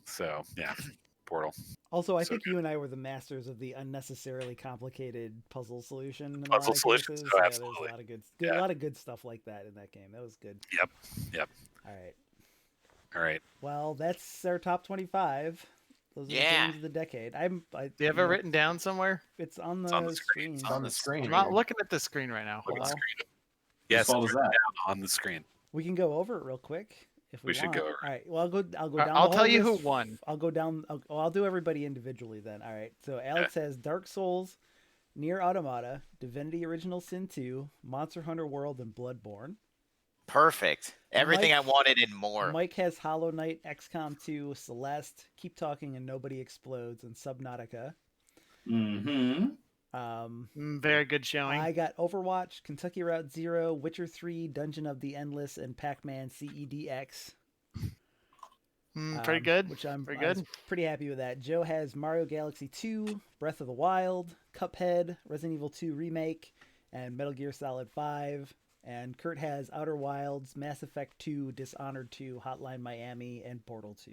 So yeah, Portal. Also, I think you and I were the masters of the unnecessarily complicated puzzle solution. Puzzle solutions. Oh, absolutely. There's a lot of good, a lot of good stuff like that in that game. That was good. Yep. All right. Well, that's our top 25. Those are the games of the decade. Do you have it written down somewhere? It's on the screen. It's on the screen. I'm not looking at the screen right now. Yes, on the screen. We can go over it real quick if we should go over it. All right. Well, I'll go down. I'll tell you who won. I'll go down. I'll do everybody individually then. All right. So Alex has Dark Souls, Nier Automata, Divinity: Original Sin 2, Monster Hunter World, and Bloodborne. Perfect. Everything I wanted and more. Mike has Hollow Knight, XCOM 2, Celeste, Keep Talking and Nobody Explodes, and Subnautica. Very good showing. I got Overwatch, Kentucky Route Zero, Witcher 3, Dungeon of the Endless, and Pac-Man CEDX. Pretty good. Which I'm pretty happy with that. Joe has Mario Galaxy 2, Breath of the Wild, Cuphead, Resident Evil 2 Remake, and Metal Gear Solid 5. And Kurt has Outer Wilds, Mass Effect 2, Dishonored 2, Hotline Miami, and Portal 2.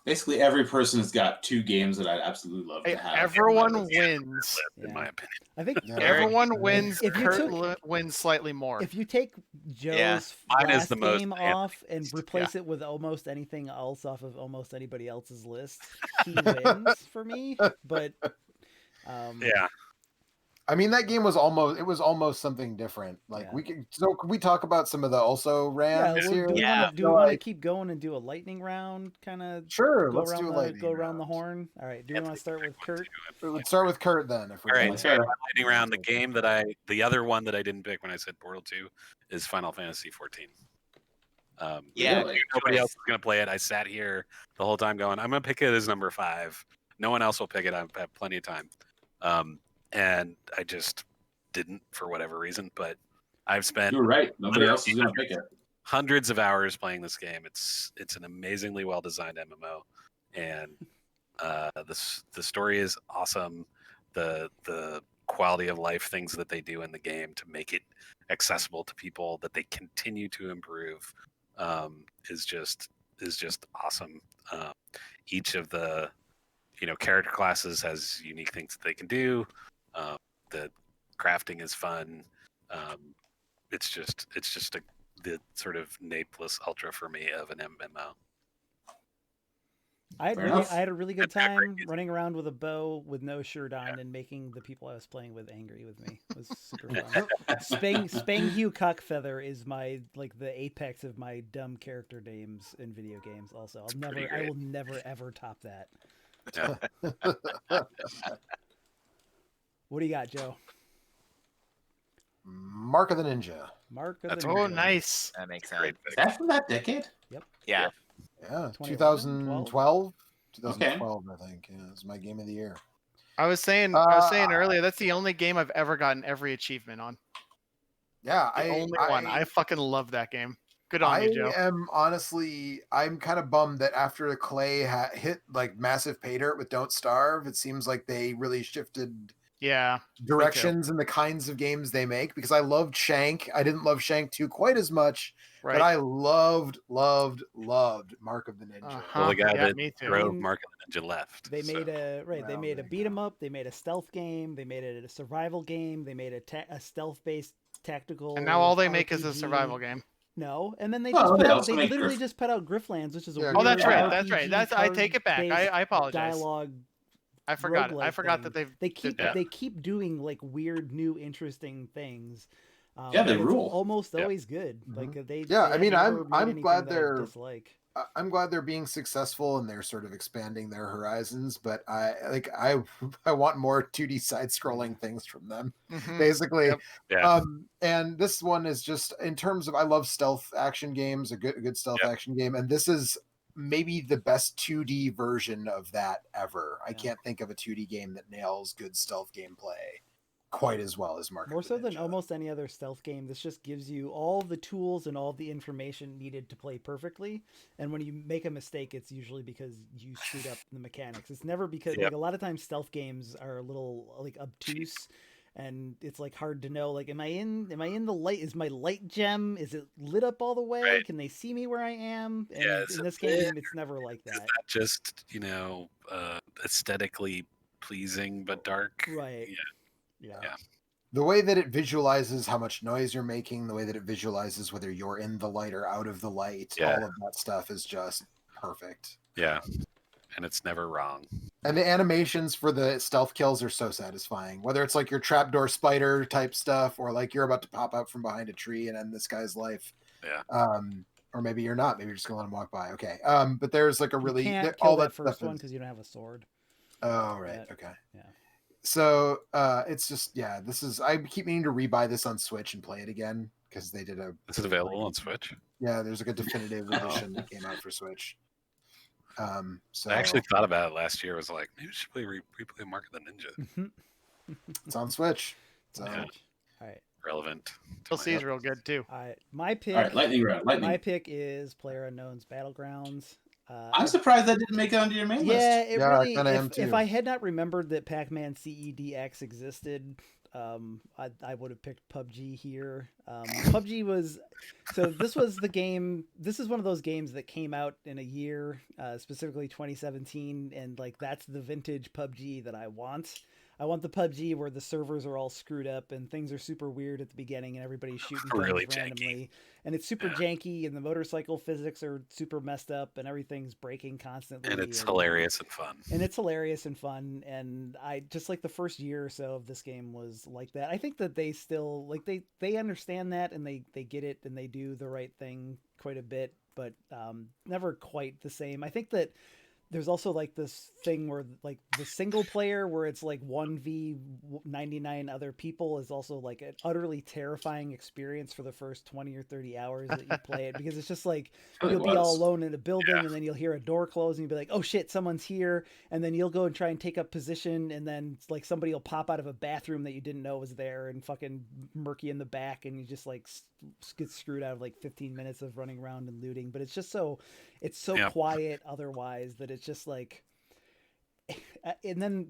Basically, every person has got two games that I'd absolutely love to have. Everyone wins, in my opinion. I think everyone wins. Kurt wins slightly more. If you take Joe's last game off and replace it with almost anything else off of almost anybody else's list, he wins for me. But I mean, that game was almost something different. Like can we talk about some of the also rams here? Do we want to keep going and do a lightning round kind of? Sure, let's do a lightning go around the horn. All right. Do we want to start with Kurt? Let's start with Kurt then. All right. So lightning round. The other one that I didn't pick when I said Portal 2 is Final Fantasy 14. Nobody else is gonna play it. I sat here the whole time going, I'm gonna pick it as number 5. No one else will pick it. I have plenty of time. And I just didn't for whatever reason, but I've spent. You're right. Nobody else is going to pick it. Hundreds of hours playing this game. It's an amazingly well designed MMO, and the story is awesome. The quality of life things that they do in the game to make it accessible to people that they continue to improve is just awesome. Each of the character classes has unique things that they can do. The crafting is fun. It's just the sort of Ne Plus Ultra for me of an MMO. I had a really good time running around with a bow with no shirt on and making the people I was playing with angry with me. It was super fun. Spang Hugh Cockfeather is my the apex of my dumb character names in video games. Also, I will never ever top that. Yeah. What do you got, Joe? Mark of the Ninja. Mark of the Oh, Ninja. nice. That makes sense. Is that from that decade? Yep. Yeah. Yeah, 2011, 2012. Okay. 2012, I think. Yeah, it was my game of the year. I was saying earlier, that's the only game I've ever gotten every achievement on. Yeah, Only one. I fucking love that game. Good on you, Joe. I'm kind of bummed that after Clay hit massive pay dirt with Don't Starve, it seems like they really shifted directions in the kinds of games they make, because I loved Shank. I didn't love Shank 2 quite as much, but I loved Mark of the Ninja. Well, the guy that drove Mark of the Ninja left. They made they made a beat 'em up, they made a stealth game, they made it a survival game, they made a stealth based tactical. And now all they RPG. make is a survival game. No, and then they literally just put out Grifflands, which is a oh, that's right. RPG That's I take it back. I apologize. Dialogue. I forgot it. I forgot that they keep doing weird new interesting things. They rule. Almost always good. Mm-hmm. I'm glad they're I'm glad they're being successful and they're sort of expanding their horizons, but I want more 2D side scrolling things from them, basically. Yep. Yeah. And this one is just, in terms of, I love stealth action games, a good stealth action game, and this is maybe the best 2D version of that ever. I can't think of a 2D game that nails good stealth gameplay quite as well as Mark. More so than almost any other stealth game, this just gives you all the tools and all the information needed to play perfectly. And when you make a mistake, it's usually because you screwed up the mechanics. It's never because a lot of times stealth games are a little obtuse, and it's hard to know. Am I in the light? Is my light gem? Is it lit up all the way? Right. Can they see me where I am? And in this game, it's never like that. It's not just aesthetically pleasing but dark. Right. Yeah. The way that it visualizes how much noise you're making, the way that it visualizes whether you're in the light or out of the light, all of that stuff is just perfect. Yeah. And it's never wrong. And the animations for the stealth kills are so satisfying. Whether it's your trapdoor spider type stuff, or you're about to pop out from behind a tree and end this guy's life. Yeah. Or maybe you're not. Maybe you're just gonna let him walk by. Okay. But there's a really you can't all kill that first stuff one because you don't have a sword. Oh right. Okay. Yeah. So it's just this is, I keep meaning to rebuy this on Switch and play it again, because they did Is it available on Switch? Yeah, there's a definitive edition that came out for Switch. So I actually thought about it last year. I was like, maybe we should replay Mark of the Ninja. It's on Switch. So all right. Relevant. DLC is real good too. My pick. All right, lightning round. My pick is PlayerUnknown's Battlegrounds. I'm surprised that didn't make it onto your main list. Yeah, it really. I am too. If I had not remembered that Pac-Man CEDX existed, I would have picked PUBG here. PUBG was this was the game. This is one of those games that came out in a year, specifically 2017, and that's the vintage PUBG that I want. I want the PUBG where the servers are all screwed up and things are super weird at the beginning and everybody's shooting really things randomly. And it's super janky and the motorcycle physics are super messed up and everything's breaking constantly. And it's hilarious and fun. And I just the first year or so of this game was like that. I think that they still they understand that and they get it and they do the right thing quite a bit, but never quite the same. I think that there's also this thing where the single player where it's 1v99 other people is also an utterly terrifying experience for the first 20 or 30 hours that you play it, because it's just you'll be all alone in a building and then you'll hear a door close and you'll be like, oh shit, someone's here, and then you'll go and try and take up position and then somebody will pop out of a bathroom that you didn't know was there and fucking murky in the back and you just get screwed out of 15 minutes of running around and looting. But it's just so quiet otherwise that it's just and then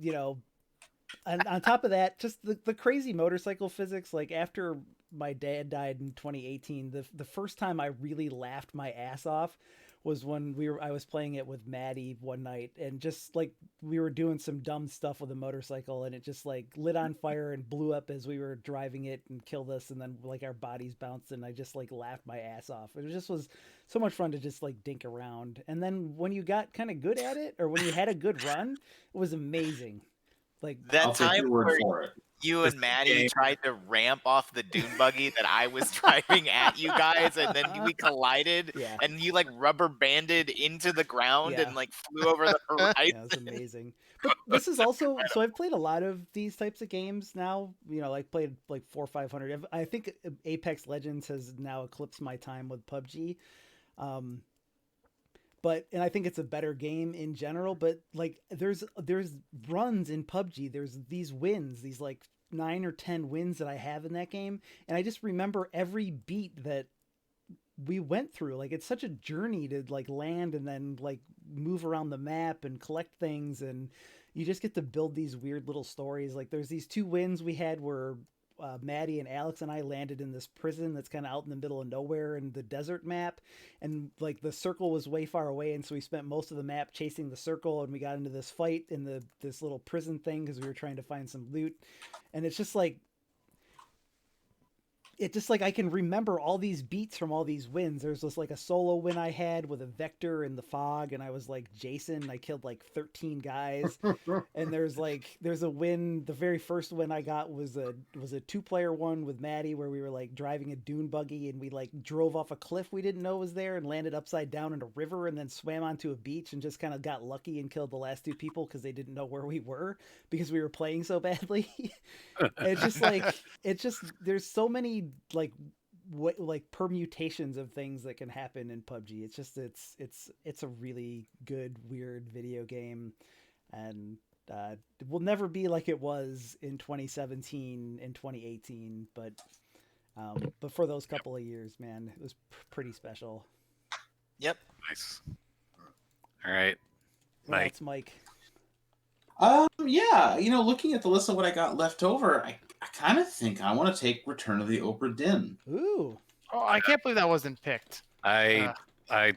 and on top of that, just the crazy motorcycle physics. After my dad died in 2018, the first time I really laughed my ass off was when I was playing it with Maddie one night, and just like we were doing some dumb stuff with a motorcycle, and it just like lit on fire and blew up as we were driving it and killed us, and then like our bodies bounced, and I just like laughed my ass off. It just was so much fun to just like dink around, and then when you got kind of good at it, or when you had a good run, it was amazing. Like that time where you and Maddie tried to ramp off the dune buggy that I was driving at you guys, and then we collided, and you like rubber banded into the ground and like flew over the horizon. Yeah, it was amazing. But this is also, so I've played a lot of these types of games now. You know, like played like 400 or 500. I think Apex Legends has now eclipsed my time with PUBG. And I think it's a better game in general, but like there's runs in PUBG. There's these wins, these like 9 or 10 wins that I have in that game. And I just remember every beat that we went through. Like it's such a journey to like land and then like move around the map and collect things. And you just get to build these weird little stories. Like there's these 2 wins we had where Maddie and Alex and I landed in this prison that's kind of out in the middle of nowhere in the desert map, and like the circle was way far away, and so we spent most of the map chasing the circle, and we got into this fight in this little prison thing because we were trying to find some loot. And it's just like I can remember all these beats from all these wins. There's just like a solo win I had with a Vector in the fog, and I was like Jason. I killed like 13 guys. And there's a win. The very first win I got was a 2-player one with Maddie where we were like driving a dune buggy, and we like drove off a cliff we didn't know was there and landed upside down in a river, and then swam onto a beach and just kind of got lucky and killed the last 2 people because they didn't know where we were because we were playing so badly. It's just there's so many like permutations of things that can happen in PUBG. It's just it's a really good weird video game, and it will never be like it was in 2017 and 2018, but for those couple of years, man, it was pretty special. Yep. Nice. All right, Mike. That's Mike. Yeah, looking at the list of what I got left over, I kind of think I want to take Return of the Obra Dinn. Ooh. Oh, I can't believe that wasn't picked. I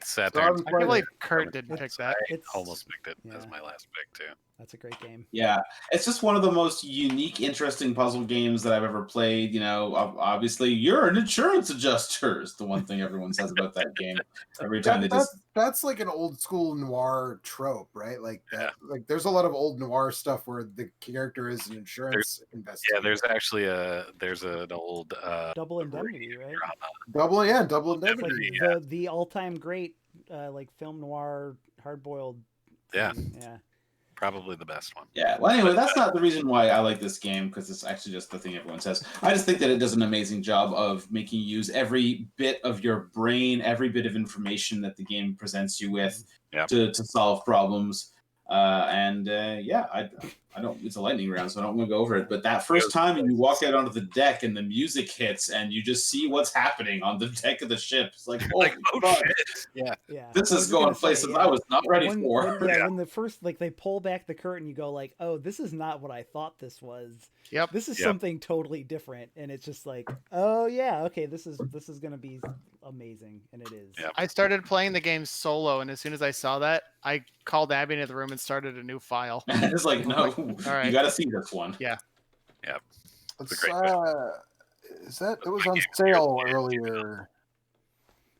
sat there. I can't believe Kurt didn't pick that. I almost picked it as my last pick too. That's a great game. Yeah, it's just one of the most unique, interesting puzzle games that I've ever played. Obviously, you're an insurance adjuster is the one thing everyone says about that game. Every time that's like an old school noir trope, right? Like that. Like there's a lot of old noir stuff where the character is an insurance investigator. Yeah, there's actually an old Double Indemnity, right? Double Indemnity. Like the all-time great like film noir hard-boiled. Yeah. Yeah. Probably the best one. Yeah. Well, anyway, that's not the reason why I like this game, because it's actually just the thing everyone says. I just think that it does an amazing job of making you use every bit of your brain, every bit of information that the game presents you with to solve problems. I don't. It's a lightning round, so I don't want to go over it. But that first time you walk out onto the deck and the music hits, and you just see what's happening on the deck of the ship. It's like, oh shit! Yeah. This is going places I was not ready for. When the first they pull back the curtain, you go like, oh, this is not what I thought this was. Yep. This is something totally different, and it's just like, oh yeah, okay, this is gonna be amazing, and it is. I started playing the game solo, and as soon as I saw that, I called Abby into the room and started a new file. It's like, no, all right, you got to see this one. Yeah. It's it was on sale earlier.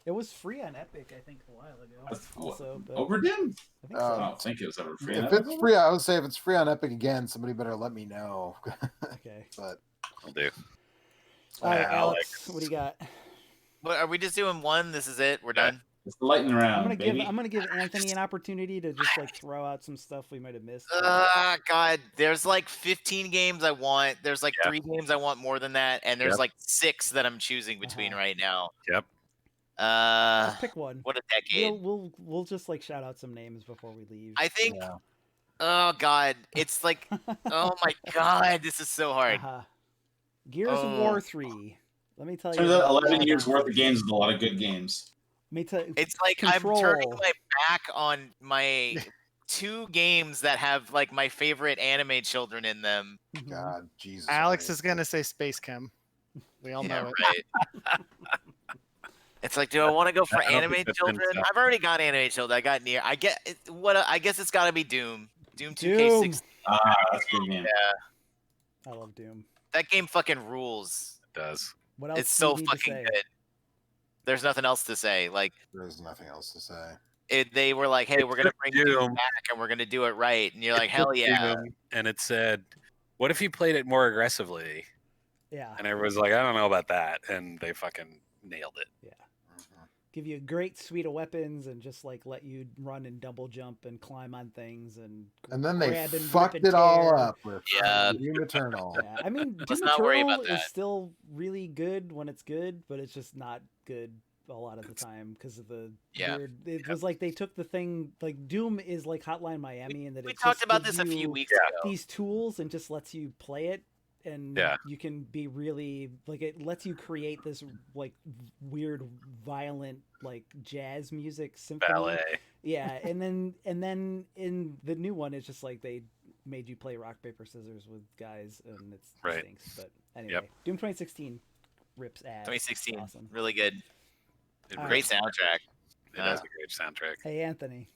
It was free on Epic, I think, a while ago. Also, Obra Dinn? I don't think it was ever free. If it's free, I would say if it's free on Epic again, somebody better let me know. Okay. But I'll do. All right, Alex, what do you got? What, are we just doing one? This is it. We're done. It's the lightning round. I'm gonna give Anthony an opportunity to just like throw out some stuff we might have missed. God, there's like 15 games I want. There's like 3 games I want more than that, and there's like 6 that I'm choosing between right now. Yep. Let's pick one. What a decade. We'll just like shout out some names before we leave. I think. Yeah. Oh God, it's like, oh my God, this is so hard. Gears of War 3. Let me tell you. 11 years worth of games with a lot of good games. It's like Control. I'm turning my back on my 2 games that have like my favorite anime children in them. God, Jesus. Alex is gonna say Space Chem. We all know it. Right. It's like, do I want to go for anime children? I've already got anime children. I got Nier. I guess it's got to be Doom. Doom 2K16. That's a good game. I love Doom. That game fucking rules. It does. What else? It's so fucking good. There's nothing else to say. Like, there's nothing else to say. They were like, hey, we're gonna bring Doom back and we're gonna do it right. And you're like, hell yeah. And it said, what if you played it more aggressively? Yeah. And everyone's like, I don't know about that. And they fucking nailed it. Yeah. Give you a great suite of weapons and just like let you run and double jump and climb on things and then they fucked it all up with Doom Eternal. Yeah. I mean, Doom Eternal is still really good when it's good, but it's just not good a lot of the time because of the weird. It was like they took the thing like Doom is like Hotline Miami, and that we talked about this a few weeks ago. These tools and just lets you play it. And you can be really like it lets you create this like weird violent like jazz music symphony. Ballet. Yeah, and then in the new one it's just like they made you play rock paper scissors with guys and it stinks. But anyway, Doom 2016 rips ass. 2016, awesome. Really good. Great soundtrack. It has a great soundtrack. Hey Anthony.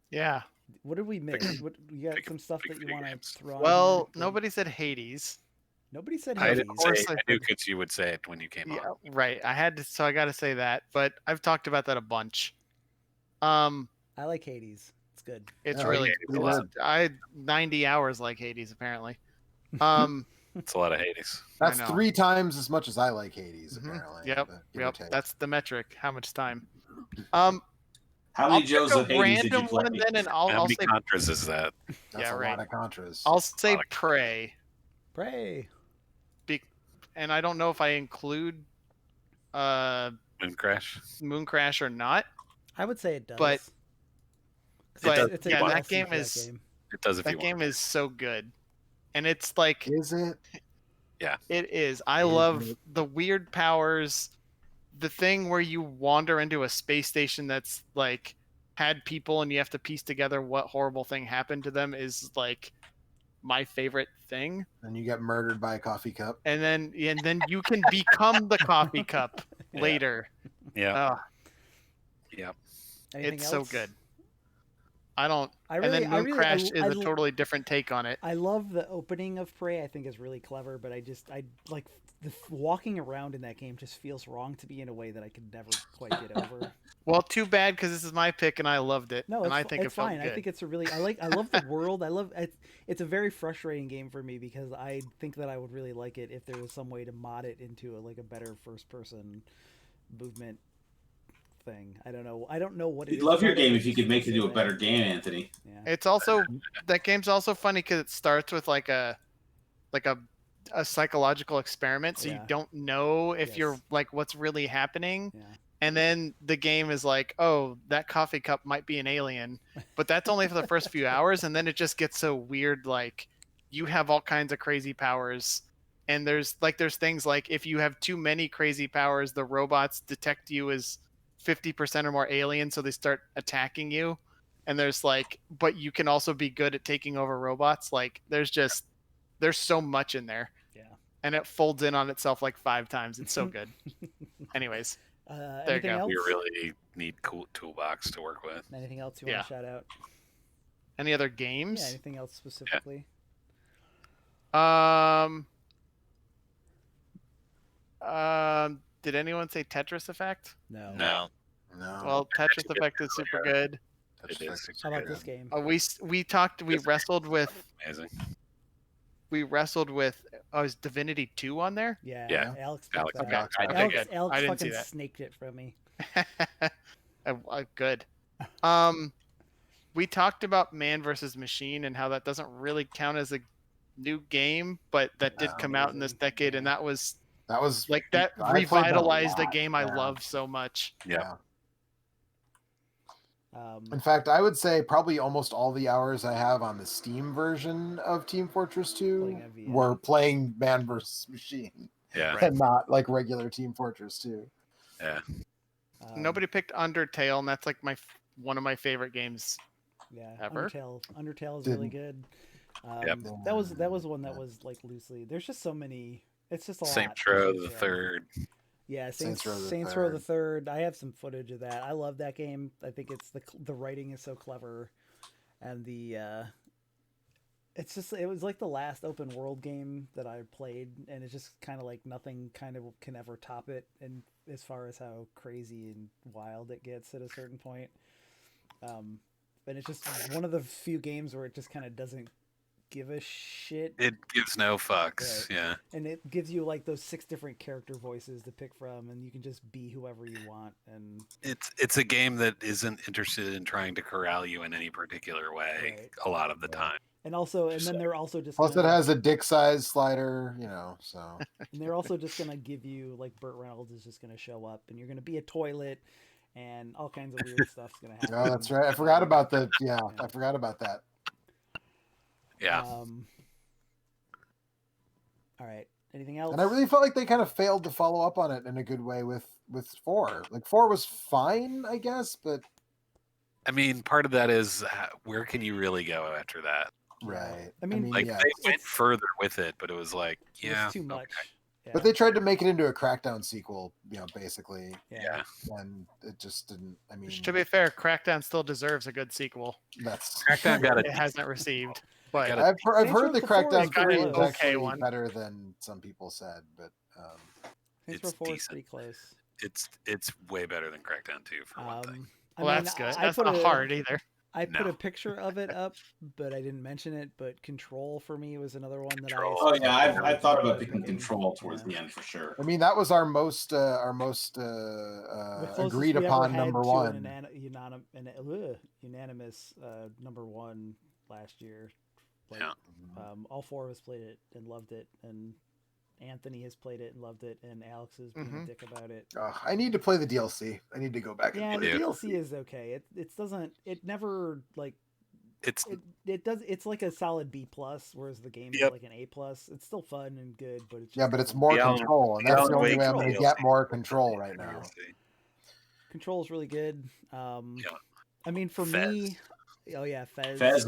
Yeah. What did we miss? You got some stuff that you want to throw on? Well, nobody said Hades. Nobody said I Hades. I knew because you would say it when you came on. Right. I had to, so I got to say that, but I've talked about that a bunch. I like Hades. It's good. It's really good. I had 90 hours like Hades apparently. It's a lot of Hades. That's 3 times as much as I like Hades apparently. Yep. That's the metric. How much time? How many Joes of Hades did you play? One then, and I'll many say Contras is that? That's a lot of Contras. I'll say Prey. Prey. And I don't know if I include Mooncrash or not. I would say it does. But that game is it does. That game is so good, and it's like, is it? Yeah, it is. I love the weird powers. The thing where you wander into a space station that's like had people, and you have to piece together what horrible thing happened to them is like my favorite thing. And you get murdered by a coffee cup. And then you can become the coffee cup later. Yeah. Yep. It's so good. Mooncrash is a totally different take on it. I love the opening of Prey. I think is really clever, but I like walking around in that game just feels wrong to me in a way that I could never quite get over. Well, too bad because this is my pick and I loved it. No, and I think it's fine. I think it's a really I love the world. It's a very frustrating game for me because I think that I would really like it if there was some way to mod it into a better first person movement thing. I don't know what it is. You'd love your game if you could make it do a better game, Anthony. Yeah. It's also that game's also funny because it starts with like a psychological experiment, so you don't know if you're like what's really happening. Yeah. And then the game is like, oh, that coffee cup might be an alien, but that's only for the first few hours, and then it just gets so weird. Like, you have all kinds of crazy powers, and there's things like if you have too many crazy powers, the robots detect you as 50% or more alien, so they start attacking you. And there's like, but you can also be good at taking over robots. Like, there's so much in there. Yeah. And it folds in on itself like 5 times. It's so good. Anyways. There you go. Else? We really need cool toolbox to work with. Anything else you want to shout out? Any other games? Yeah, anything else specifically? Did anyone say Tetris Effect? No. Well, Tetris Effect is super good. How about this game? We wrestled with. Amazing. We wrestled with. Oh, is Divinity 2 on there? Yeah. Alex fucking snaked it from me. Good. We talked about Man vs. Machine and how that doesn't really count as a new game, but that did come out in this decade, and that was like that revitalized a game I love so much. Yeah. In fact, I would say probably almost all the hours I have on the Steam version of Team Fortress 2 were playing Man vs. Machine. Yeah. And not like regular Team Fortress 2. Yeah. Nobody picked Undertale, and that's like one of my favorite games. Yeah. Ever. Undertale is really good. That was one that was like loosely. There's just so many. It's just a lot. Saint Row the Third. Yeah, Saints Row the Third. I have some footage of that. I love that game. I think it's the writing is so clever, and it was like the last open world game that I played, and it's just kind of like nothing kind of can ever top it, and as far as how crazy and wild it gets at a certain point. And it's just one of the few games where it just kind of doesn't give a shit. It gives no fucks. Right. Yeah. And it gives you like those 6 different character voices to pick from, and you can just be whoever you want. And it's a game that isn't interested in trying to corral you in any particular way a lot of the time. And then they're also just plus it has a dick size slider, so. And they're also just gonna give you, like, Burt Reynolds is just gonna show up, and you're gonna be a toilet, and all kinds of weird stuff's gonna happen. Oh, that's right. I forgot about that. Yeah, I forgot about that. Yeah. All right. Anything else? And I really felt like they kind of failed to follow up on it in a good way with 4. Like 4 was fine, I guess, but I mean, part of that is where can you really go after that? Right. I mean like they went further with it, but it was like, it was too much. Okay. Yeah. But they tried to make it into a Crackdown sequel, basically. Yeah. And it just didn't. I mean, to be fair, Crackdown still deserves a good sequel. That's Crackdown got it hasn't received. But I've heard the Crackdown 3 is okay actually better than some people said, but it's pretty close. It's way better than Crackdown 2 for one thing. Well, that's good. That's not hard either. I put a picture of it up, but I didn't mention it. But Control for me was another one that I thought about picking Control towards the end for sure. I mean, that was our most agreed upon number one. Unanimous number one last year. Like, all 4 of us played it and loved it, and Anthony has played it and loved it, and Alex has been a dick about it. I need to play the DLC. I need to go back. Yeah, and the play DLC is okay. It never like. It's like a solid B+, whereas the game is like an A+. It's still fun and good, but it's just but it's more control, and that's the only way I'm going to get more control right now. Control is really good. I mean, for me, Fez.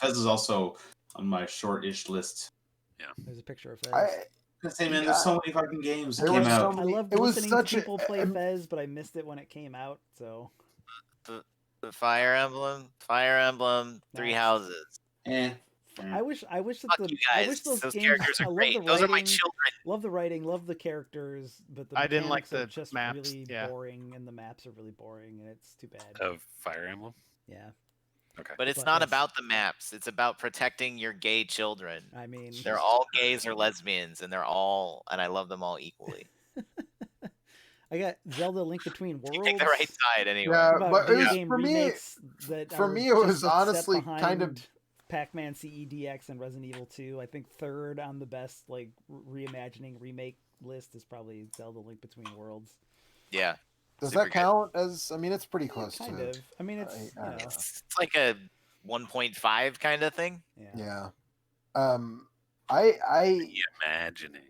Fez is also on my short-ish list. Yeah, there's a picture of Fez. There's so many fucking games that came out. I loved listening to people play Fez, but I missed it when it came out. So the Fire Emblem, Three Houses. I wish that I wish those games, characters are great. Those are my children. Love the writing, love the characters, but the I didn't like the just maps. Really boring, and the maps are really boring, and it's too bad. Of Fire Emblem. Yeah. Okay. But it's not about the maps. It's about protecting your gay children. I mean, they're all gays or lesbians, and I love them all equally. I got Zelda: Link Between Worlds. You pick the right side anyway. Yeah, but for me, it was honestly kind of Pac-Man CEDX and Resident Evil 2. I think third on the best like reimagining remake list is probably Zelda: Link Between Worlds. Yeah. Does that count as? I mean, it's pretty close kind to. Of. I mean, it's like a 1.5 kind of thing. Yeah. Imagining.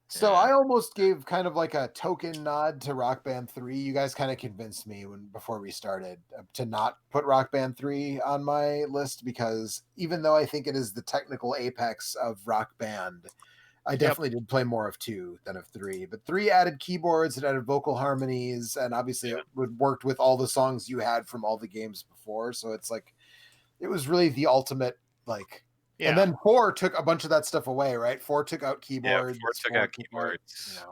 So I almost gave kind of like a token nod to Rock Band 3. You guys kind of convinced me before we started to not put Rock Band 3 on my list, because even though I think it is the technical apex of Rock Band, I definitely did play more of 2 than of 3. But 3 added keyboards, it added vocal harmonies, and obviously it worked with all the songs you had from all the games before. So it's like, it was really the ultimate, like, and then 4 took a bunch of that stuff away, right? 4 took out keyboards. 4 took out keyboards.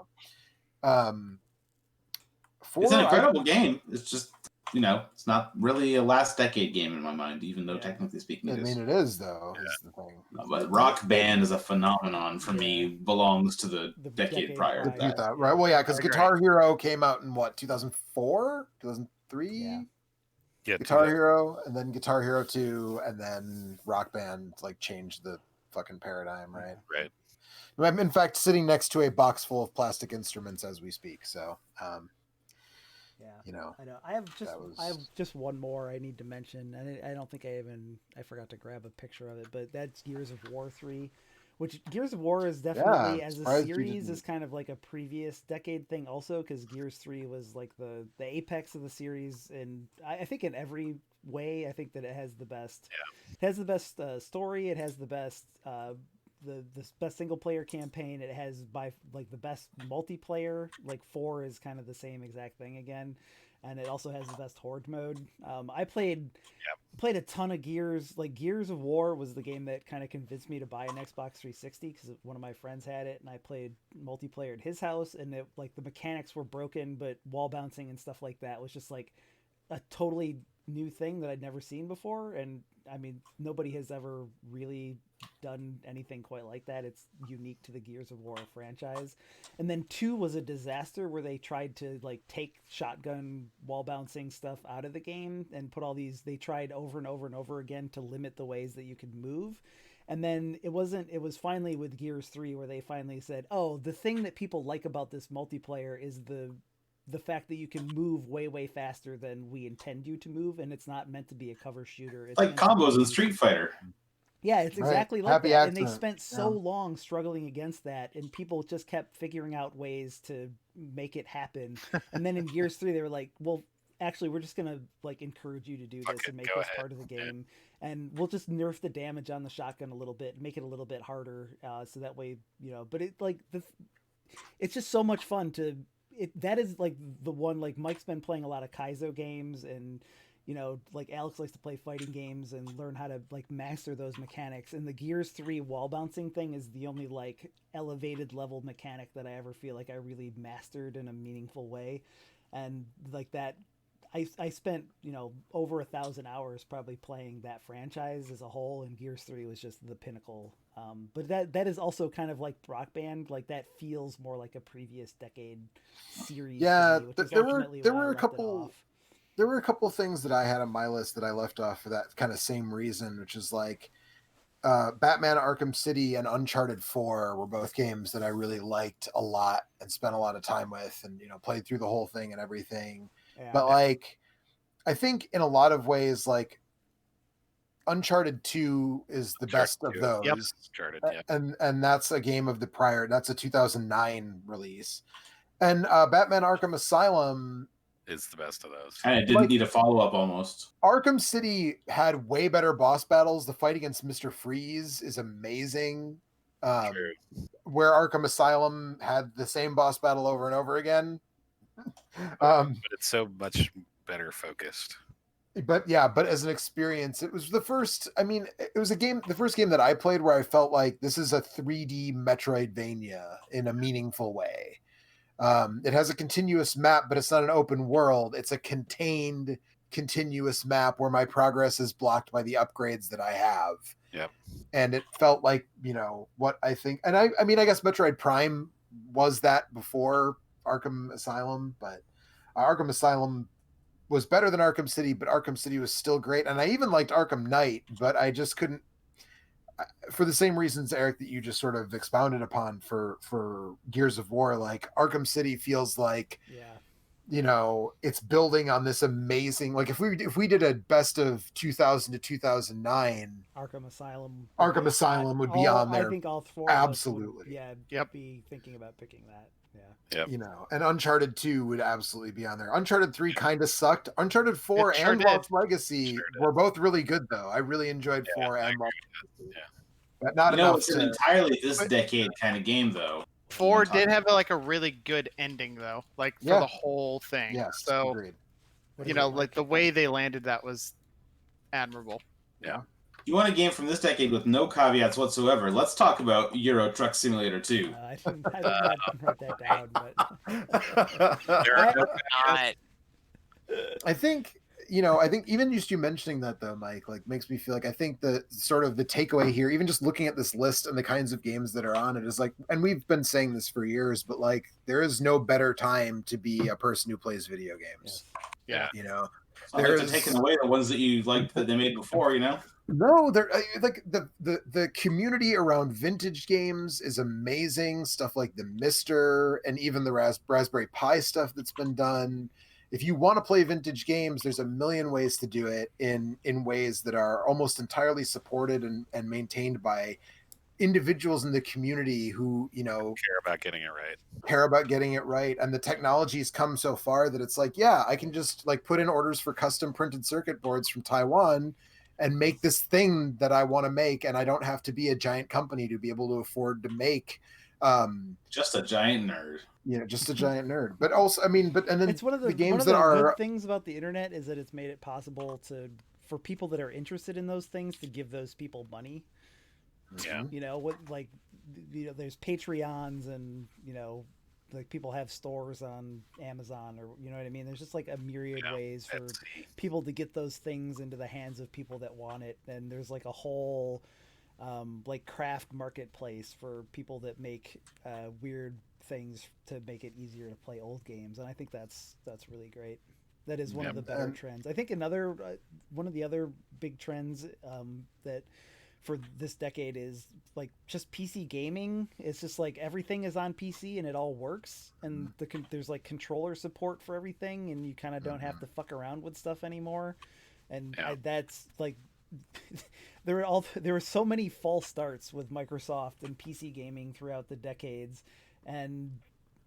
It's an incredible game. It's just, it's not really a last decade game in my mind, even though technically speaking it is. I mean, it is, though, is the thing. But Rock Band as a phenomenon for me belongs to the decade prior to that. Right? Well, yeah, because Guitar Hero came out in 2004? 2003? Yeah. Guitar Hero, and then Guitar Hero 2, and then Rock Band changed the fucking paradigm, right? Right. I'm in fact sitting next to a box full of plastic instruments as we speak. So, I know. I have just one more I need to mention, and I don't think I forgot to grab a picture of it, but that's Gears of War 3. Which Gears of War is definitely, as a series, is kind of like a previous decade thing also, because Gears 3 was like the apex of the series, and I think in every way, I think that it has the best. Yeah. It has the best story. It has the best the best single player campaign. It has by like the best multiplayer. Like 4 is kind of the same exact thing again, and it also has the best horde mode. I played a ton of Gears. Like Gears of War was the game that kind of convinced me to buy an Xbox 360 because one of my friends had it, and I played multiplayer at his house, and it, like the mechanics were broken, but wall bouncing and stuff like that was just like a totally new thing that I'd never seen before. And I mean, nobody has ever really done anything quite like that. It's unique to the Gears of War franchise. And then 2 was a disaster where they tried to like take shotgun wall bouncing stuff out of the game and put all these, they tried over and over and over again to limit the ways that you could move. And then it was finally with Gears 3 where they finally said, oh, the thing that people like about this multiplayer is the fact that you can move way faster than we intend you to move, and it's not meant to be a cover shooter. It's like combos in Street Fighter. Yeah, it's exactly like Happy that. accident. And they spent so long struggling against that, and people just kept figuring out ways to make it happen. And then in Gears 3, they were like, well, actually, we're just going to like encourage you to do this and make this part of the game. And we'll just nerf the damage on the shotgun a little bit, make it a little bit harder. So that way, you know, but it like it's just so much fun to, that is like the one, like Mike's been playing a lot of Kaizo games, and you know, like Alex likes to play fighting games and learn how to like master those mechanics. And the Gears 3 wall bouncing thing is the only like elevated level mechanic that I ever feel like I really mastered in a meaningful way. And like that, I spent, you know, over 1,000 hours probably playing that franchise as a whole, and Gears 3 was just the pinnacle. But that is also kind of like Rock Band, like that feels more like a previous decade series. Yeah, me, there were a couple. There were a couple things that I had on my list that I left off for that kind of same reason, which is like Batman Arkham City and Uncharted 4 were both games that I really liked a lot and spent a lot of time with, and you know, played through the whole thing and everything. Yeah. But like, I think in a lot of ways, like Uncharted 2 is the best of those. Yep. Uncharted, yeah. And that's a game of the prior. That's a 2009 release, and Batman Arkham Asylum is the best of those. And it didn't need a follow-up almost. Arkham City had way better boss battles. The fight against Mr. Freeze is amazing. Where Arkham Asylum had the same boss battle over and over again. But it's so much better focused. But yeah, but as an experience, it was the first game that I played where I felt like this is a 3D Metroidvania in a meaningful way. It has a continuous map, but it's not an open world. It's a contained, continuous map where my progress is blocked by the upgrades that I have. Yep. And it felt like, you know, what I think. And I mean, I guess Metroid Prime was that before Arkham Asylum, but Arkham Asylum was better than Arkham City, but Arkham City was still great. And I even liked Arkham Knight, but I just couldn't, for the same reasons, Eric, that you just sort of expounded upon for Gears of War. Like Arkham City feels like, you know, it's building on this amazing, like if we did a best of 2000 to 2009, Arkham Asylum would be on there. I think all four absolutely would, be thinking about picking that. Yep. You know, and Uncharted 2 would absolutely be on there. Uncharted 3 kind of sucked. Uncharted 4 and Lost Legacy were both really good, though. I really enjoyed 4 and Lost Legacy. But not enough. It's an entirely this decade kind of game, though. 4 did have like a really good ending, though, like for the whole thing. Yes, so agreed. You know, like the way they landed that was admirable. Yeah. You want a game from this decade with no caveats whatsoever? Let's talk about Euro Truck Simulator 2. I did not write that down, but I think, you know, even just you mentioning that though, Mike, like makes me feel like I think the sort of the takeaway here, even just looking at this list and the kinds of games that are on it, is like, and we've been saying this for years, but like there is no better time to be a person who plays video games. Yeah. You know, they're taking away the ones that you liked that they made before, you know? No, they're like the community around vintage games is amazing. Stuff like the Mister and even the Raspberry Pi stuff that's been done. If you want to play vintage games, there's a million ways to do it in ways that are almost entirely supported and maintained by individuals in the community who, you know, care about getting it right. And the technology's come so far that it's like, yeah, I can just like put in orders for custom printed circuit boards from Taiwan and make this thing that I want to make, and I don't have to be a giant company to be able to afford to make. Just a giant nerd. Just a giant nerd. But also, I mean, and then it's one of the games that are good things about the internet is that it's made it possible for people that are interested in those things to give those people money. Yeah. There's Patreons, and like people have stores on Amazon, or you know what I mean. There's just like a myriad ways for people to get those things into the hands of people that want it, and there's like a whole like craft marketplace for people that make weird things to make it easier to play old games, and I think that's really great. That is one of the better trends. I think another one of the other big trends that for this decade is like just PC gaming. It's just like everything is on PC and it all works, and there's like controller support for everything, and you kind of don't have to fuck around with stuff anymore. And that's like there were so many false starts with Microsoft and PC gaming throughout the decades, and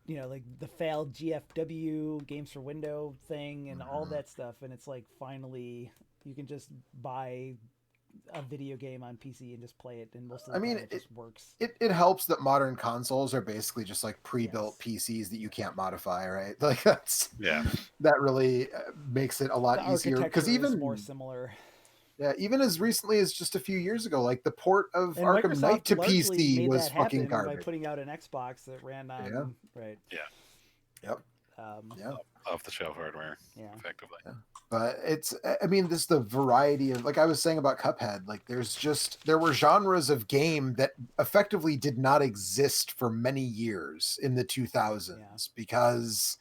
like the failed GFW games for Window thing and all that stuff, and it's like finally you can just buy a video game on PC and just play it, and most of the time it just works. It helps that modern consoles are basically just like pre-built PCs that you can't modify, right? Like that really makes it a lot easier, because even more similar. Yeah, even as recently as just a few years ago, like the port of Arkham Knight to PC was fucking garbage by putting out an Xbox that ran on off the shelf hardware, effectively. Yeah. But this the variety of, like I was saying about Cuphead, like there were genres of game that effectively did not exist for many years in the 2000s because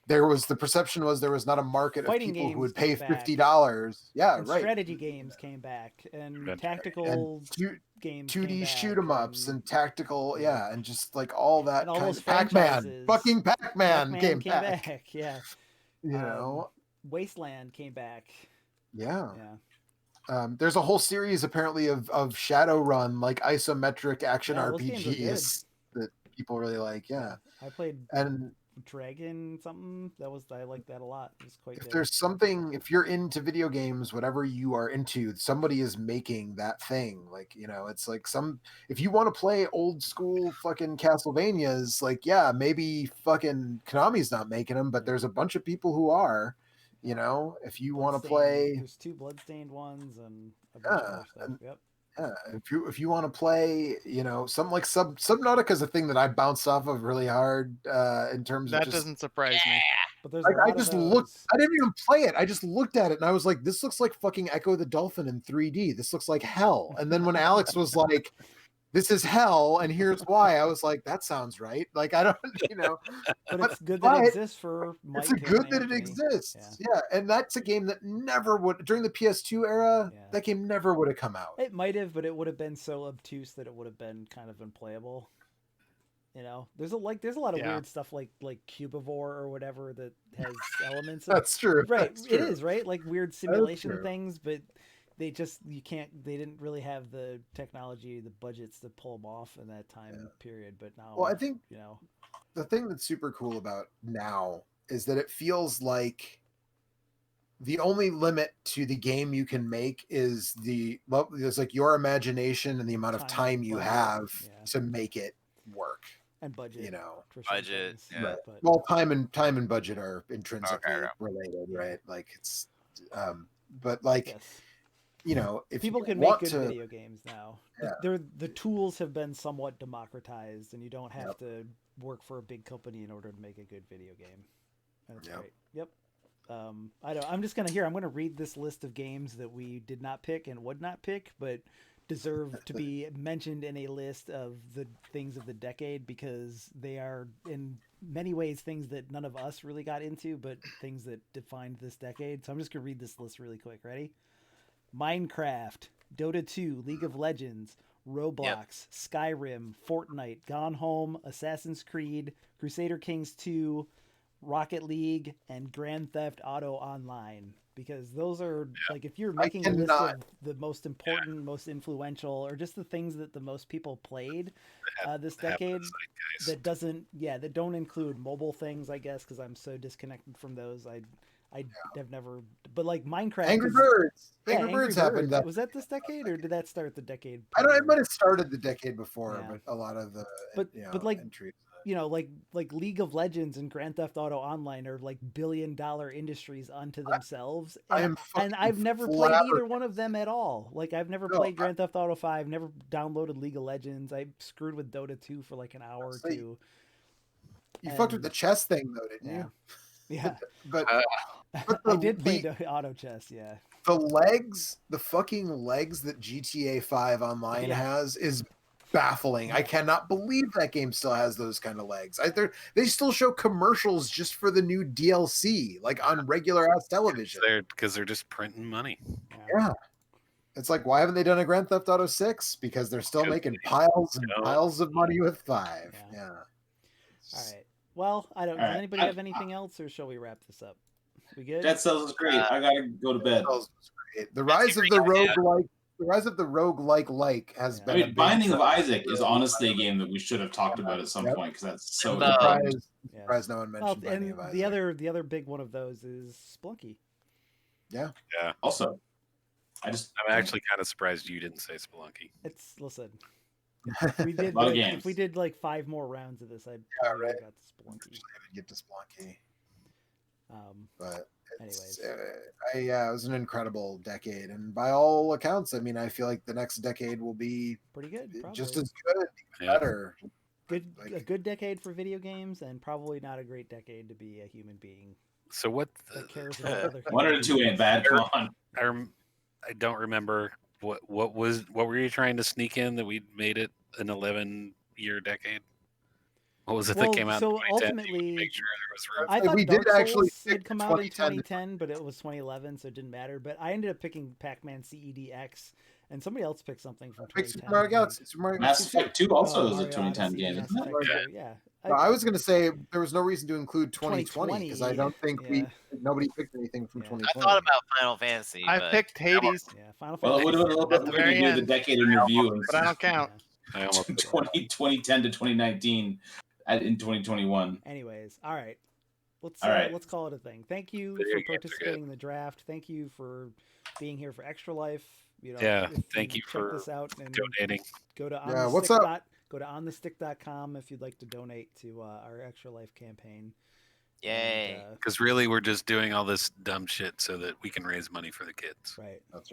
the perception was there was not a market Fighting of people who would pay $50. And strategy games came back, and tactical games 2D shoot 'em ups and tactical, and just like all that and all kind those of Pac-Man. Fucking Pac-Man came back. Yeah. Wasteland came back. Yeah. There's a whole series apparently of Shadowrun, like isometric action RPGs that people really like. Yeah. I played Dragon something I like that a lot. It was quite good. If you're into video games, whatever you are into, somebody is making that thing. Like, it's like if you want to play old school fucking Castlevanias, like, maybe fucking Konami's not making them, but there's a bunch of people who are, if you want to play. There's 2 Bloodstained ones and a bunch of other stuff. Yep. Yeah, if you want to play, something like Subnautica is a thing that I bounced off of really hard in terms of that doesn't surprise me. But there's I didn't even play it. I just looked at it and I was like, this looks like fucking Echo the Dolphin in 3D. This looks like hell. And then when Alex was like, this is hell and here's why, I was like, that sounds right. Like, I don't, but it's good that it exists for Mike. It's good that it exists. Yeah. And that's a game that never would, during the PS2 era, that game never would have come out. It might have, but it would have been so obtuse that it would have been kind of unplayable. There's a lot of weird stuff like Cubivore or whatever that has elements of That's true. Right. That's true. It is, right? Like weird simulation things, but they didn't really have the technology, the budgets to pull them off in that time period. But now, I think, the thing that's super cool about now is that it feels like the only limit to the game you can make is like your imagination and the amount of time you have to make it work. And budget. Budget. Yeah. Right. Well, time and budget are intrinsically related, right? Like it's, but like, if people can make good video games now, the tools have been somewhat democratized, and you don't have to work for a big company in order to make a good video game. That's great. Yep. I'm just gonna I'm gonna read this list of games that we did not pick and would not pick, but deserve to be mentioned in a list of the things of the decade, because they are in many ways things that none of us really got into, but things that defined this decade. So I'm just gonna read this list really quick. Ready? Minecraft, Dota 2, League of Legends, Roblox, Skyrim, Fortnite, Gone Home, Assassin's Creed, Crusader Kings 2, Rocket League, and Grand Theft Auto Online. Because those are, like, if you're making a list of the most important, most influential, or just the things that the most people played this decade, that don't include mobile things, I guess, because I'm so disconnected from those. I have never, but like Minecraft. Angry Birds. Yeah, Angry Birds happened. Was that this decade, or did that start the decade? I don't. It might have started the decade before, Yeah. but a lot of the but like entries. Like League of Legends and Grand Theft Auto Online are like billion-dollar industries unto themselves. And I've never played either one of them at all. Like I've never played Grand Theft Auto 5, never downloaded League of Legends. I screwed with Dota 2 for like an hour or two. You fucked with the chess thing though, didn't you? Yeah. but I did play auto chess, yeah. The fucking legs that GTA 5 Online has is baffling. I cannot believe that game still has those kind of legs. They still show commercials just for the new DLC, like on regular ass television. Because they're just printing money. Yeah. It's like, why haven't they done a Grand Theft Auto 6? Because they're still making piles and piles of money with 5. Yeah. All right. Well, I don't. Does anybody have anything else, or shall we wrap this up? We good? Dead Cells is great. I gotta go to bed. The rise of the roguelike. The rise of the roguelike has been. I mean, Binding of Isaac is honestly a game that we should have talked about at some point because that's so. Surprised no one mentioned Binding of Isaac. The other big one of those is Spelunky. Yeah. Yeah. Also, I'm actually kind of surprised you didn't say Spelunky. Listen. If we did like 5 more rounds of this, I'd probably got to Spelunky. Get to Spelunky. But anyways, it was an incredible decade, and by all accounts, I mean, I feel like the next decade will be pretty good, just as good, better. A good decade for video games, and probably not a great decade to be a human being. So what? Cares about other one or two ain't bad. Come on. I don't remember what were you trying to sneak in that we made it an 11-year decade? What was it that came out? So in ultimately, make sure there was room. I thought we Dark did actually Souls had come out in 2010, but it was 2011, so it didn't matter. But I ended up picking Pac-Man CEDX, and somebody else picked something from 2010. Mass Effect 2 also is a 2010 game, isn't it? Yeah. I was going to say there was no reason to include 2020 because I don't think nobody picked anything from 2020. I thought about Final Fantasy. I picked Hades. Yeah, Final Fantasy. Well, it would have been a little bit weird to do the decade in review, but I don't count. 2010 to 2019 in 2021. Anyways, all right. Let's call it a thing. Thank you for participating in the draft. Thank you for being here for Extra Life. Thank you for this out and donating. Go to Go to onthestick.com if you'd like to donate to our Extra Life campaign. Yay! Because really, we're just doing all this dumb shit so that we can raise money for the kids. Right. That's right.